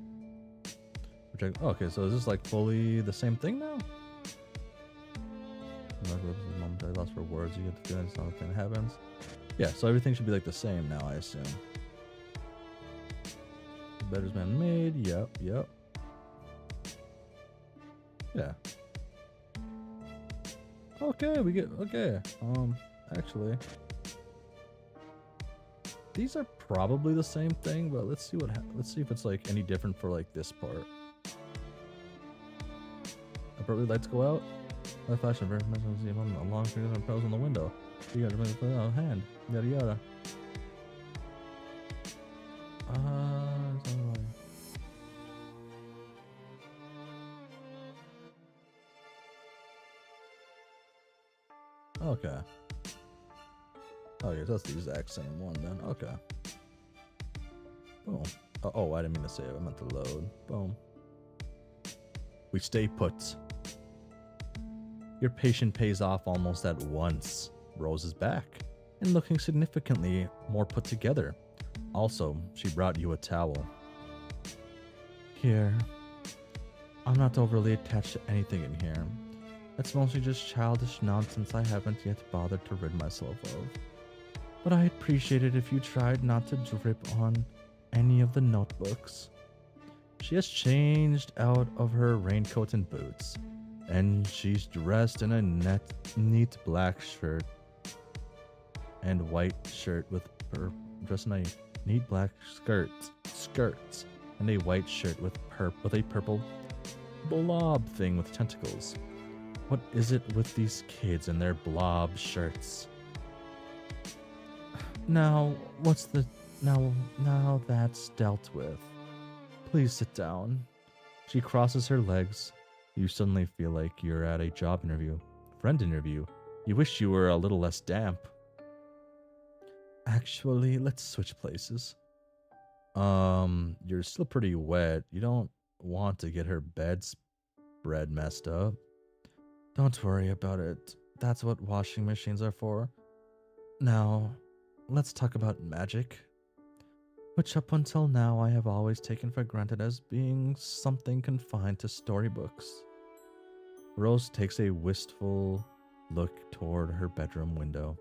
Which I, okay, so is this like fully the same thing now? The moment I lost for words, you get the feeling something happens. Yeah, so everything should be like the same now, I assume. Better's been made. Yep. Yeah. Okay, we get okay. Actually, these are probably the same thing, but let's see if it's like any different for like this part. Appropriate lights go out. My flash and very much a long fingers and pearls on the window. You got to put it on hand. Yada yada. Okay. Okay, so that's the exact same one then. Okay. Boom. Oh, I didn't mean to save. I meant to load. Boom. We stay put. Your patient pays off almost at once. Rose is back and looking significantly more put together. Also, she brought you a towel. Here. I'm not overly attached to anything in here. It's mostly just childish nonsense I haven't yet bothered to rid myself of. But I'd appreciate it if you tried not to drip on any of the notebooks. She has changed out of her raincoat and boots, and she's dressed in a neat black shirt and white shirt dressed in a neat black skirts, and a white shirt with a purple blob thing with tentacles. What is it with these kids and their blob shirts? Now, now that's dealt with. Please sit down. She crosses her legs. You suddenly feel like you're at a job interview, friend interview. You wish you were a little less damp. Actually, let's switch places. You're still pretty wet. You don't want to get her bedspread messed up. Don't worry about it. That's what washing machines are for. Now, let's talk about magic, which up until now I have always taken for granted as being something confined to storybooks. Rose takes a wistful look toward her bedroom window,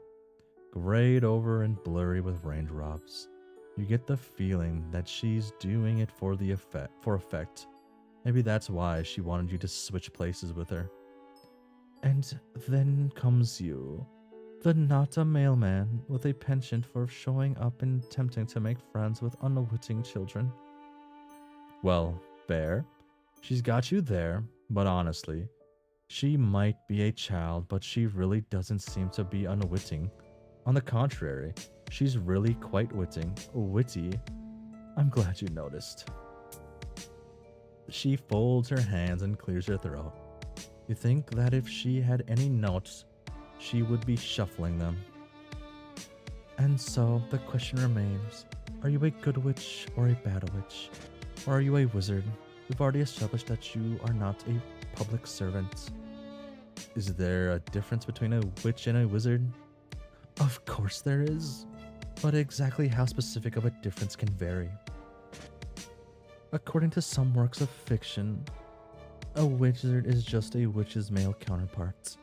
grayed over and blurry with raindrops. You get the feeling that she's doing it for effect. Maybe that's why she wanted you to switch places with her. And then comes you, the not a mailman with a penchant for showing up and attempting to make friends with unwitting children. Well, fair. She's got you there, but honestly, she might be a child, but she really doesn't seem to be unwitting. On the contrary, she's really quite witty. I'm glad you noticed. She folds her hands and clears her throat. You think that if she had any notes, she would be shuffling them. And so the question remains, are you a good witch or a bad witch? Or are you a wizard? We've already established that you are not a public servant. Is there a difference between a witch and a wizard? Of course there is, but exactly how specific of a difference can vary. According to some works of fiction, a wizard is just a witch's male counterpart.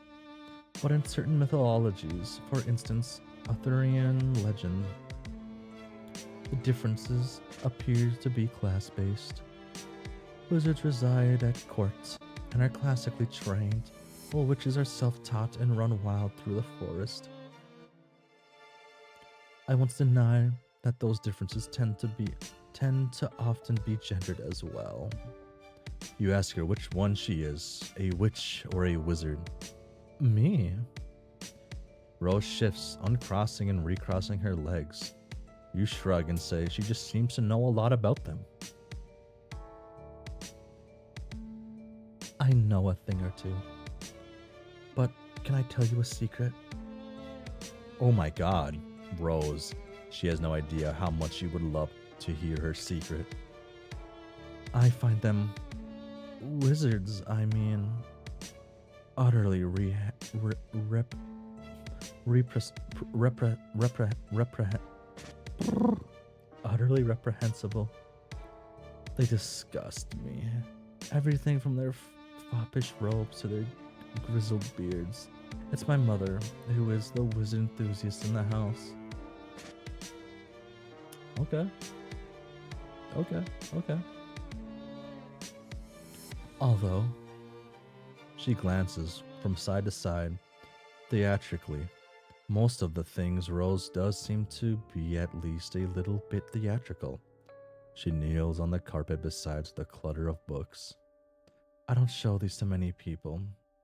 But in certain mythologies, for instance, Arthurian legend, the differences appear to be class-based. Wizards reside at court and are classically trained, while witches are self-taught and run wild through the forest. I won't deny that those differences tend to often be gendered as well. You ask her which one she is, a witch or a wizard. Me? Rose shifts, uncrossing and recrossing her legs. You shrug and say she just seems to know a lot about them. I know a thing or two. But can I tell you a secret? Oh my god, Rose. She has no idea how much you would love to hear her secret. I find them wizards, utterly utterly reprehensible. They disgust me. Everything from their foppish robes to their grizzled beards. It's my mother who is the wizard enthusiast in the house. Okay. Although, she glances from side to side, theatrically. Most of the things Rose does seem to be at least a little bit theatrical. She kneels on the carpet beside the clutter of books. I don't show these to many people.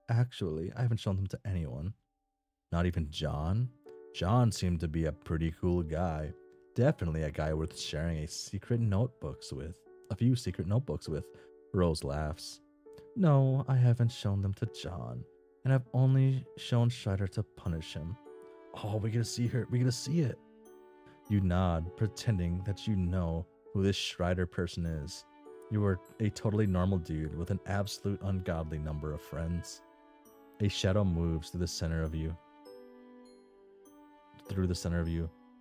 Actually, I haven't shown them to anyone. Not even John. John seemed to be a pretty cool guy. Definitely a guy worth sharing a few secret notebooks with. Rose laughs. No, I haven't shown them to John, and I've only shown Strider to punish him. Oh, we're gonna see her. We're gonna see it. You nod, pretending that you know who this Strider person is. You are a totally normal dude with an absolute ungodly number of friends. A shadow moves through the center of you.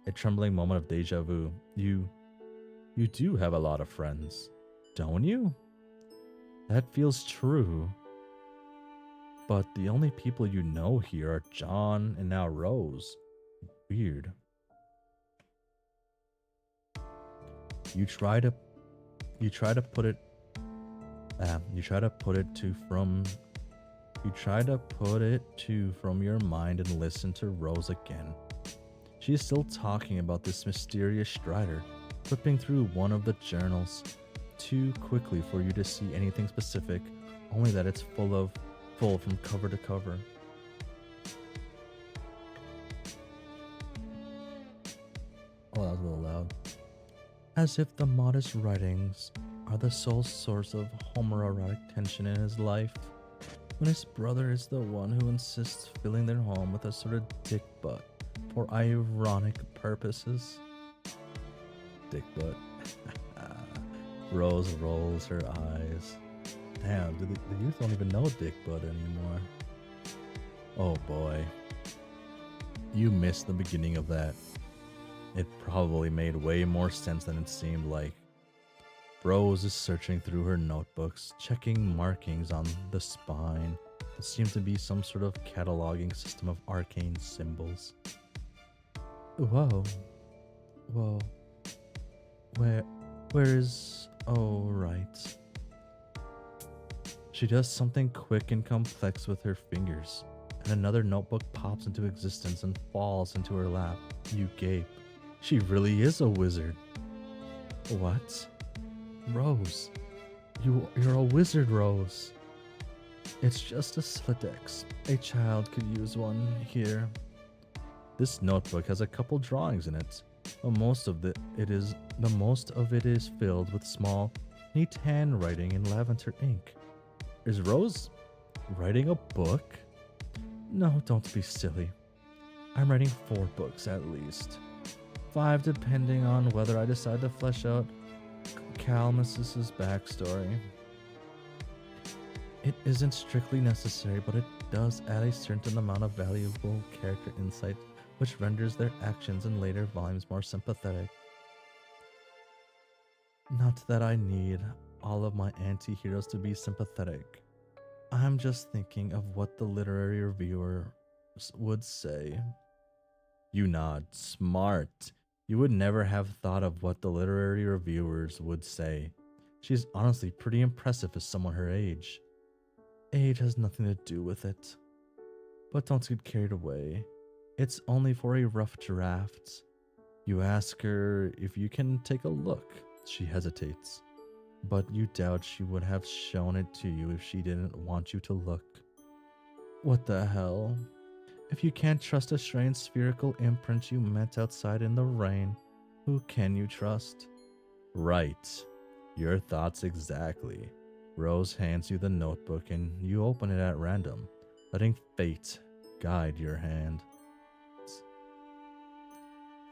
A trembling moment of deja vu. You do have a lot of friends, don't you? That feels true. But the only people you know here are John and now Rose. Weird. You try to put it You try to put it to from your mind and listen to Rose again. She is still talking about this mysterious Strider, flipping through one of the journals too quickly for you to see anything specific, only that it's full from cover to cover. Oh, that was a little loud. As if the modest writings are the sole source of homoerotic tension in his life, when his brother is the one who insists filling their home with a sort of dick butt for ironic purposes. Dick butt. Rose rolls her eyes. Damn, the youth don't even know dick butt anymore. Oh boy. You missed the beginning of that. It probably made way more sense than it seemed like. Rose is searching through her notebooks, checking markings on the spine that seem to be some sort of cataloging system of arcane symbols. Whoa. Where is... Oh, right. She does something quick and complex with her fingers, and another notebook pops into existence and falls into her lap. You gape. She really is a wizard. What? Rose. You're a wizard, Rose. It's just a Slidex. A child could use one here. This notebook has a couple drawings in it, but most of it is filled with small, neat handwriting in lavender ink. Is Rose writing a book? No, don't be silly. I'm writing 4 books at least. 5 depending on whether I decide to flesh out Calmus's backstory. It isn't strictly necessary, but it does add a certain amount of valuable character insight, which renders their actions in later volumes more sympathetic. Not that I need all of my anti-heroes to be sympathetic. I'm just thinking of what the literary reviewer would say. You nod. Smart. You would never have thought of what the literary reviewers would say. She's honestly pretty impressive for someone her age. Age has nothing to do with it. But don't get carried away. It's only for a rough draft. You ask her if you can take a look. She hesitates. But you doubt she would have shown it to you if she didn't want you to look. What the hell? If you can't trust a strange spherical imprint you met outside in the rain, who can you trust? Right. Your thoughts exactly. Rose hands you the notebook and you open it at random, letting fate guide your hand.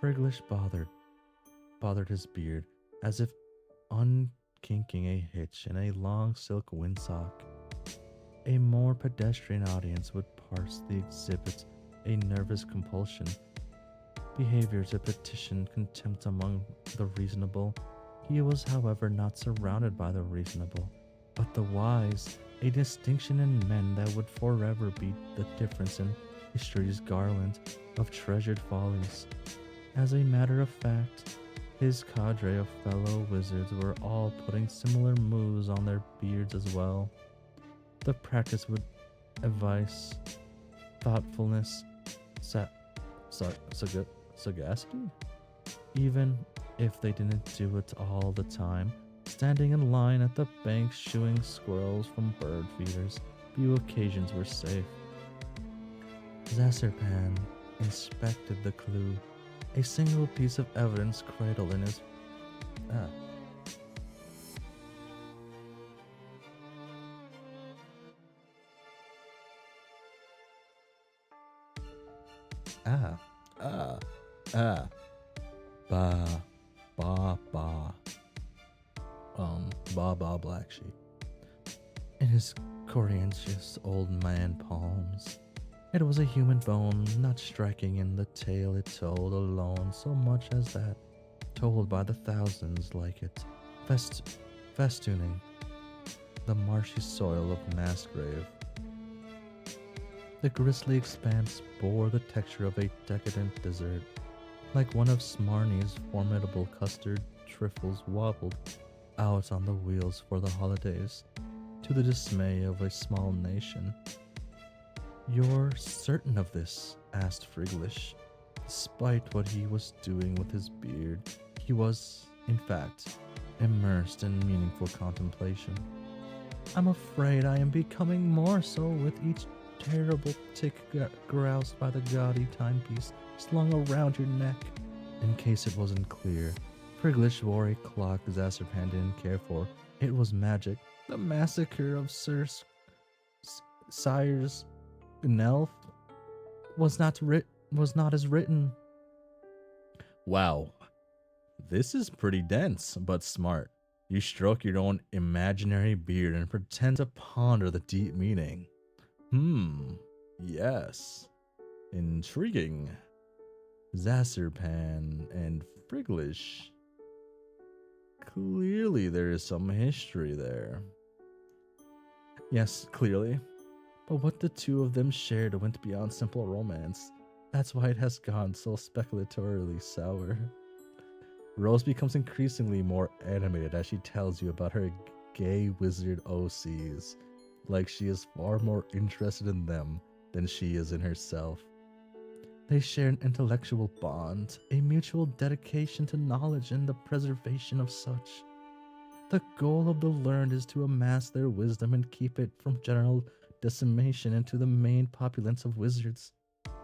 Ferglish bothered his beard, as if unkinking a hitch in a long silk windsock. A more pedestrian audience would parse the exhibit a nervous compulsion. Behaviors that petition contempt among the reasonable. He was, however, not surrounded by the reasonable, but the wise, a distinction in men that would forever be the difference in history's garland of treasured follies. As a matter of fact, his cadre of fellow wizards were all putting similar moves on their beards as well. The practice would advise thoughtfulness, sagacity, even if they didn't do it all the time. Standing in line at the bank shooing squirrels from bird feeders, few occasions were safe. Zasserpan inspected the clue, a single piece of evidence cradled in his... Ba Black Sheep. In his coriaceous old man palms. It was a human bone, not striking in the tale it told alone so much as that, told by the thousands like it, festooning the marshy soil of Massgrave. The grisly expanse bore the texture of a decadent dessert, like one of Smarnie's formidable custard trifles wobbled out on the wheels for the holidays. to the dismay of a small nation. "You're certain of this?" asked Friglish. Despite what he was doing with his beard, he was, in fact, immersed in meaningful contemplation. "I'm afraid I am becoming more so with each terrible tick groused by the gaudy timepiece slung around your neck." In case it wasn't clear, Friglish wore a clock Zasserpan didn't care for. It was magic. The massacre of Sire's Gnelf was not as written. Wow, this is pretty dense, but smart. You stroke your own imaginary beard and pretend to ponder the deep meaning. Yes. Intriguing. Zasserpan and Friglish. Clearly there is some history there. Yes, clearly. But what the two of them shared went beyond simple romance. That's why it has gone so speculatorily sour. Rose becomes increasingly more animated as she tells you about her gay wizard OCs, like she is far more interested in them than she is in herself. They share an intellectual bond, a mutual dedication to knowledge and the preservation of such. The goal of the learned is to amass their wisdom and keep it from general decimation into the main populace of wizards.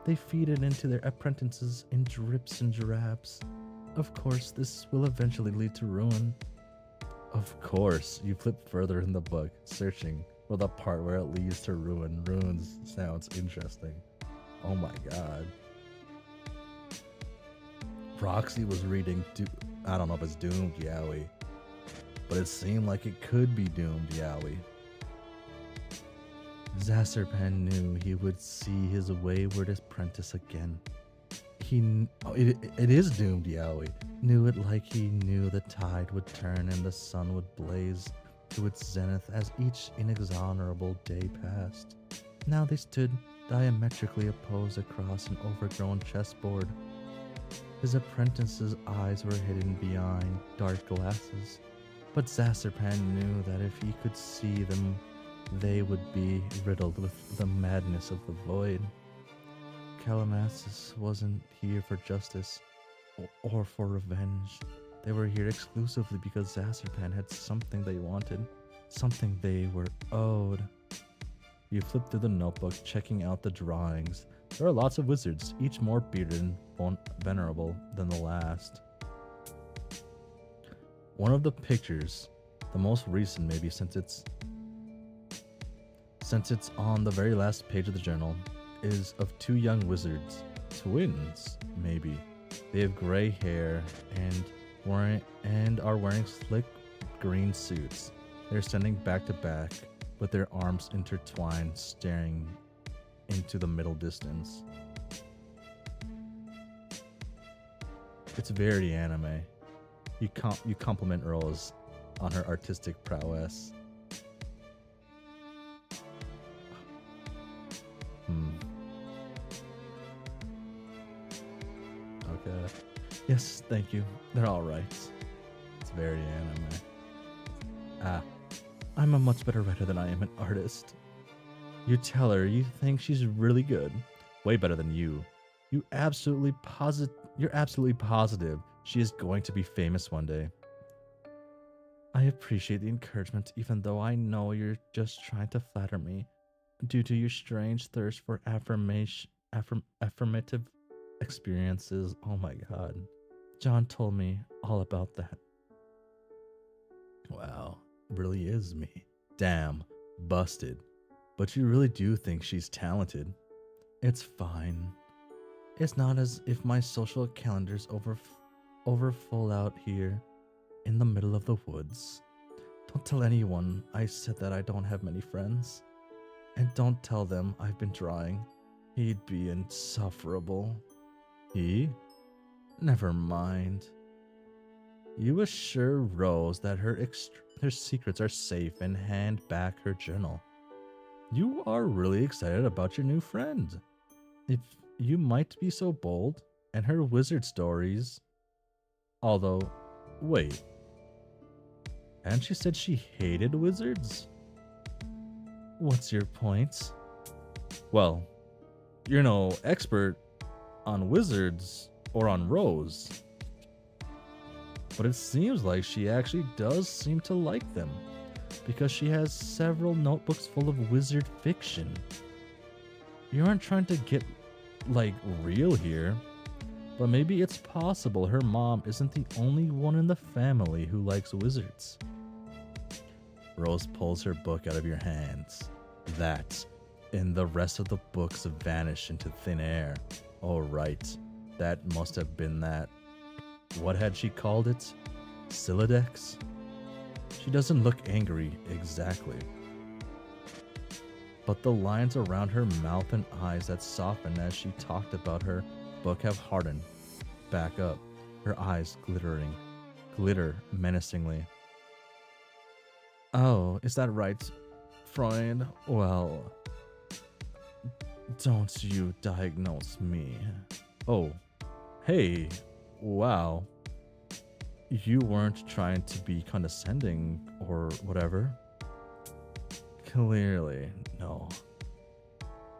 They feed it into their apprentices in drips and drabs. Of course, this will eventually lead to ruin. Of course, you flip further in the book, searching for the part where it leads to ruin. Ruins sounds interesting. Oh my god. Roxy was reading, I don't know if it's Doomed Yowie, but it seemed like it could be Doomed Yowie. Zasserpan knew he would see his wayward apprentice again. It is Doomed Yowie. Knew it like he knew the tide would turn and the sun would blaze to its zenith as each inexorable day passed. Now they stood diametrically opposed across an overgrown chessboard. His apprentice's eyes were hidden behind dark glasses, but Zasserpan knew that if he could see them, they would be riddled with the madness of the void. Calamasis wasn't here for justice or for revenge. They were here exclusively because Zasserpan had something they wanted, something they were owed. You flip through the notebook, checking out the drawings. There are lots of wizards, each more bearded and venerable than the last. One of the pictures, the most recent maybe since it's on the very last page of the journal, is of two young wizards, twins maybe. They have gray hair and are wearing slick green suits. They're standing back to back with their arms intertwined, staring into the middle distance. It's very anime. You compliment Rose on her artistic prowess. Okay. Yes, thank you. They're all right. It's very anime. I'm a much better writer than I am an artist. You tell her you think she's really good. Way better than you. You're absolutely positive she is going to be famous one day. I appreciate the encouragement, even though I know you're just trying to flatter me due to your strange thirst for affirmative experiences. Oh my god. John told me all about that. Wow, really is me. Damn, busted. But you really do think she's talented. It's fine. It's not as if my social calendar's over full out here in the middle of the woods. Don't tell anyone I said that I don't have many friends. And don't tell them I've been drawing. He'd be insufferable. He? Never mind. You assure Rose that her secrets are safe and hand back her journal. You are really excited about your new friend. If you might be so bold, and her wizard stories. Although, wait. And she said she hated wizards? What's your point? Well, you're no expert on wizards or on Rose. But it seems like she actually does seem to like them, because she has several notebooks full of wizard fiction. You aren't trying to get, like, real here, but maybe it's possible her mom isn't the only one in the family who likes wizards. Rose pulls her book out of your hands. That, and the rest of the books vanish into thin air. Oh, right. That must have been that. What had she called it? Silodex? She doesn't look angry, exactly. But the lines around her mouth and eyes that softened as she talked about her book have hardened back up, her eyes glitter menacingly. Oh, is that right, Freud? Well, don't you diagnose me. Oh, hey, wow. You weren't trying to be condescending or whatever. Clearly, no.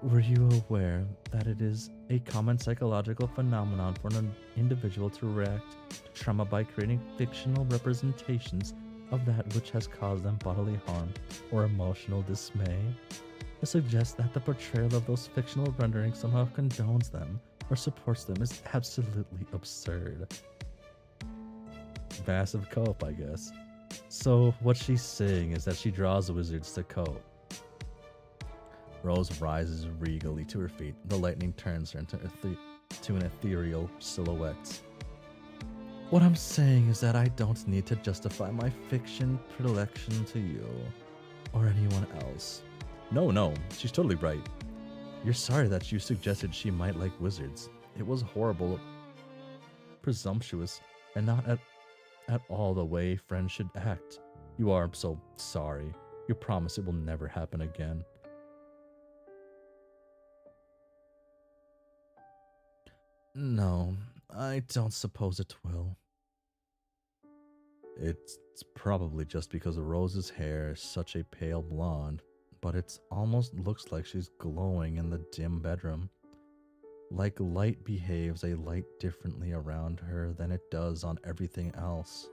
Were you aware that it is a common psychological phenomenon for an individual to react to trauma by creating fictional representations of that which has caused them bodily harm or emotional dismay? To suggest that the portrayal of those fictional renderings somehow condones them or supports them is absolutely absurd. Massive cope, I guess. So what she's saying is that she draws wizards to cope. Rose rises regally to her feet. The lightning turns her into an ethereal silhouette. What I'm saying is that I don't need to justify my fiction predilection to you or anyone else. No, she's totally right. You're sorry that you suggested she might like wizards. It was horrible, presumptuous, and not at all the way friends should act. You are so sorry. You promise it will never happen again. No, I don't suppose it will. It's probably just because Rose's hair is such a pale blonde, but it almost looks like she's glowing in the dim bedroom. Like light behaves a light differently around her than it does on everything else.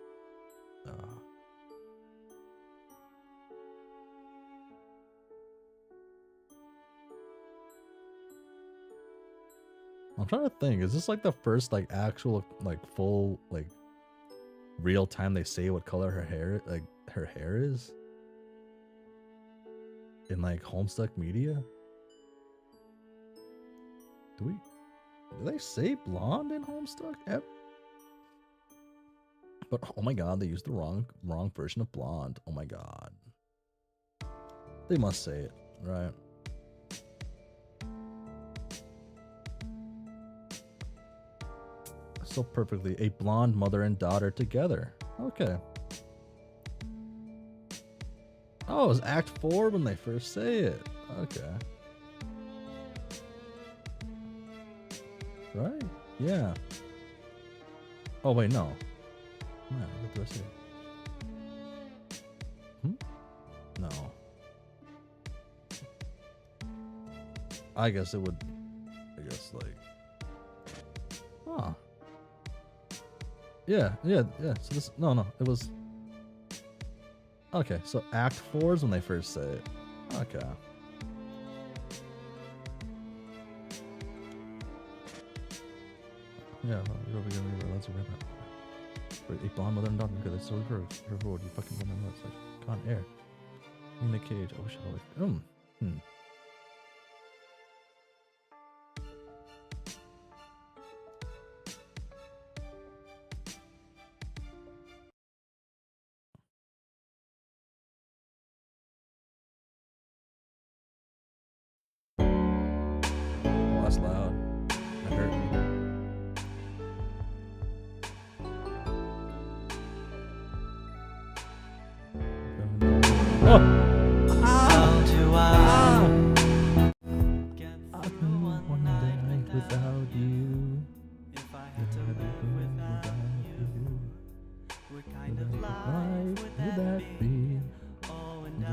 I'm trying to think, is this like the first like actual like full like real time they say what color her hair is in like Homestuck media? Do they say blonde in Homestuck? But oh my god, they used the wrong version of blonde. Oh my god. They must say it, right? So perfectly, a blonde mother and daughter together. Okay. Oh, it was Act 4 when they first say it. Okay. Right? Yeah. Oh wait, no. Man, what do I say? No. I guess it would. I guess like. Huh. Yeah. So this. No. It was. Okay, so Act 4 is when they first say it. Okay. Yeah, you're over here. Let's rip it. A blonde mother and daughter together. So her road. You fucking woman. It's like can't air. In the cage. I wish I would. Oh, that's loud. That hurt me. Oh! How do I get I through can one one night day without you. If I had to live without you, what kind of life would that be? Oh, and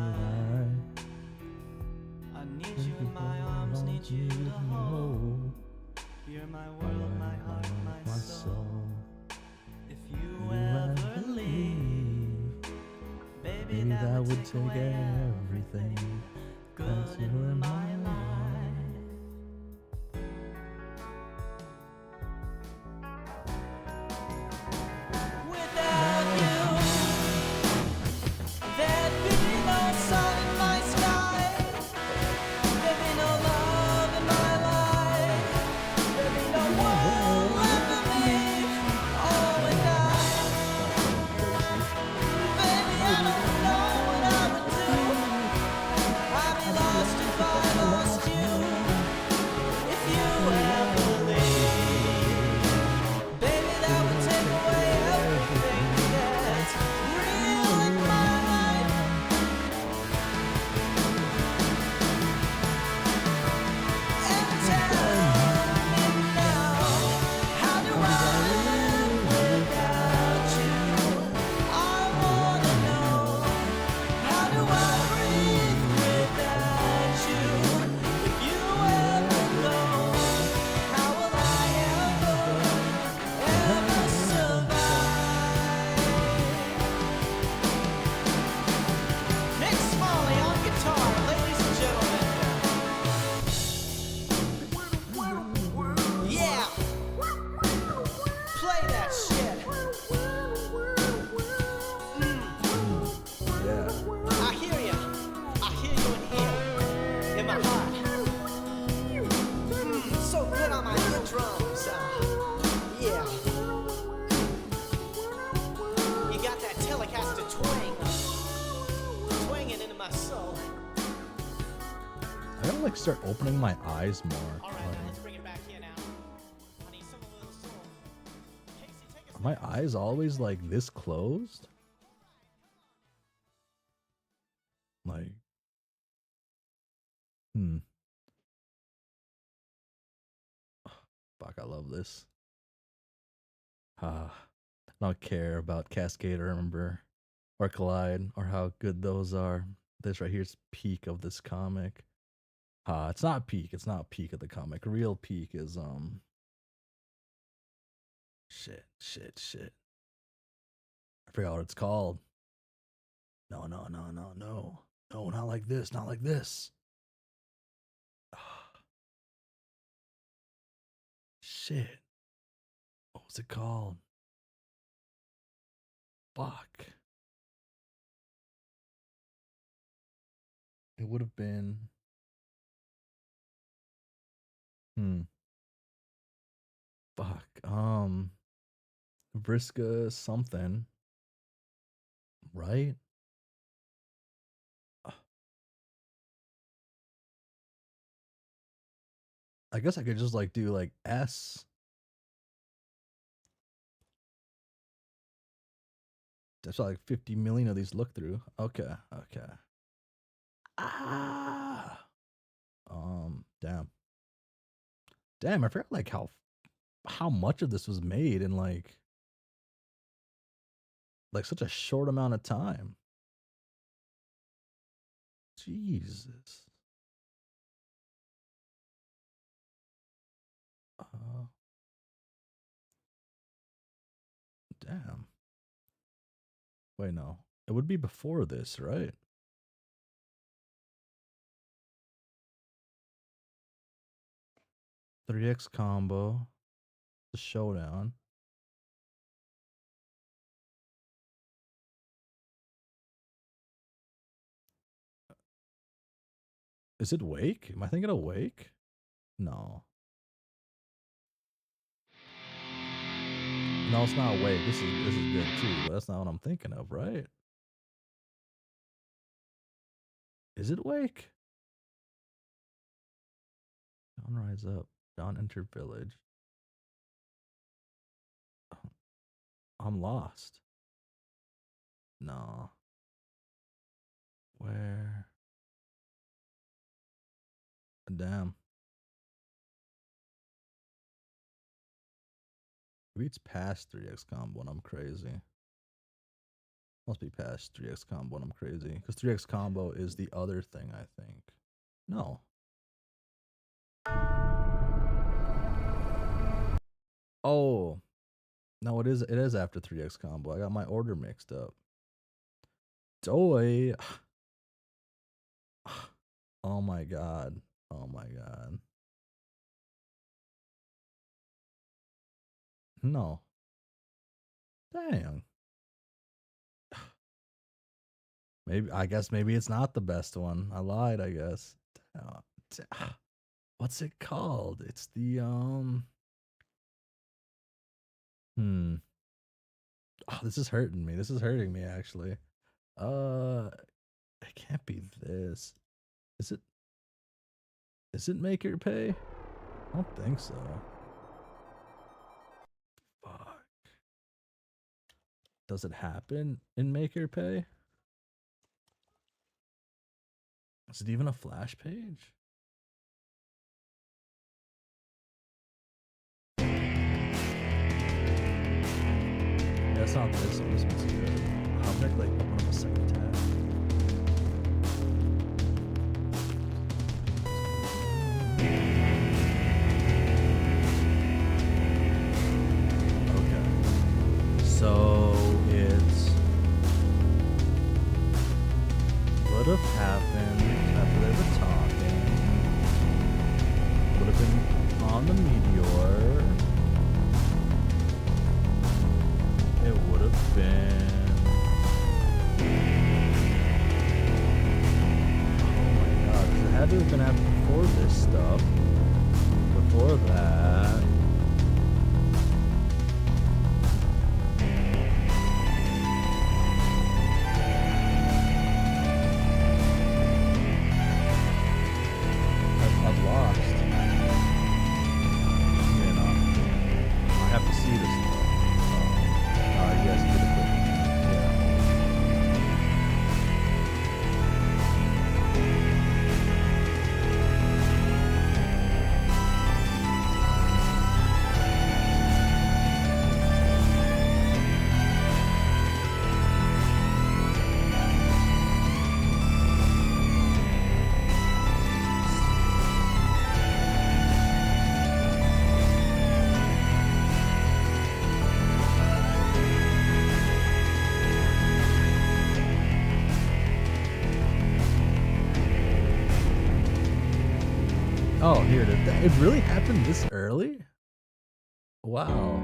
Maybe that would take everything that's in my life. Without you, there'd be no sun in my sky. There'd be no love in my life. There'd be no world left for me. Oh, and baby, I don't know what I would do. I'd be lost if I lost you. If you ever leave, baby, that would take away everything that's real in my life. And tell me now, how do I live without you? I wanna know, how do I breathe without you? If you ever go, how will I ever survive? Nick Smalley on guitar, ladies and gentlemen. Yeah, play that shit. Yeah. I hear you. I hear you in here, in my heart. So good on my good drums. Yeah. You got that Telecaster twang, twanging into my soul. I gotta like start opening my eyes more. All right, now let's bring it back here now. I need some of a little soul. Casey, take us Are my eyes always like this closed? Like, fuck, I love this. I don't care about Cascade or Remember or Collide or how good those are. This right here is peak of this comic. It's not peak. It's not peak of the comic. Real peak is shit. I forgot what it's called. No, not like this. Not like this. Shit. What was it called? Fuck. It would have been. Fuck. Vriska something. Right? I guess I could just like do like S. That's like 50 million of these look through. Okay. Damn, I forgot like how much of this was made in like such a short amount of time. Jesus. Damn. Wait, no. It would be before this, right? $3X combo. The showdown. Is it Wake? Am I thinking of Wake? No. No, it's not Wake. This is good too, but that's not what I'm thinking of, right? Is it Wake? Dawn Rise Up. Dawn Enter Village. I'm lost. No. Where? Damn. Maybe it's past 3X combo and I'm crazy. Must be past 3X combo and I'm crazy. Because 3X combo is the other thing, I think. No. Oh. No, it is after 3X combo. I got my order mixed up. Doy. Oh my god. Oh my god. No. Dang. Maybe I guess maybe it's not the best one. I lied, I guess. What's it called? It's the Oh, this is hurting me. This is hurting me actually. It can't be this. Is it? Is it Make Her Pay? I don't think so. Fuck. Does it happen in Make Her Pay? Is it even a flash page? Yeah, it's not this one. This one's good. How did I like open up a second tab? Okay. So it's would have happened after they were talking. Would have been on the meteor. It would have been. Oh my god, 'cause it had to have been after before this stuff. Before that. I've lost. You know, I have to see this stuff. Yes, get it quick. Yeah. Oh, here it is. It really happened this early? Wow.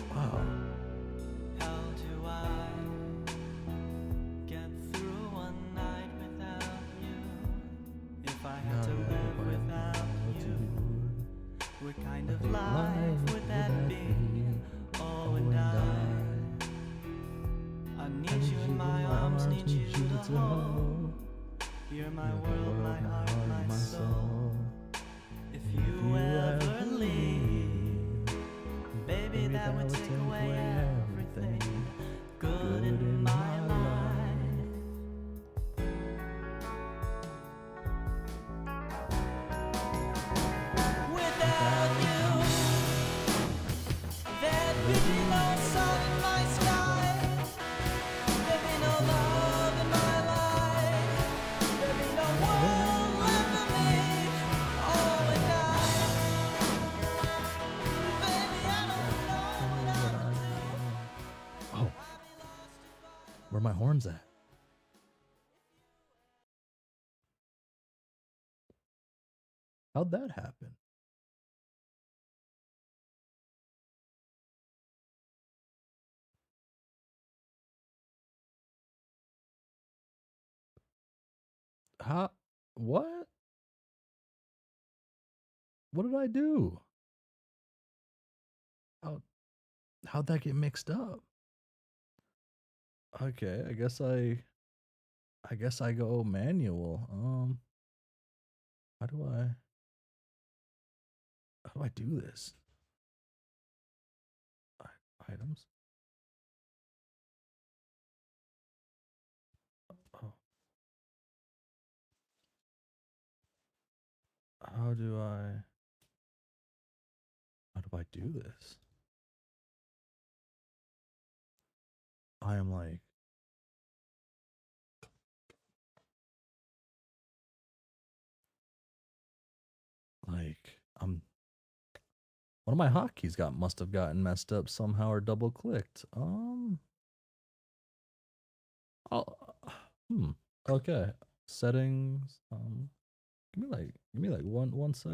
Wow. How do I get through one night without you? If I had to live without you, what kind of life would that be? Oh, and I need you in my arms, need you to hold. You're my world, my heart, my soul. If you ever leave, baby, that would take away everything good in my life. Without you, there'd be no sun in my sky. There'd be no love in my life. There'd be no world left for me. Oh, and baby, I don't know what I would do. Oh, where are my horns at? How'd that happen? How? What? What did I do? How'd that get mixed up? Okay, I guess I go manual. How do I do this? Items. Oh. How do I do this? I am like one of my hotkeys must have gotten messed up somehow or double clicked. I'll, okay. Settings. Give me like one sec.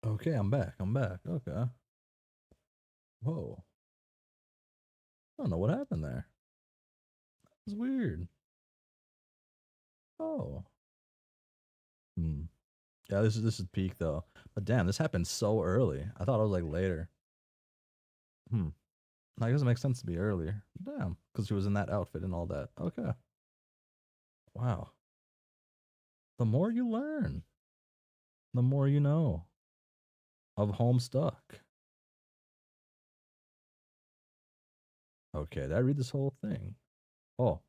Okay, I'm back. Okay. Whoa. I don't know what happened there. It's weird. Oh. Yeah, this is peak though. But damn, this happened so early. I thought it was like later. Like, it doesn't make sense to be earlier. Damn, because she was in that outfit and all that. Okay. Wow. The more you learn, the more you know of Homestuck. Okay, did I read this whole thing? Oh.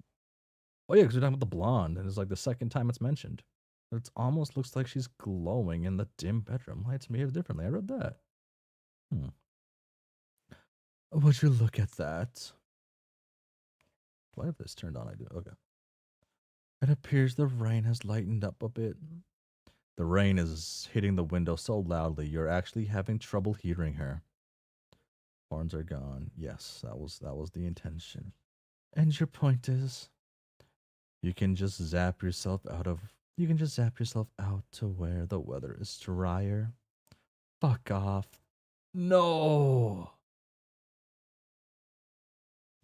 Oh yeah, because we're talking about the blonde, and it's like the second time it's mentioned. It almost looks like she's glowing in the dim bedroom lights behave differently. I read that. Would you look at that? Do I have this turned on? I do. Okay. It appears the rain has lightened up a bit. The rain is hitting the window so loudly you're actually having trouble hearing her. Horns are gone. Yes, that was the intention. And your point is, you can just zap yourself out to where the weather is drier. Fuck off. No.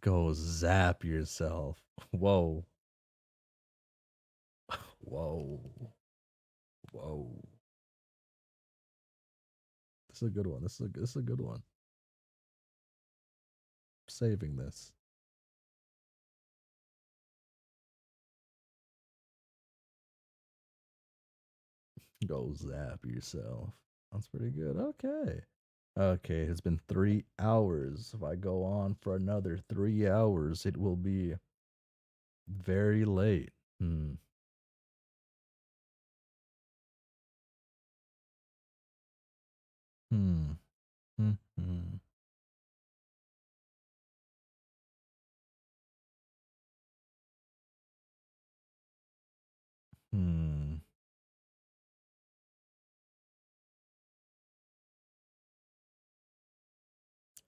Go zap yourself. Whoa. Whoa. Whoa. This is a good one. This is a good one. Saving this. Go zap yourself. That's pretty good. Okay. Okay, it's been 3 hours. If I go on for another 3 hours, it will be very late. Hmm. Hmm. Hmm. Hmm. Hmm.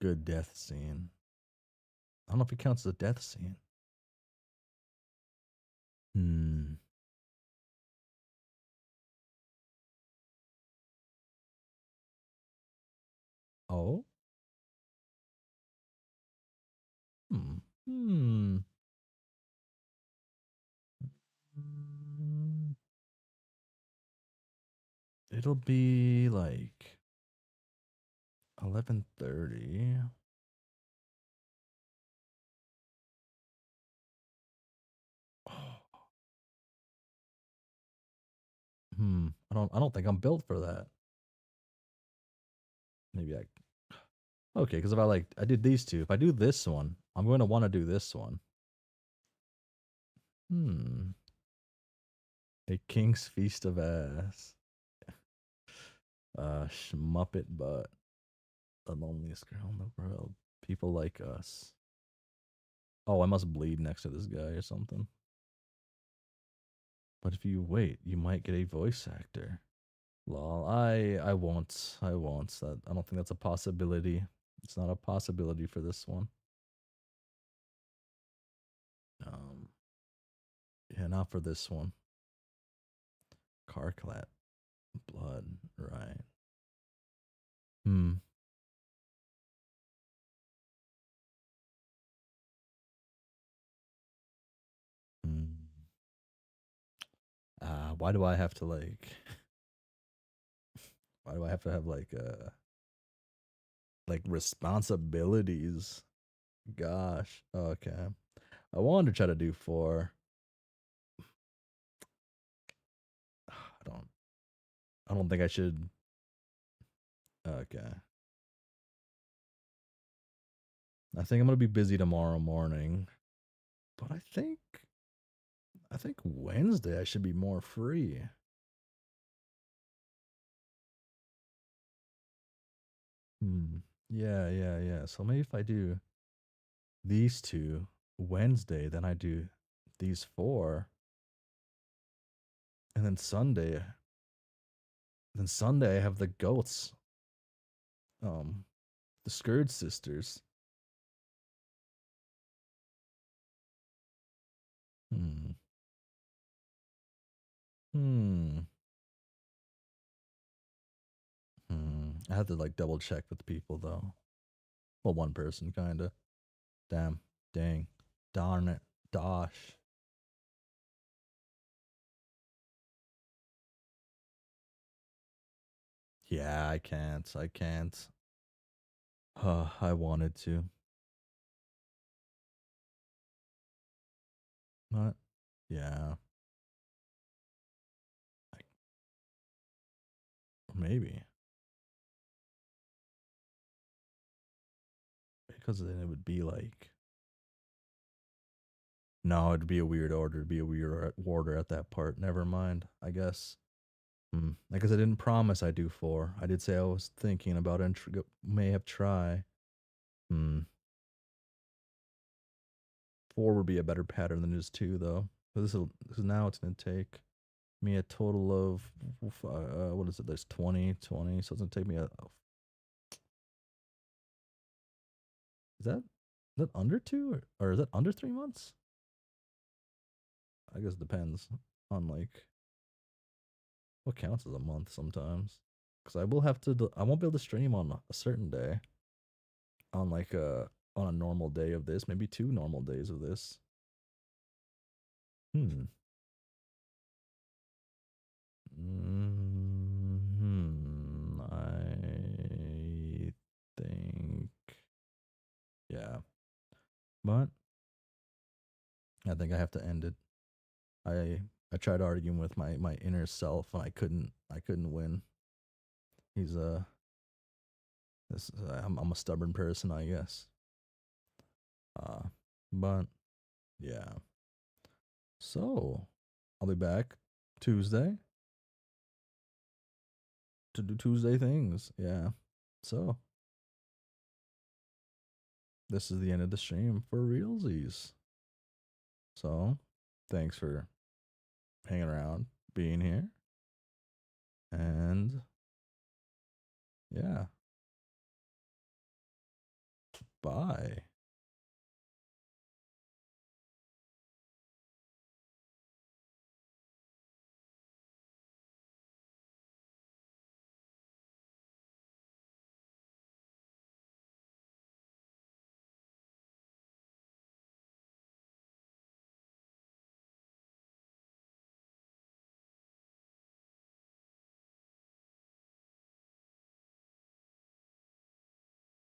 Good death scene. I don't know if it counts as a death scene. Hmm. Oh. Hmm. Hmm. Mm. It'll be like 11:30. I don't think I'm built for that. Maybe I. Okay, because if I did these two. If I do this one, I'm going to want to do this one. A king's feast of ass. Muppet butt. The loneliest girl in the world. People like us. Oh, I must bleed next to this guy or something. But if you wait, you might get a voice actor. Lol, I won't. I won't. I don't think that's a possibility. It's not a possibility for this one. Yeah, not for this one. Car clap. Blood, right. Hmm. Why do I have to like Why do I have to have like responsibilities? Gosh. Okay. I wanted to try to do 4. I don't think I should. Okay. I think I'm gonna be busy tomorrow morning, but I think Wednesday I should be more free. Yeah. So maybe if I do these 2 Wednesday, then I do these 4, and then Sunday. Then Sunday I have the goats. The Scourge sisters. Hmm. I have to like double check with people though. Well, one person kinda. Damn. Dang. Darn it. Dosh. Yeah, I can't. I wanted to. But yeah. Maybe. Because then it would be like, no, it'd be a weird order. It'd be a weird order at that part. Never mind, I guess. Because I didn't promise I'd do 4. I did say I was thinking about it and may have try. 4 would be a better pattern than just 2, though. Because now it's going to take me a total of, what is it? There's 20. So it's going to take me is that under 2 or is that under 3 months? I guess it depends on like what counts as a month sometimes. Because I won't be able to stream on a certain day. On like on a normal day of this, maybe 2 normal days of this. I think, yeah, but I think I have to end it. I tried arguing with my inner self and I couldn't win. He's I'm a stubborn person, I guess. But yeah. So I'll be back Tuesday to do Tuesday things. Yeah. So this is the end of the stream for realsies. So thanks for hanging around, being here. And yeah. Bye.